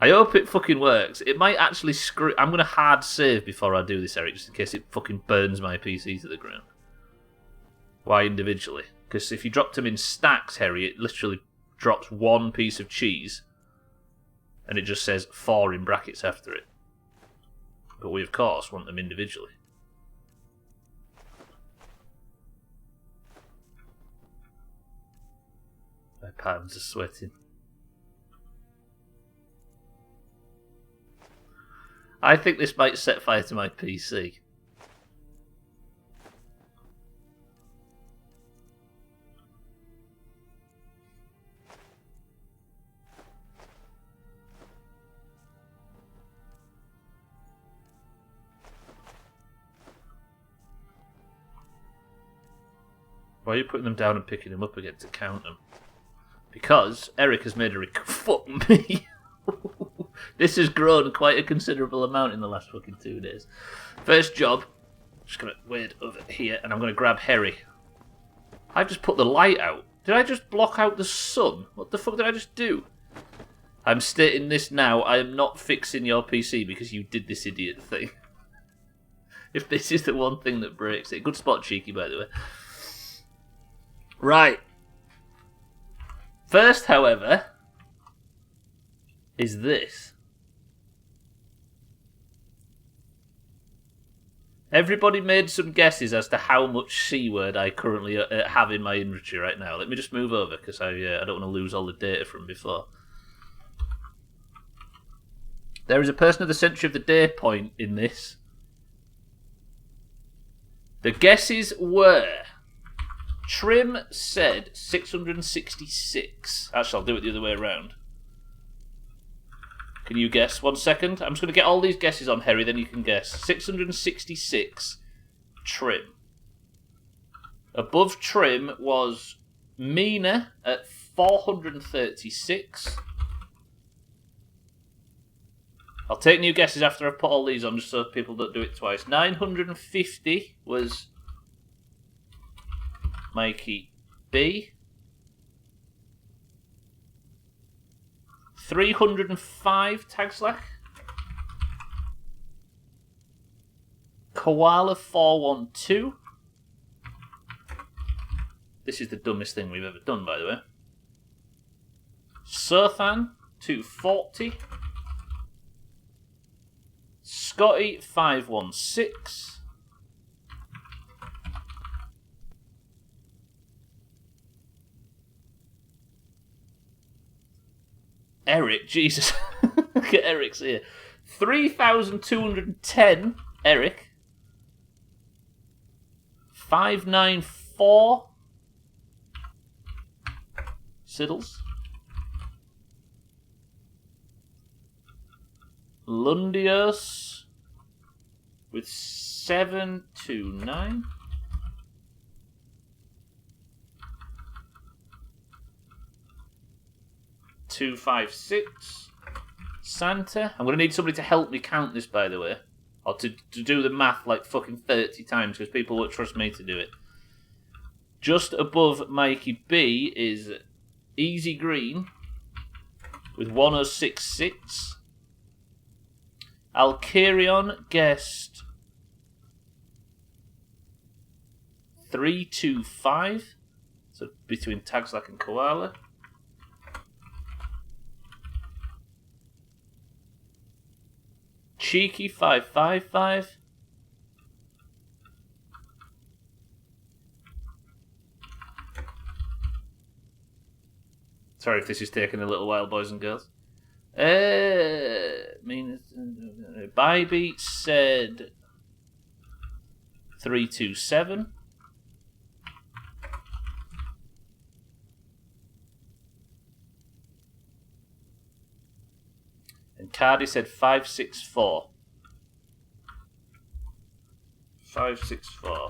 I hope it fucking works. It might actually screw... I'm going to hard save before I do this, Eric, just in case it fucking burns my PC to the ground. Why individually? Because if you dropped them in stacks, Harry, it literally drops one piece of cheese and it just says 4 in brackets after it. But we, of course, want them individually. My palms are sweating. I think this might set fire to my PC. Why are you putting them down and picking them up again to count them? Because Eric has made a fuck me. This has grown quite a considerable amount in the last fucking 2 days. First job, just gonna wait over here and I'm gonna grab Harry. I've just put the light out. Did I just block out the sun? What the fuck did I just do? I'm stating this now, I am not fixing your PC because you did this idiot thing. If this is the one thing that breaks it. Good spot, Cheeky, by the way. Right. First, however, is this. Everybody made some guesses as to how much C word I currently have in my inventory right now. Let me just move over because I don't want to lose all the data from before. There is a person of the century of the day point in this. The guesses were... Trim said 666. Actually, I'll do it the other way around. Can you guess? 1 second. I'm just going to get all these guesses on, Harry, then you can guess. 666. Trim. Above Trim was Mina at 436. I'll take new guesses after I've put all these on, just so people don't do it twice. 950 was Mikey B. 305 Tagslack. Koala 412. This is the dumbest thing we've ever done, by the way. Surthan 240. Scotty 516. Eric, Jesus. Look at Eric's here. 3,210, Eric. 594, Siddles. Lundios with 729. $256. Santa. I'm going to need somebody to help me count this, by the way. Or to do the math like fucking 30 times, because people won't trust me to do it. Just above Mikey B is Easy Green with 1066. Alkarion guessed 325. So between Tagslack and Koala. Cheeky 555. Sorry if this is taking a little while, boys and girls. Bybeat said 327. And Cardi said 564. 564.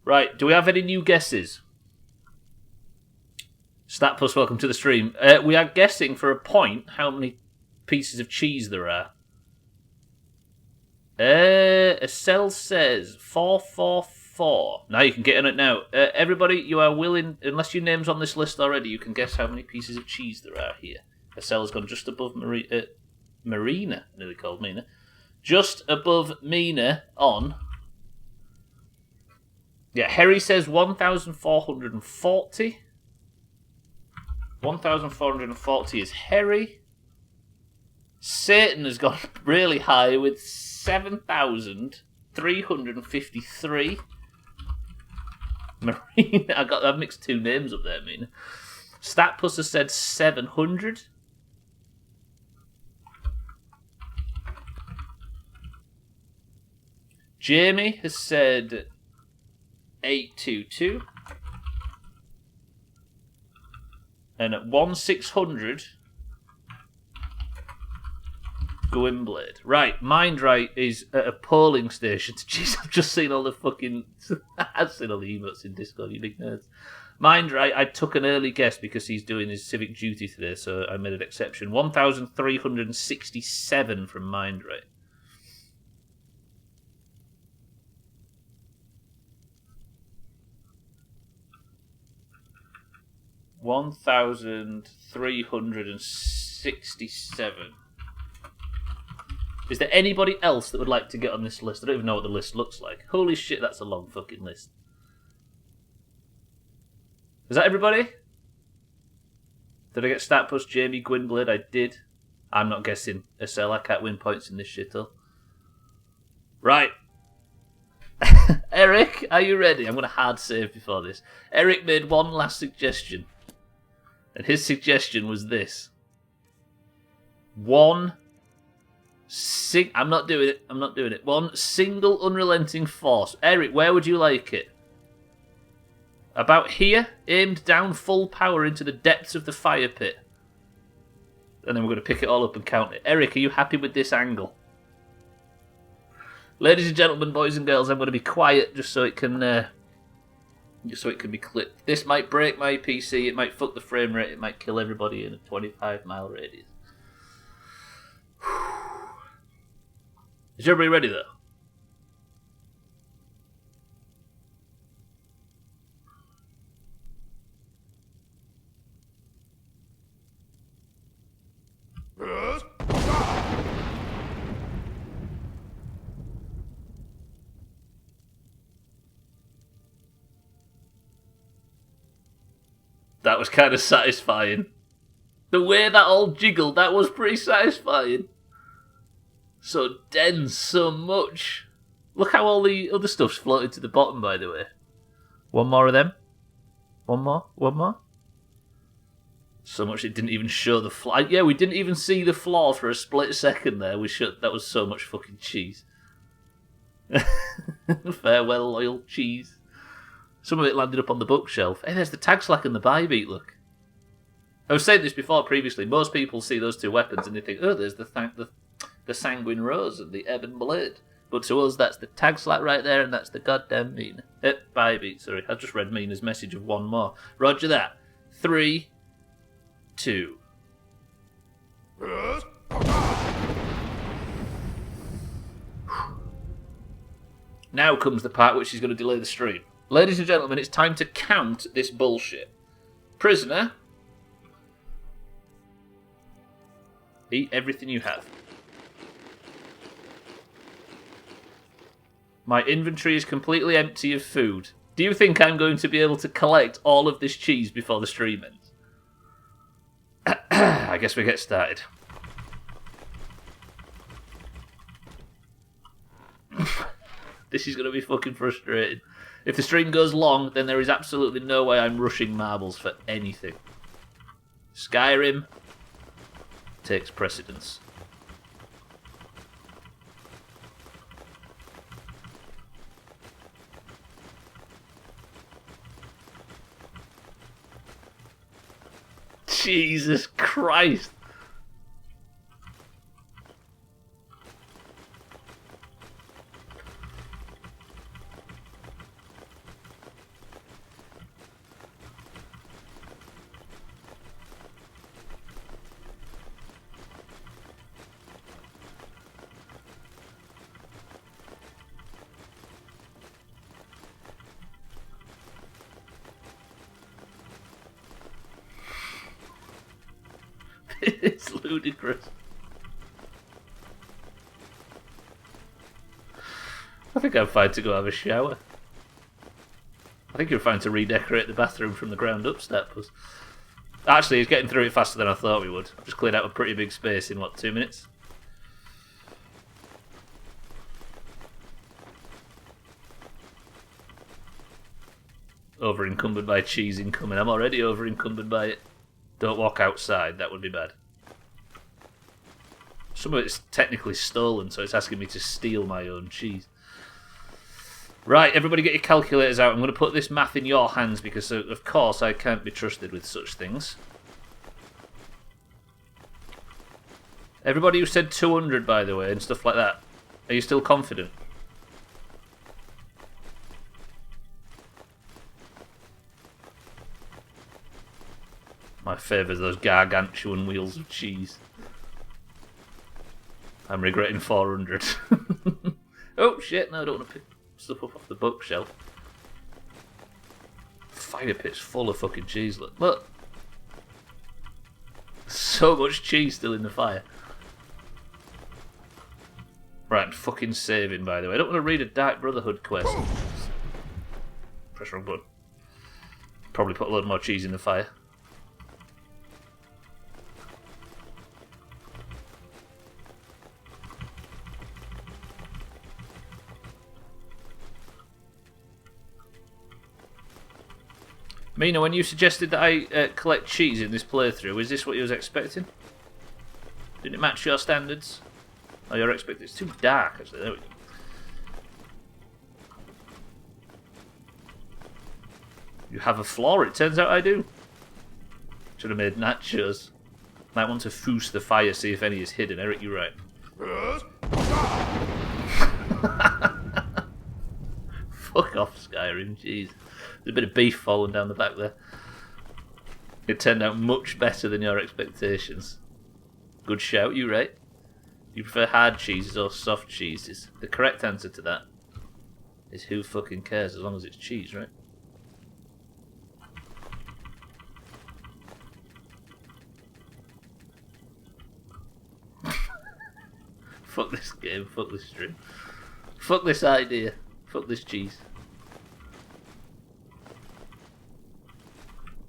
Right, do we have any new guesses? Statplus, welcome to the stream. We are guessing for a point how many pieces of cheese there are. Estelle says 444. Now you can get on it now. Everybody, you are willing, unless your name's on this list already, you can guess how many pieces of cheese there are here. Estelle's gone just above Marina, nearly called Mina. Just above Mina on... Yeah, Harry says 1,440. 1,440 is Harry. Satan has gone really high with 7,353. Marina, I've mixed two names up there, Mina. Statpus has said 700. Jamie has said 822. And at 1,600, Gwynblade. Right, Mindright is at a polling station. Jeez, I've just seen all the fucking... I've seen all the emotes in Discord, you big nerds. Mindright, I took an early guess because he's doing his civic duty today, so I made an exception. 1,367 from Mindright. $1,367. Is there anybody else that would like to get on this list? I don't even know what the list looks like. Holy shit, that's a long fucking list. Is that everybody? Did I get Statpuss, Jamie, Gwynblade? I did. I'm not guessing. SL, I can't win points in this shithole. Right. Eric, are you ready? I'm going to hard save before this. Eric made one last suggestion. And his suggestion was this. I'm not doing it. I'm not doing it. One single unrelenting force. Eric, where would you like it? About here, aimed down full power into the depths of the fire pit. And then we're going to pick it all up and count it. Eric, are you happy with this angle? Ladies and gentlemen, boys and girls, I'm going to be quiet just so it can be clipped. This might break my PC, it might fuck the frame rate, it might kill everybody in a 25-mile radius. Is everybody ready, though? That was kind of satisfying. The way that all jiggled, that was pretty satisfying. So dense, so much. Look how all the other stuff's floated to the bottom, by the way. One more of them. One more. One more. So much it didn't even show the floor. Yeah, we didn't even see the floor for a split second there. That was so much fucking cheese. Farewell, loyal cheese. Some of it landed up on the bookshelf. Hey, there's the tag slack and the bybeat, look. I was saying this before previously. Most people see those two weapons and they think, oh, there's the Sanguine Rose and the Ebon Blade. But to us, that's the tag slack right there, and that's the goddamn Mina. Bybeat, sorry. I just read Mina's message of one more. Roger that. 3, 2. Now comes the part which is going to delay the stream. Ladies and gentlemen, it's time to count this bullshit. Prisoner, eat everything you have. My inventory is completely empty of food. Do you think I'm going to be able to collect all of this cheese before the stream ends? I guess we get started. This is going to be fucking frustrating. If the stream goes long, then there is absolutely no way I'm rushing marbles for anything. Skyrim takes precedence. Jesus Christ. It's ludicrous. I think I'm fine to go have a shower. I think you're fine to redecorate the bathroom from the ground up, Steppers. Actually, it's getting through it faster than I thought we would. I've just cleared out a pretty big space in, what, 2 minutes? Over encumbered by cheese incoming. I'm already over encumbered by it. Don't walk outside, that would be bad. Some of it's technically stolen, so it's asking me to steal my own cheese. Right, everybody get your calculators out. I'm going to put this math in your hands because, of course, I can't be trusted with such things. Everybody who said 200, by the way, and stuff like that, are you still confident? My favour is those gargantuan wheels of cheese. I'm regretting 400. Oh shit, no, I don't want to pick stuff up off the bookshelf. Fire pit's full of fucking cheese, look. Look! So much cheese still in the fire. Right, I'm fucking saving, by the way. I don't want to read a Dark Brotherhood quest. Press wrong button. Probably put a load more cheese in the fire. Mina, when you suggested that I collect cheese in this playthrough, is this what you was expecting? Didn't it match your standards? Oh, you're expecting... It's too dark, actually. There we go. You have a flaw? It turns out I do. Should have made nachos. Might want to foos the fire, see if any is hidden. Eric, you're right. Fuck off, Skyrim. Jeez. There's a bit of beef falling down the back there. It turned out much better than your expectations. Good shout, you right? You prefer hard cheeses or soft cheeses? The correct answer to that is who fucking cares as long as it's cheese, right? Fuck this game, fuck this stream. Fuck this idea. Fuck this cheese.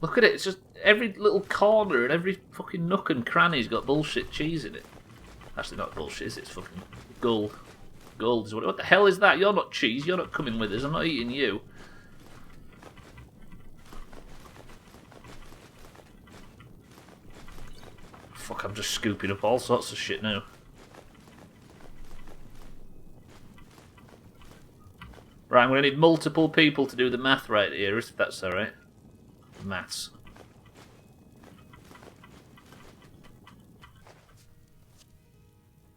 Look at it, it's just every little corner and every fucking nook and cranny's got bullshit cheese in it. Actually not bullshit, it's fucking gold. Gold is what the hell is that? You're not cheese, you're not coming with us, I'm not eating you. Fuck, I'm just scooping up all sorts of shit now. Right, I'm going to need multiple people to do the math right here, if that's alright. Maths.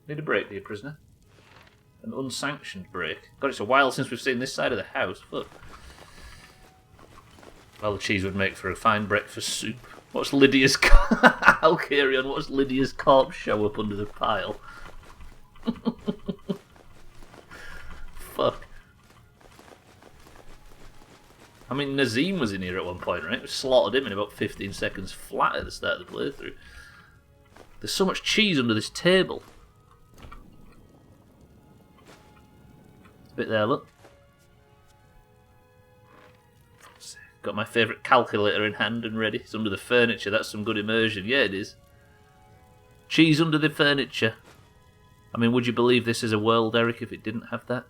Need a break, dear prisoner. An unsanctioned break. God, it's a while since we've seen this side of the house. Fuck. Well, the cheese would make for a fine breakfast soup. What's Lydia's... I'll carry on. What's Lydia's corpse show up under the pile? Fuck. I mean, Nazim was in here at one point, right? We slaughtered him in about 15 seconds flat at the start of the playthrough. There's so much cheese under this table. A bit there, look. Got my favourite calculator in hand and ready. It's under the furniture. That's some good immersion. Yeah, it is. Cheese under the furniture. I mean, would you believe this is a world, Eric, if it didn't have that?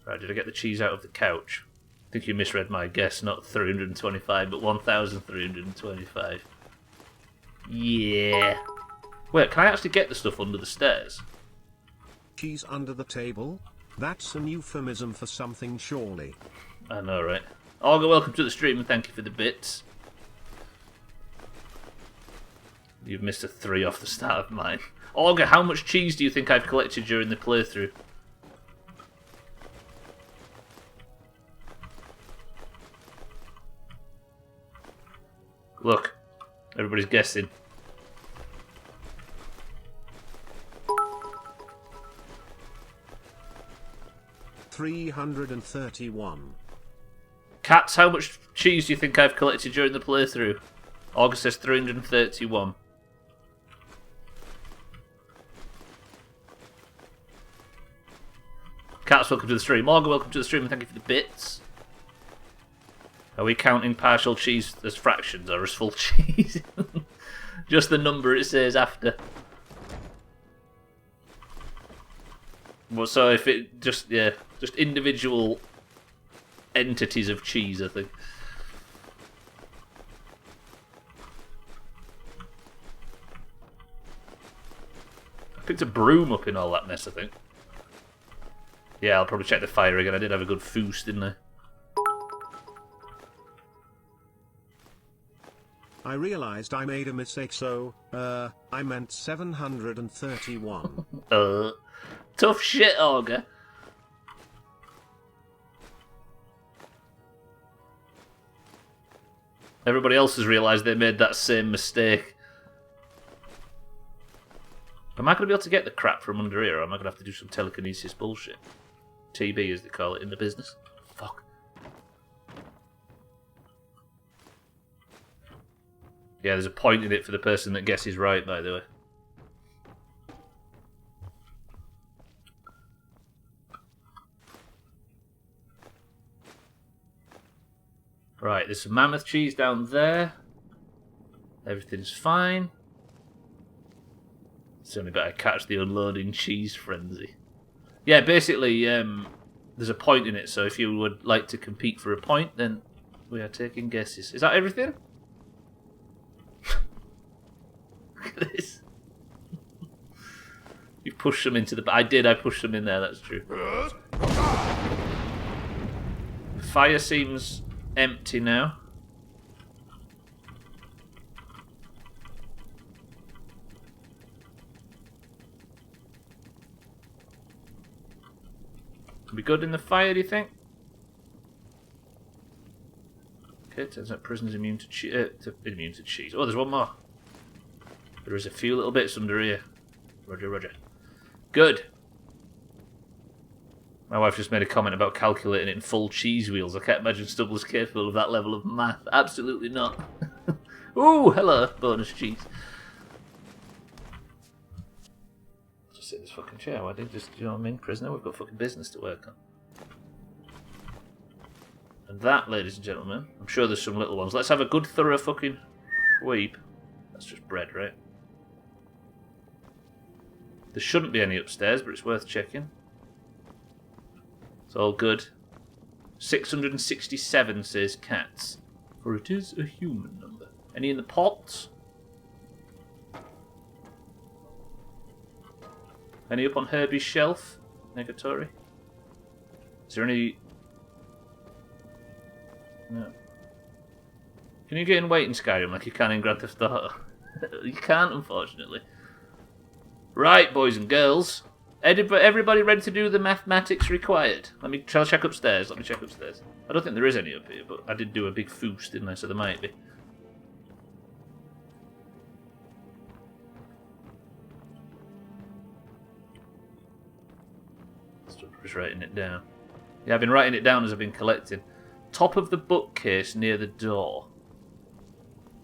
Right, did I get the cheese out of the couch? I think you misread my guess, not 325, but 1,325. Yeah. Wait, can I actually get the stuff under the stairs? Cheese under the table? That's an euphemism for something, surely. I know, right? Olga, welcome to the stream and thank you for the bits. You've missed a 3 off the start of mine. Olga, how much cheese do you think I've collected during the playthrough? Look, everybody's guessing. $331. Cats, how much cheese do you think I've collected during the playthrough? August says 331. Cats, welcome to the stream. Morgan, welcome to the stream and thank you for the bits. Are we counting partial cheese as fractions or as full cheese? Just the number it says after. Well, so if it just individual entities of cheese, I think. I picked a broom up in all that mess, I think. Yeah, I'll probably check the fire again. I did have a good foos, didn't I? I realized I made a mistake, so, I meant 731. Tough shit, Auger. Everybody else has realised they made that same mistake. Am I going to be able to get the crap from under here, or am I going to have to do some telekinesis bullshit? TB, as they call it in the business. Fuck. Yeah, there's a point in it for the person that guesses right, by the way. Right, there's some mammoth cheese down there. Everything's fine. It's only better catch the unloading cheese frenzy. Yeah, basically, there's a point in it, so if you would like to compete for a point, then we are taking guesses. Is that everything? Look at this. You pushed them into the... I pushed them in there, that's true. The fire seems empty now. Are we good in the fire, do you think? Okay, turns out prisoners immune to cheese. Oh, there's one more. There is a few little bits under here. Roger, roger. Good. My wife just made a comment about calculating it in full cheese wheels. I can't imagine Stubbler's capable of that level of math. Absolutely not. Ooh, hello, bonus cheese. Just sit in this fucking chair. Why didn't just, you know what I mean, prisoner? We've got fucking business to work on. And that, ladies and gentlemen, I'm sure there's some little ones. Let's have a good thorough fucking sweep. That's just bread, right? There shouldn't be any upstairs, but it's worth checking. It's all good. 667 says cats, for it is a human number. Any in the pots? Any up on Herbie's shelf? Negatory? Is there any... No. Can you get in wait in Skyrim like you can in Grand Theft Auto? You can't, unfortunately. Right, boys and girls. Everybody ready to do the mathematics required? Shall I check upstairs? Let me check upstairs. I don't think there is any up here, but I did do a big foos, didn't I? So there might be. Just writing it down. Yeah, I've been writing it down as I've been collecting. Top of the bookcase near the door.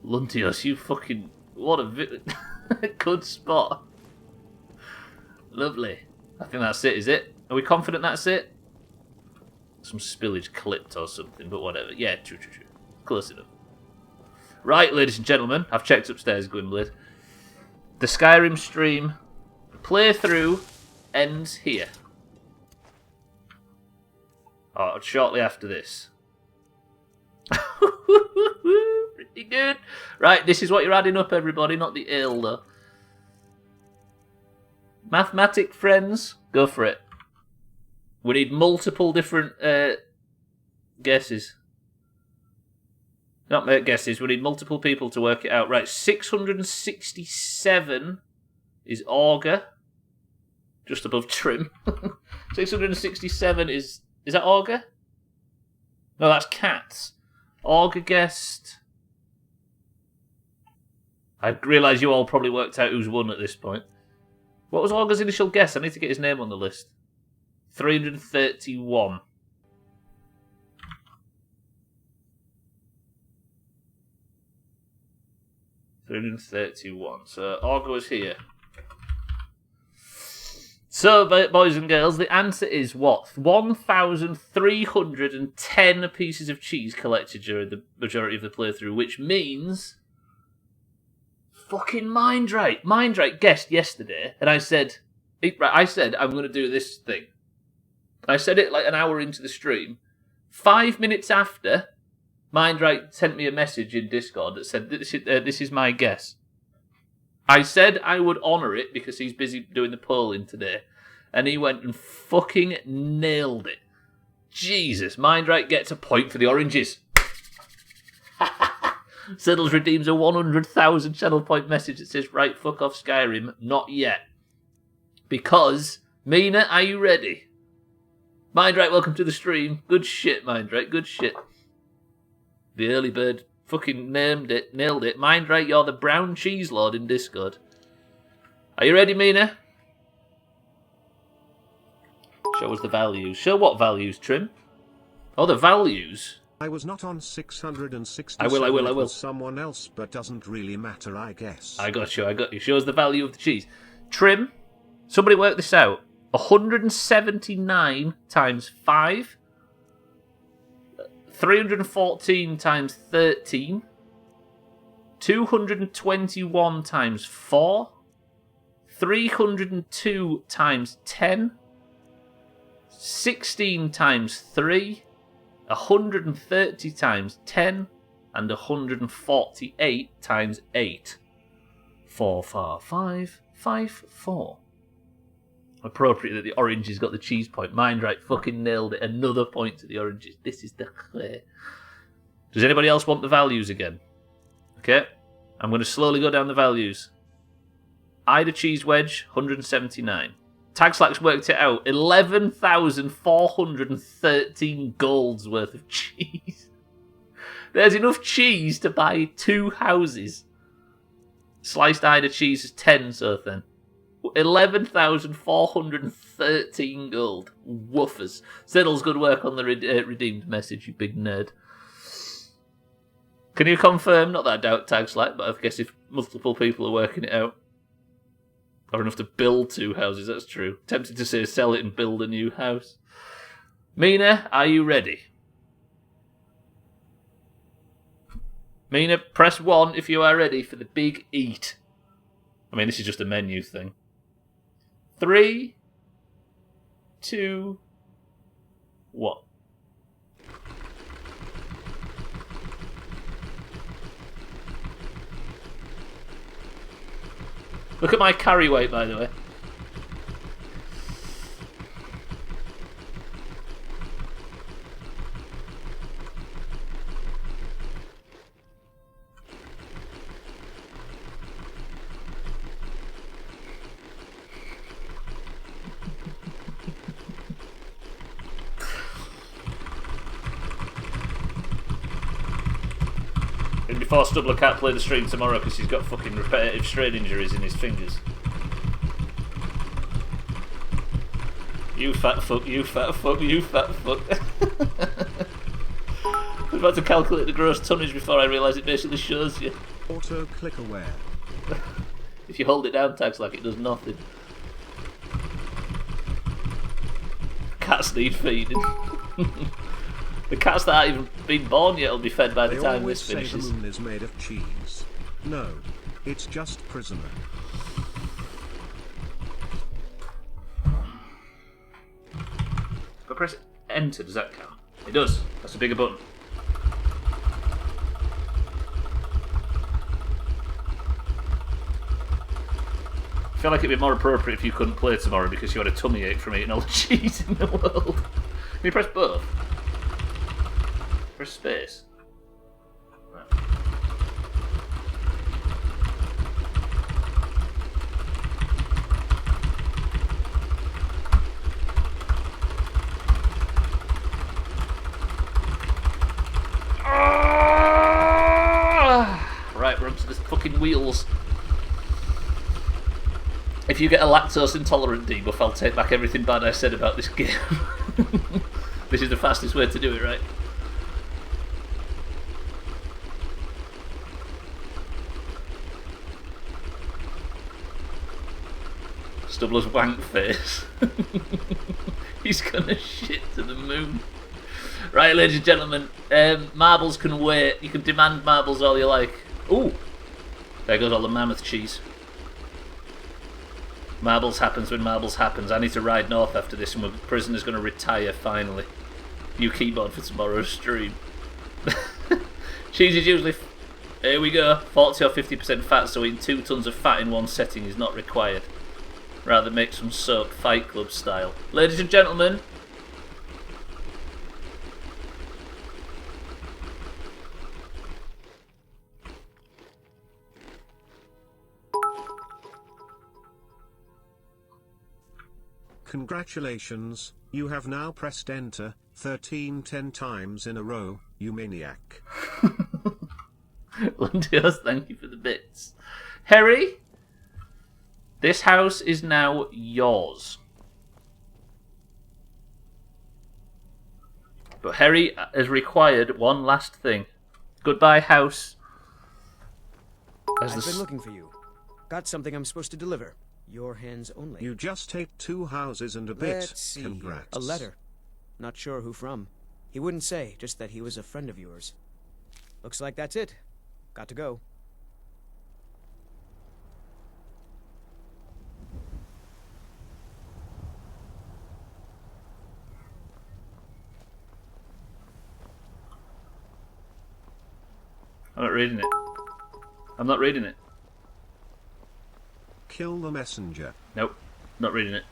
Luntios, you fucking... What a good spot. Lovely. I think that's it, is it? Are we confident that's it? Some spillage clipped or something, but whatever. Yeah, true. Close enough. Right, ladies and gentlemen, I've checked upstairs, Gwynblade. The Skyrim stream playthrough ends here. Oh, shortly after this. Pretty good. Right, this is what you're adding up, everybody, not the ale, though. Mathematic friends, go for it. We need multiple different guesses. Not guesses, we need multiple people to work it out. Right, 667 is Auger. Just above Trim. 667 is that Auger? No, that's Cats. Auger guessed. I realise you all probably worked out who's won at this point. What was Auger's initial guess? I need to get his name on the list. 331. 331. So Augur is here. So, boys and girls, the answer is what? 1,310 pieces of cheese collected during the majority of the playthrough, which means... Fucking Mindrake. Mindrake guessed yesterday, and I said, I'm going to do this thing. I said it like an hour into the stream. 5 minutes after, Mindrake sent me a message in Discord that said, this is my guess. I said I would honour it because he's busy doing the polling today. And he went and fucking nailed it. Jesus, Mindrake gets a point for the oranges. Siddles redeems a 100,000 channel point message that says, right, fuck off Skyrim. Not yet. Because, Mina, are you ready? Mindrake, welcome to the stream. Good shit, Mindrake, good shit. The early bird fucking nailed it. Mindrake, you're the brown cheese lord in Discord. Are you ready, Mina? Show us the values. Show what values, Trim? Oh, the values. I was not on 660. I will. Someone else, but doesn't really matter, I guess. I got you. Show us the value of the cheese. Trim, somebody work this out. 179 times 5. 314 times 13, 221 times 4, 302 times 10, 16 times 3, 130 times 10, and 148 times 8. 4, 4, 5, 5, 4. Appropriate that the oranges got the cheese point. Mindrake fucking nailed it. Another point to the oranges. This is the clear. Does anybody else want the values again? Okay. I'm going to slowly go down the values. Ida Cheese Wedge, 179. Tagslack's worked it out. 11,413 golds worth of cheese. There's enough cheese to buy 2 houses. Sliced Ida cheese is 10, so then. 11,413 gold. Woofers. Siddle's good work on the redeemed message, you big nerd. Can you confirm? Not that I doubt Tagslack, but I guess if multiple people are working it out. Or enough to build 2 houses, that's true. Tempted to say sell it and build a new house. Mina, are you ready? Mina, press 1 if you are ready for the big eat. I mean, this is just a menu thing. 3, 2, 1. Look at my carry weight, by the way. And before Stubbler can't play the stream tomorrow because he's got fucking repetitive strain injuries in his fingers. You fat fuck, you fat fuck, you fat fuck. I was about to calculate the gross tonnage before I realised it basically shows you. Auto click aware. If you hold it down, tags like it does nothing. Cats need feeding. The cats that aren't even been born yet will be fed by the time this finishes. The moon is made of cheese. No, it's just prisoner. If I press enter, does that count? It does. That's a bigger button. I feel like it'd be more appropriate if you couldn't play tomorrow because you had a tummy ache from eating all the cheese in the world. Can you press both? Press space. Right. Right, we're onto the fucking wheels. If you get a lactose intolerant debuff, I'll take back everything bad I said about this game. This is the fastest way to do it, right? Stubbler's wank face. He's gonna shit to the moon. Right, ladies and gentlemen, marbles can wait. You can demand marbles all you like. Ooh, there goes all the mammoth cheese. Marbles happens when marbles happens. I need to ride north after this, and the prisoner's going to retire finally. New keyboard for tomorrow's stream. Cheese is usually, here we go, 40 or 50% fat, so eating 2 tons of fat in one setting is not required. Rather make some soap, Fight Club style. Ladies and gentlemen, congratulations, you have now pressed enter 10 times in a row, you maniac. Lundios, thank you for the bits. Harry, this house is now yours. But Harry has required one last thing. Goodbye, house. I've been looking for you. Got something I'm supposed to deliver. Your hands only. You just ate 2 houses and a bit. Let's see. Congrats. A letter. Not sure who from. He wouldn't say, just that he was a friend of yours. Looks like that's it. Got to go. I'm not reading it. I'm not reading it. Kill the messenger. Nope. Not reading it.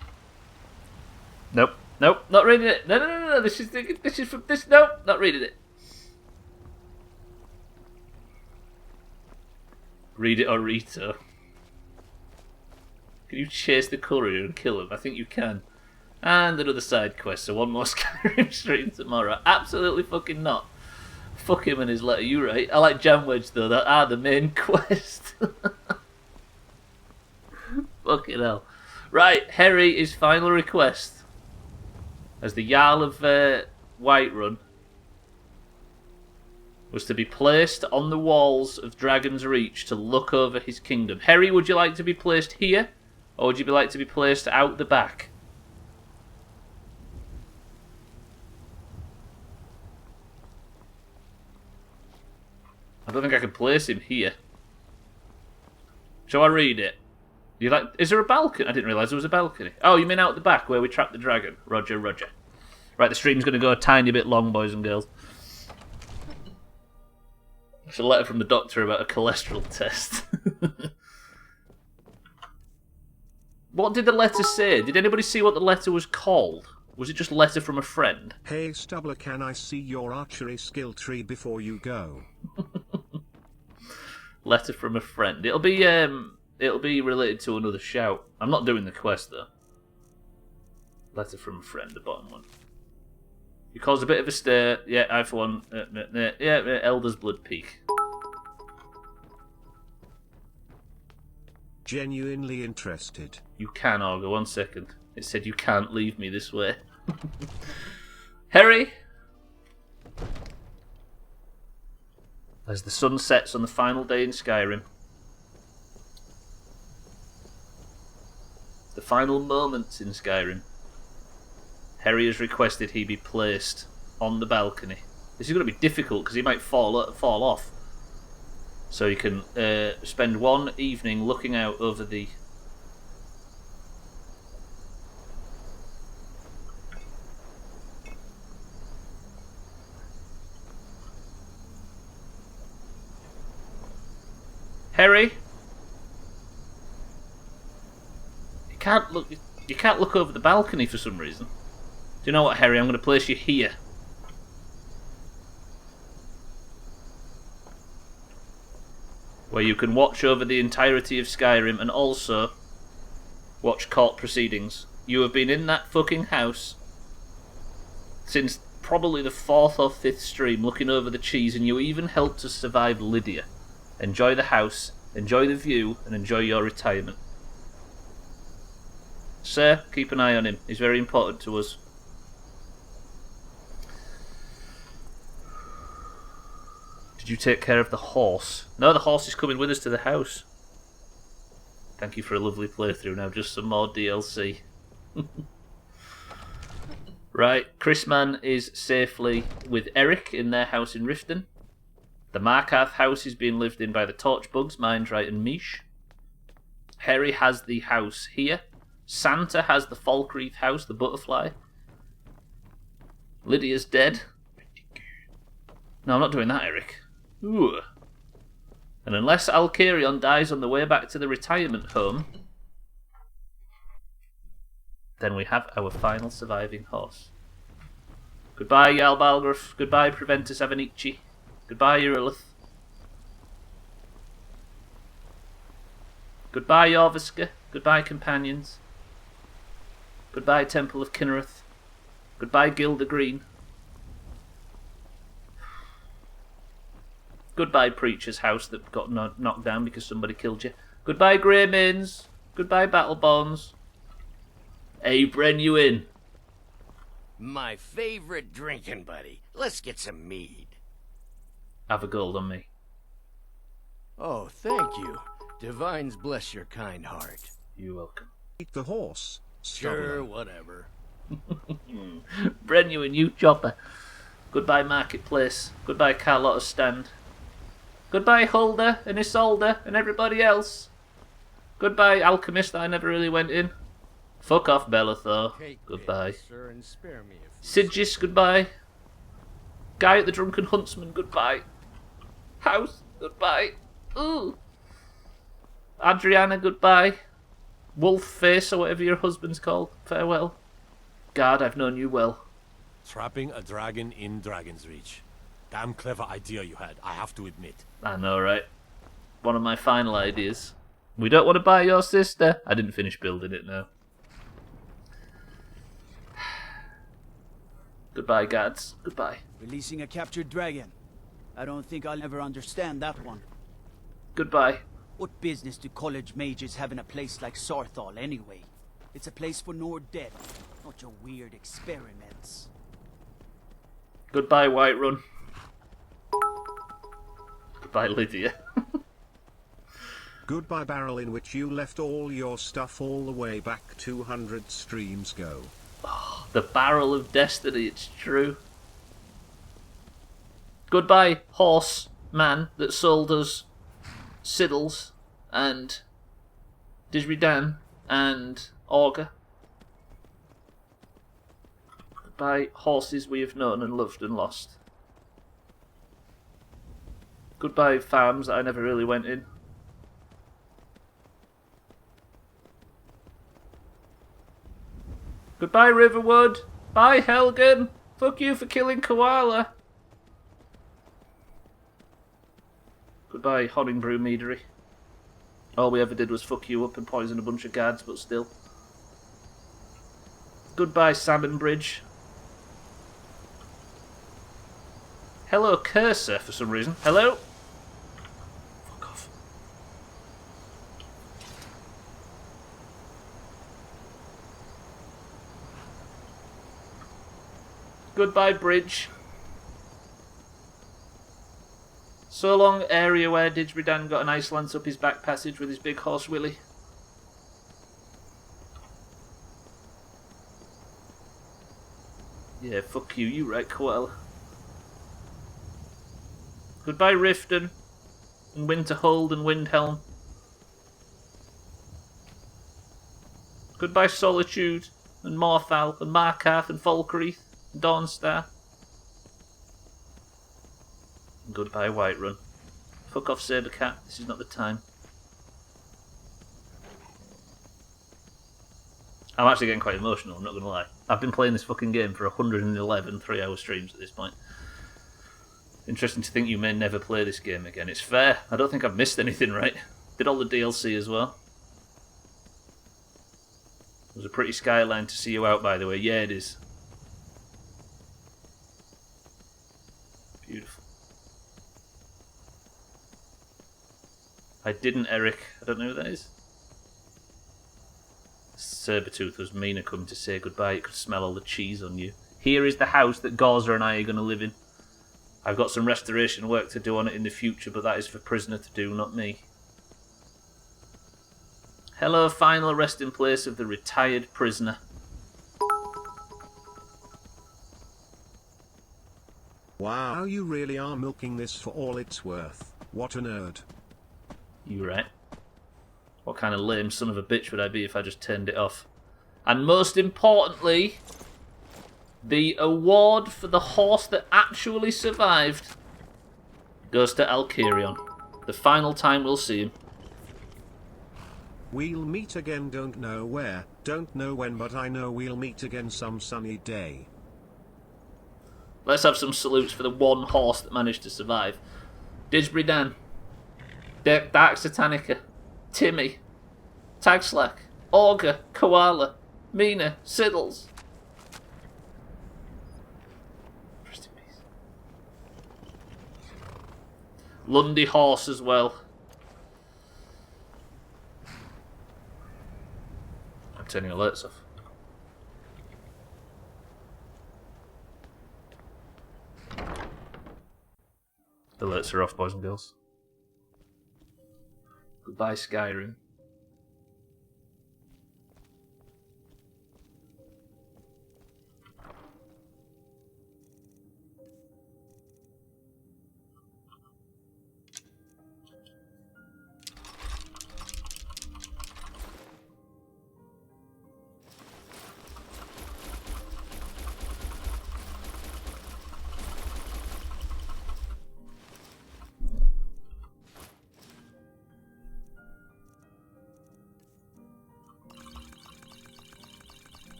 Nope. Nope. Not reading it. No, no, no, no. This is from this. Nope. Not reading it. Read it or Rito. Can you chase the courier and kill him? I think you can. And another side quest, so one more Skyrim stream tomorrow. Absolutely fucking not. Fuck him and his letter, you right. I like Jam Wedge though, that are the main quest. Fucking hell. Right, Harry, his final request as the Jarl of Whiterun was to be placed on the walls of Dragon's Reach to look over his kingdom. Harry, would you like to be placed here, or would you like to be placed out the back? I don't think I can place him here. Shall I read it? You like? Is there a balcony? I didn't realise there was a balcony. Oh, you mean out the back where we trapped the dragon? Roger, roger. Right, the stream's going to go a tiny bit long, boys and girls. It's a letter from the doctor about a cholesterol test. What did the letter say? Did anybody see what the letter was called? Was it just letter from a friend? Hey Stubbler, can I see your archery skill tree before you go? Letter from a friend. It'll be related to another shout. I'm not doing the quest though. Letter from a friend, the bottom one. You caused a bit of a stir. Yeah, I for one. Yeah, Elder's Blood Peak. Genuinely interested. You can, Olga. 1 second. It said you can't leave me this way. Harry, as the sun sets on the final day in Skyrim, the final moments in Skyrim, Harry has requested he be placed on the balcony. This is going to be difficult because he might fall off. So you can spend one evening looking out over the... Harry? You can't look over the balcony for some reason. Do you know what, Harry? I'm going to place you here. Where you can watch over the entirety of Skyrim and also watch court proceedings. You have been in that fucking house since probably the 4th or 5th stream looking over the cheese, and you even helped us survive Lydia. Enjoy the house, enjoy the view, and enjoy your retirement. Sir, keep an eye on him. He's very important to us. Did you take care of the horse? No, the horse is coming with us to the house. Thank you for a lovely playthrough. Now just some more DLC. Right, Chrisman is safely with Eric in their house in Riften. The Markarth house is being lived in by the Torchbugs, Mindright and Mish. Harry has the house here. Santa has the Falkreath house, the butterfly. Lydia's dead. No, I'm not doing that, Eric. Ooh. And unless Alcarion dies on the way back to the retirement home, then we have our final surviving horse. Goodbye, Jarl Balgruuf. Goodbye, Preventus Avenici. Goodbye, Urillith. Goodbye, Jorviska. Goodbye, companions. Goodbye, Temple of Kinnereth. Goodbye, Gilda Green. Goodbye, Preacher's house that got knocked down because somebody killed you. Goodbye, Greymanes. Goodbye, Battlebones. Hey, Bren, you in? My favorite drinking buddy. Let's get some mead. Have a gold on me. Oh, thank you. Divines bless your kind heart. You're welcome. Eat the horse. Sure, whatever. Bren, you and you, Chopper. Goodbye, Marketplace. Goodbye, Carlotta's stand. Goodbye, Hulda and Isolde and everybody else. Goodbye, Alchemist that I never really went in. Fuck off, Bellathor. Goodbye. Sir, and spare me if Sigis, goodbye. Guy at the Drunken Huntsman, goodbye. House, goodbye. Ooh. Adriana, goodbye. Wolfface, or whatever your husband's called, farewell. God, I've known you well. Trapping a dragon in Dragon's Reach. Damn clever idea you had, I have to admit. I know, right? One of my final ideas. We don't want to buy your sister. I didn't finish building it now. Goodbye, Gads. Goodbye. Releasing a captured dragon. I don't think I'll ever understand that one. Goodbye. What business do college mages have in a place like Sarthal anyway? It's a place for Nord dead, not your weird experiments. Goodbye, Whiterun. Goodbye, Lydia. Goodbye, barrel in which you left all your stuff all the way back 200 streams ago. Oh, the barrel of destiny, it's true. Goodbye, horse man that sold us Siddles and Disridan and Augur. Goodbye, horses we have known and loved and lost. Goodbye, farms that I never really went in. Goodbye, Riverwood. Bye, Helgen. Fuck you for killing Koala. Goodbye, Honningbrew Meadery. All we ever did was fuck you up and poison a bunch of guards, but still. Goodbye, Salmon Bridge. Hello, Cursor, for some reason. Hello? Fuck off. Goodbye, Bridge. So long, area where Didgeridoo got a nice lance up his back passage with his big horse Willie. Yeah, fuck you, you right, Koala. Goodbye, Riften, and Winterhold and Windhelm. Goodbye, Solitude, and Morthal, and Markarth, and Falkreath, and Dawnstar. And goodbye, Whiterun. Fuck off, Sabercat, this is not the time. I'm actually getting quite emotional, I'm not going to lie. I've been playing this fucking game for 111 3-hour streams at this point. Interesting to think you may never play this game again. It's fair. I don't think I've missed anything, right? Did all the DLC as well. It was a pretty skyline to see you out, by the way. Yeah, it is. Beautiful. I didn't, Eric. I don't know who that is. Sabertooth was Mina come to say goodbye. It could smell all the cheese on you. Here is the house that Gauzer and I are going to live in. I've got some restoration work to do on it in the future, but that is for Prisoner to do, not me. Hello, final resting place of the retired prisoner. Wow, you really are milking this for all it's worth. What a nerd. You right. What kind of lame son of a bitch would I be if I just turned it off? And most importantly, the award for the horse that actually survived goes to Alkirion. The final time we'll see him. We'll meet again, don't know where, don't know when, but I know we'll meet again some sunny day. Let's have some salutes for the one horse that managed to survive. Disbury Dan, Dark Satanica, Timmy, Tagslack, Augur, Koala, Mina, Siddles. Rest in peace. Lundy Horse as well. I'm turning alerts off. Alerts are off, boys and girls. Goodbye, Skyrim.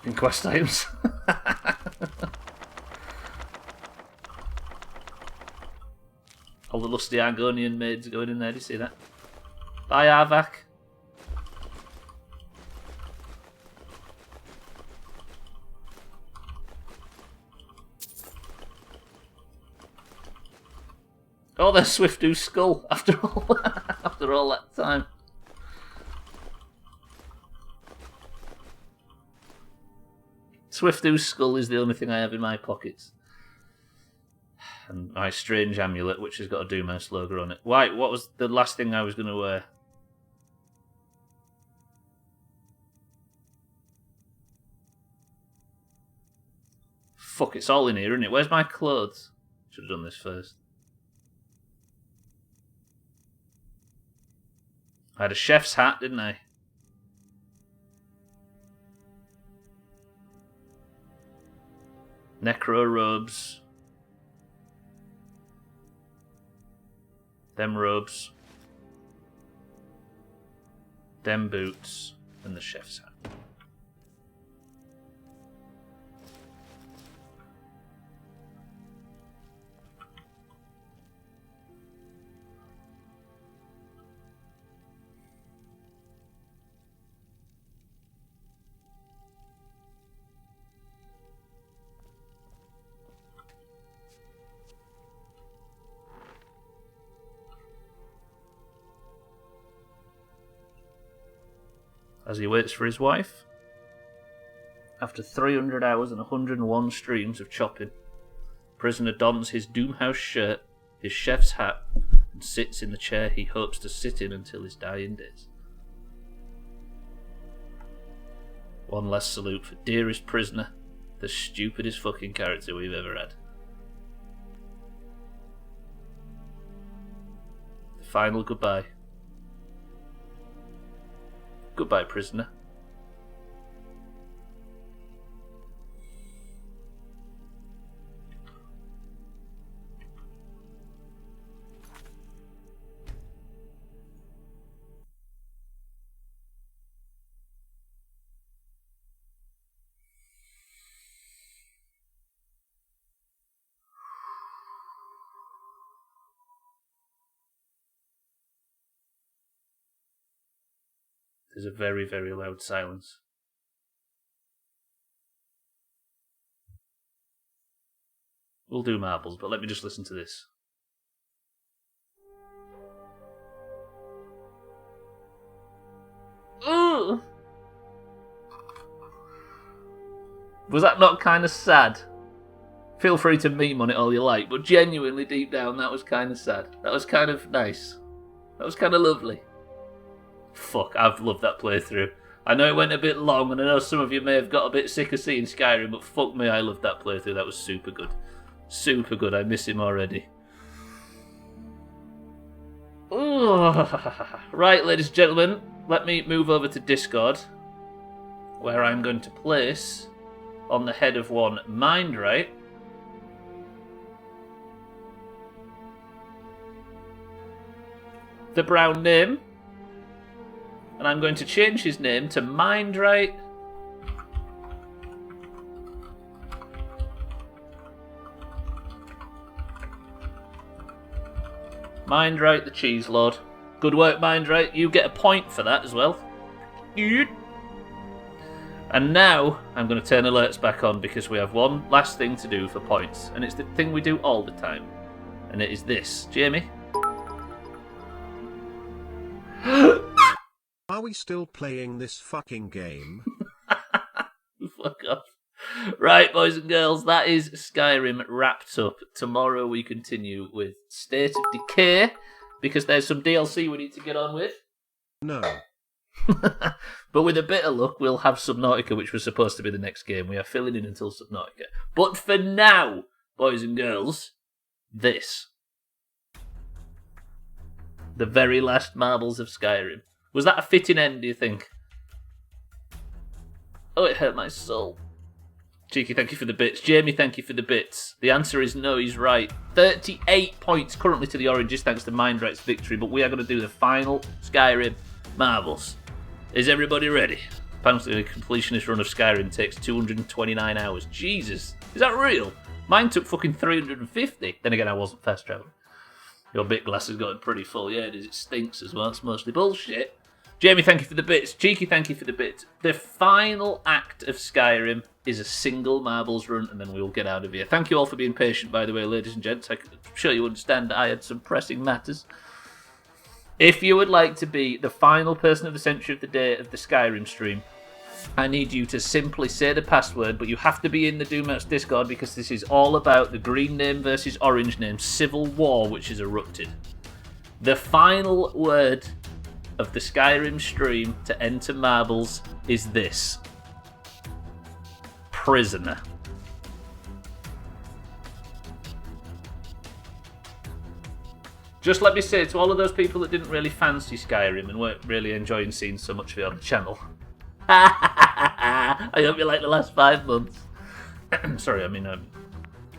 In quest items. All the lusty Argonian maids going in there, do you see that? Bye, Arvak. Oh, there's Swiftu's skull after all after all that time. Swiftu's skull is the only thing I have in my pockets. And my strange amulet, which has got a Doomhaus logo on it. Why? What was the last thing I was going to wear? Fuck, it's all in here, isn't it? Where's my clothes? Should have done this first. I had a chef's hat, didn't I? Necro robes. Them robes. Them boots. And the chef's hat. As he waits for his wife. After 300 hours and 101 streams of chopping, prisoner dons his Doomhaus shirt, his chef's hat, and sits in the chair he hopes to sit in until his dying days. One last salute for dearest prisoner, the stupidest fucking character we've ever had. The final goodbye. Goodbye, prisoner. There's a very, very loud silence. We'll do marbles, but let me just listen to this. Ooh! Was that not kind of sad? Feel free to meme on it all you like, but genuinely deep down that was kind of sad. That was kind of nice. That was kind of lovely. Fuck, I've loved that playthrough. I know it went a bit long, and I know some of you may have got a bit sick of seeing Skyrim, but fuck me, I loved that playthrough. That was super good. Super good, I miss him already. Ooh. Right, ladies and gentlemen, let me move over to Discord, where I'm going to place, on the head of one, Mindright. The brown name. And I'm going to change his name to Mindright. Mindright the Cheese Lord. Good work, Mindright. You get a point for that as well. And now I'm going to turn alerts back on because we have one last thing to do for points. And it's the thing we do all the time. And it is this. Jamie? Are we still playing this fucking game? Fuck off. Right, boys and girls, that is Skyrim wrapped up. Tomorrow we continue with State of Decay, because there's some DLC we need to get on with. No. But with a bit of luck, we'll have Subnautica, which was supposed to be the next game. We are filling in until Subnautica. But for now, boys and girls, this. The very last marbles of Skyrim. Was that a fitting end, do you think? Oh, it hurt my soul. Cheeky, thank you for the bits. Jamie, thank you for the bits. The answer is no, he's right. 38 points currently to the Oranges, thanks to Mindright's victory, but we are going to do the final Skyrim marbles. Is everybody ready? Apparently the completionist run of Skyrim takes 229 hours. Jesus, is that real? Mine took fucking 350. Then again, I wasn't fast traveling. Your bit glass has gotten pretty full. Yeah, it is. It stinks as well. It's mostly bullshit. Jamie, thank you for the bits. Cheeky, thank you for the bits. The final act of Skyrim is a single marbles run, and then we'll get out of here. Thank you all for being patient, by the way, ladies and gents. I'm sure you understand I had some pressing matters. If you would like to be the final person of the century of the day of the Skyrim stream, I need you to simply say the password, but you have to be in the Doomhaus Discord because this is all about the green name versus orange name civil war which has erupted. The final word of the Skyrim stream to enter marbles is this. Prisoner. Just let me say to all of those people that didn't really fancy Skyrim and weren't really enjoying seeing so much of it on the channel. I hope you like the last 5 months. Sorry, I mean,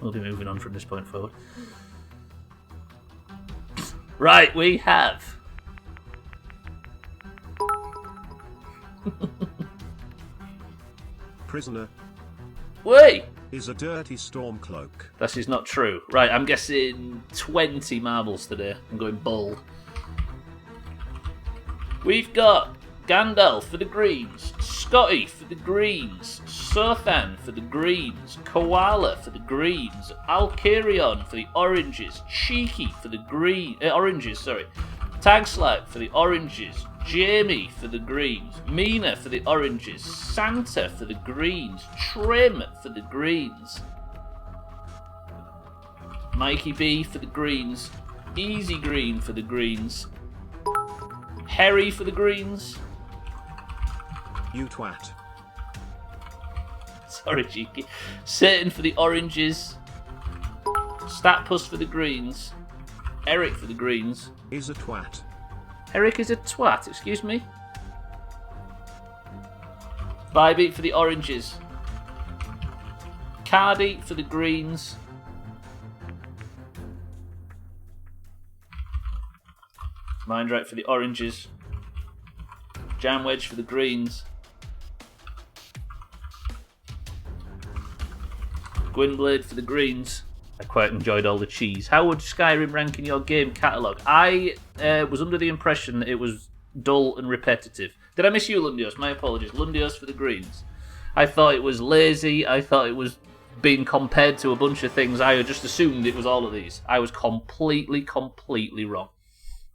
we'll be moving on from this point forward. Right, we have... Prisoner. Wait! Is a dirty storm cloak. That is not true. Right, I'm guessing 20 marbles today. I'm going bold. We've got Gandalf for the greens, Scotty for the greens, Sothan for the greens, Koala for the greens, Alkirion for the oranges, Cheeky for the oranges, Tagslap for the oranges, Jamie for the greens, Mina for the oranges, Santa for the greens, Trim for the greens, Mikey B for the greens, Easy Green for the greens, Harry for the greens. You twat. Sorry, Cheeky. Satan for the oranges, Statpus for the greens, Eric for the greens. Is a twat. Eric is a twat, excuse me. Vibeat for the oranges. Cardi for the greens. Mindright for the oranges. Jamwedge for the greens. Gwynblade for the greens. I quite enjoyed all the cheese. How would Skyrim rank in your game catalogue? I was under the impression that it was dull and repetitive. Did I miss you, Lundios? My apologies. Lundios for the greens. I thought it was lazy. I thought it was being compared to a bunch of things, I just assumed it was all of these. I was completely wrong.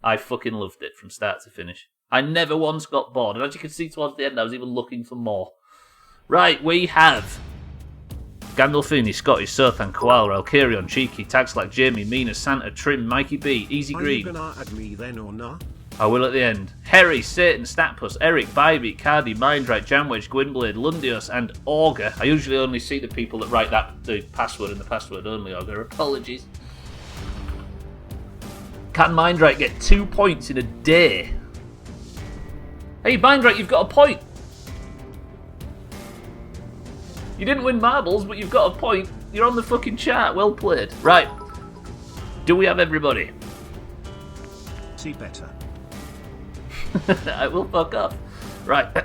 I fucking loved it from start to finish. I never once got bored, and as you can see towards the end, I was even looking for more. Right, we have Gandolfini, Scottish, Sothan, Koala, Alkarion, Cheeky, Tagslack, Jamie, Mina, Santa, Trim, Mikey B, Easy Green. Are you gonna add me then or not? I will at the end. Harry, Satan, Statpus, Eric, Bybee, Cardi, Mindright, Jamwedge, Gwynblade, Lundios, and Augur. I usually only see the people that write the password and the password only, Augur. Apologies. Can Mindright get 2 points in a day? Hey, Mindright, you've got a point. You didn't win marbles, but you've got a point. You're on the fucking chart. Well played. Right. Do we have everybody? See better. I will fuck up. Right. To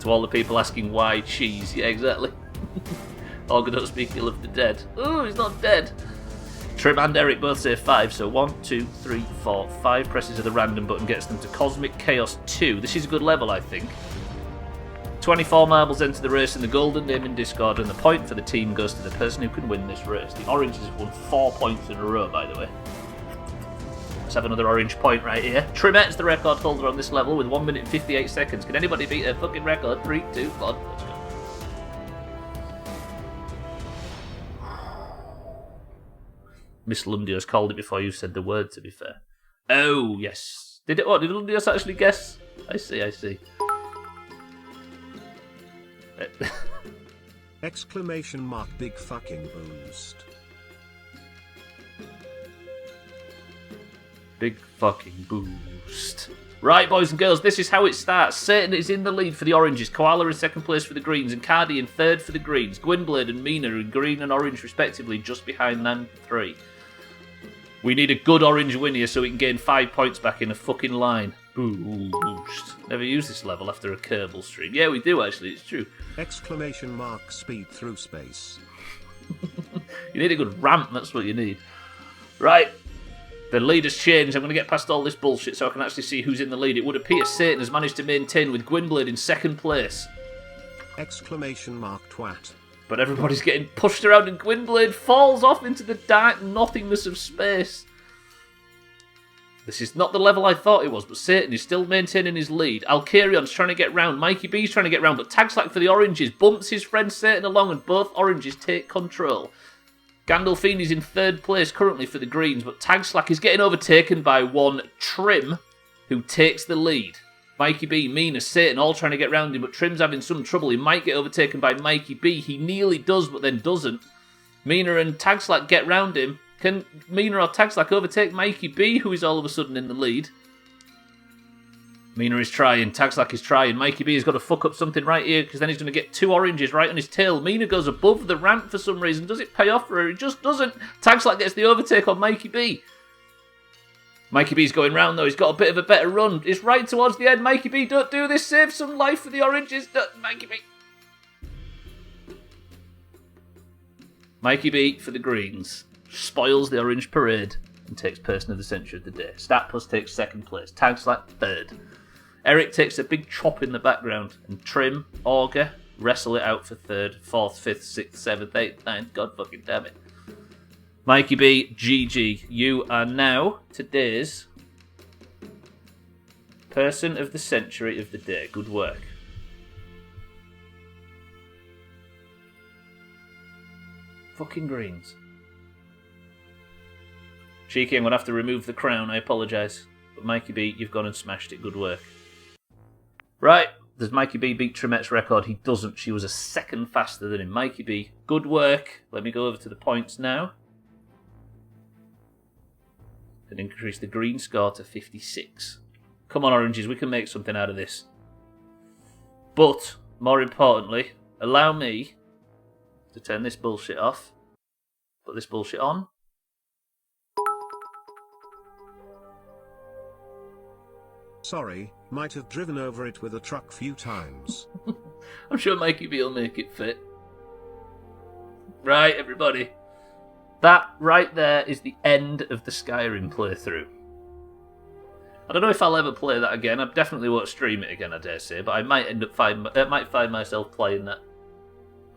all the people asking why cheese. Yeah, exactly. Augur don't speak ill of the dead. Oh, he's not dead. Trim and Eric both say 5, so 1, 2, 3, 4, 5 presses of the random button gets them to Cosmic Chaos 2. This is a good level, I think. 24 marbles enter the race in the golden name in Discord, and the point for the team goes to the person who can win this race. The oranges have won 4 points in a row, by the way. Let's have another orange point right here. Trimette's the record holder on this level with 1 minute and 58 seconds. Can anybody beat her fucking record? 3, 2, 1, let's go. Miss Lundios called it before you said the word, to be fair. Oh, yes. Did it? What? Did Lundios actually guess? I see, I see. Exclamation mark big fucking boost. Big fucking boost. Right, boys and girls, this is how it starts. Satan is in the lead for the oranges. Koala in second place for the greens. And Cardi in third for the greens. Gwynblade and Mina in green and orange respectively, just behind them 3. We need a good orange win here so we can gain 5 points back in a fucking line. Boost. Never used this level after a Kerbal stream. Yeah, we do actually, it's true. Exclamation mark speed through space. You need a good ramp, that's what you need. Right. The lead has changed. I'm going to get past all this bullshit so I can actually see who's in the lead. It would appear Satan has managed to maintain with Gwynblade in second place. Exclamation mark twat. But everybody's getting pushed around and Gwynblade falls off into the dark nothingness of space. This is not the level I thought it was, but Satan is still maintaining his lead. Alkarion's trying to get round. Mikey B's trying to get round, but Tagslack for the oranges bumps his friend Satan along and both oranges take control. Gandolfini's in third place currently for the greens, but Tagslack is getting overtaken by one Trim, who takes the lead. Mikey B, Mina, Satan all trying to get round him, but Trim's having some trouble. He might get overtaken by Mikey B. He nearly does, but then doesn't. Mina and Tagslack get round him. Can Mina or Tagslack overtake Mikey B, who is all of a sudden in the lead? Mina is trying, Tagslack is trying. Mikey B has got to fuck up something right here, because then he's going to get 2 oranges right on his tail. Mina goes above the ramp for some reason. Does it pay off for her? It just doesn't. Tagslack gets the overtake on Mikey B. Mikey B's going round though, he's got a bit of a better run. It's right towards the end. Mikey B, don't do this, save some life for the oranges. Mikey B. Mikey B for the greens. Spoils the orange parade and takes person of the century of the day. Statplus takes second place. Tagslack third. Eric takes a big chop in the background. And Trim, Augur, wrestle it out for third, fourth, fifth, sixth, seventh, eighth, ninth. God fucking damn it. Mikey B, GG, you are now today's person of the century of the day. Good work. Fucking greens. Cheeky, I'm going to have to remove the crown, I apologise. But Mikey B, you've gone and smashed it. Good work. Right, does Mikey B beat Trimette's record? He doesn't. She was a second faster than him. Mikey B, good work. Let me go over to the points now. And increase the green score to 56. Come on, oranges, we can make something out of this. But, more importantly, allow me to turn this bullshit off. Put this bullshit on. Sorry, might have driven over it with a truck few times. I'm sure Mikey B will make it fit. Right, everybody. That right there is the end of the Skyrim playthrough. I don't know if I'll ever play that again. I definitely won't stream it again, I dare say, but I might find myself playing that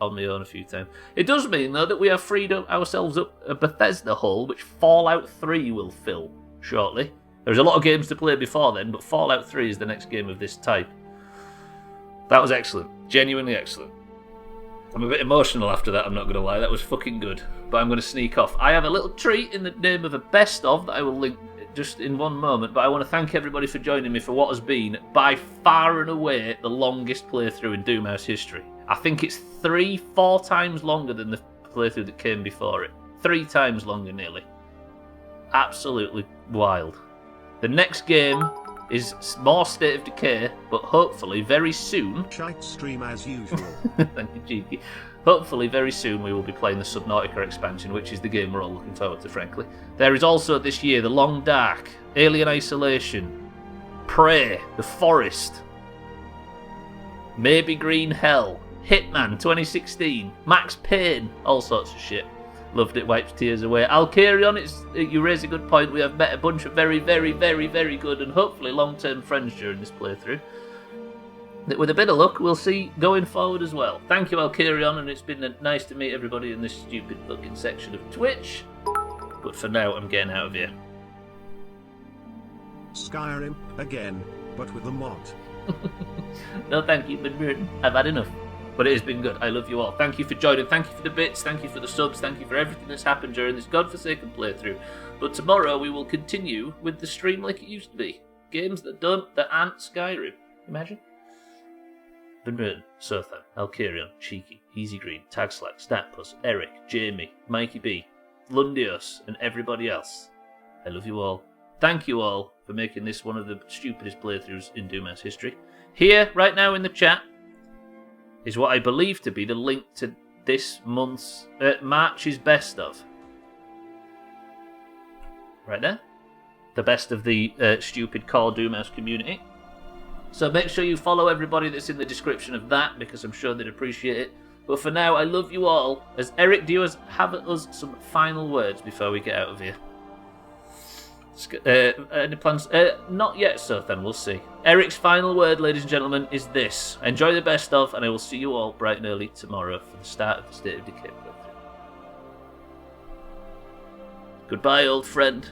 on my own a few times. It does mean, though, that we have freed ourselves up a Bethesda hole, which Fallout 3 will fill shortly. There's a lot of games to play before then, but Fallout 3 is the next game of this type. That was excellent. Genuinely excellent. I'm a bit emotional after that, I'm not going to lie. That was fucking good. But I'm going to sneak off. I have a little treat in the name of a best of that I will link just in one moment, but I want to thank everybody for joining me for what has been, by far and away, the longest playthrough in Doomhaus history. I think it's 3-4 times longer than the playthrough that came before it. 3 times longer, nearly. Absolutely wild. The next game is more State of Decay, but hopefully very soon... Shite stream as usual. Thank you, Cheeky. Hopefully very soon we will be playing the Subnautica expansion, which is the game we're all looking forward to, frankly. There is also this year The Long Dark, Alien Isolation, Prey, The Forest, Maybe Green Hell, Hitman 2016, Max Payne, all sorts of shit. Loved it, wipes tears away. Alkarion, you raise a good point. We have met a bunch of very, very, very, very good and hopefully long-term friends during this playthrough that with a bit of luck we'll see going forward as well. Thank you, Alkarion, and it's been nice to meet everybody in this stupid fucking section of Twitch. But for now, I'm getting out of here. Skyrim, again, but with the mod. No, thank you, but I've had enough. But it has been good. I love you all. Thank you for joining. Thank you for the bits. Thank you for the subs. Thank you for everything that's happened during this godforsaken playthrough. But tomorrow we will continue with the stream like it used to be. Games that aren't Skyrim. Imagine. Benburn, Sothan, Alkarion, Cheeky, Easy Green, Tagslack, Statpuss, Eric, Jamie, Mikey B, Lundios, and everybody else. I love you all. Thank you all for making this one of the stupidest playthroughs in Doomhaus history. Here, right now in the chat, is what I believe to be the link to this month's March's best of. Right there. The best of the stupid core Doomhaus community. So make sure you follow everybody that's in the description of that, because I'm sure they'd appreciate it. But for now, I love you all. As Eric, do you have us some final words before we get out of here? Any plans? Not yet, so then we'll see. Eric's final word, ladies and gentlemen, is this. Enjoy the best of, and I will see you all bright and early tomorrow for the start of the State of Decay playthrough. Goodbye, old friend.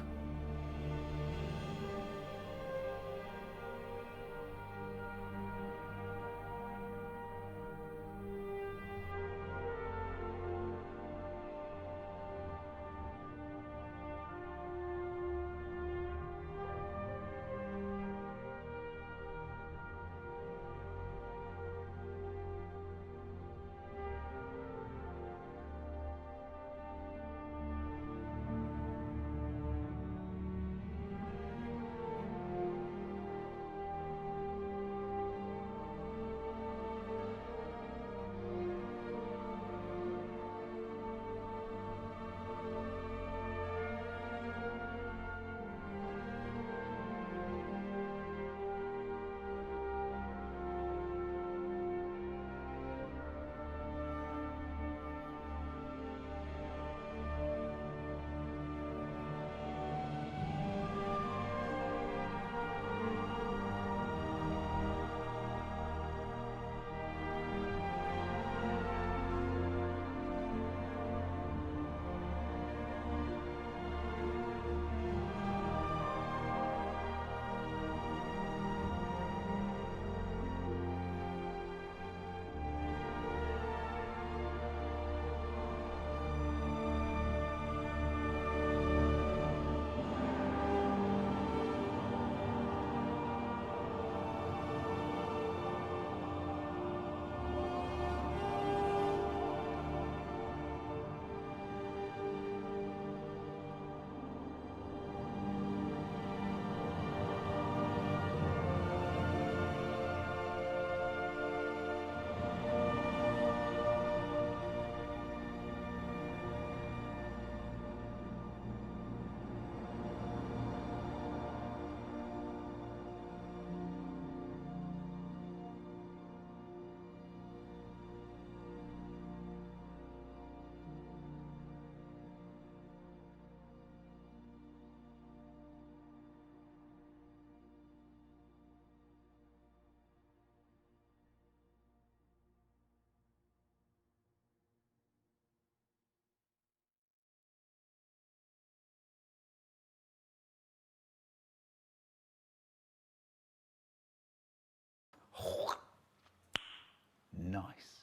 Nice.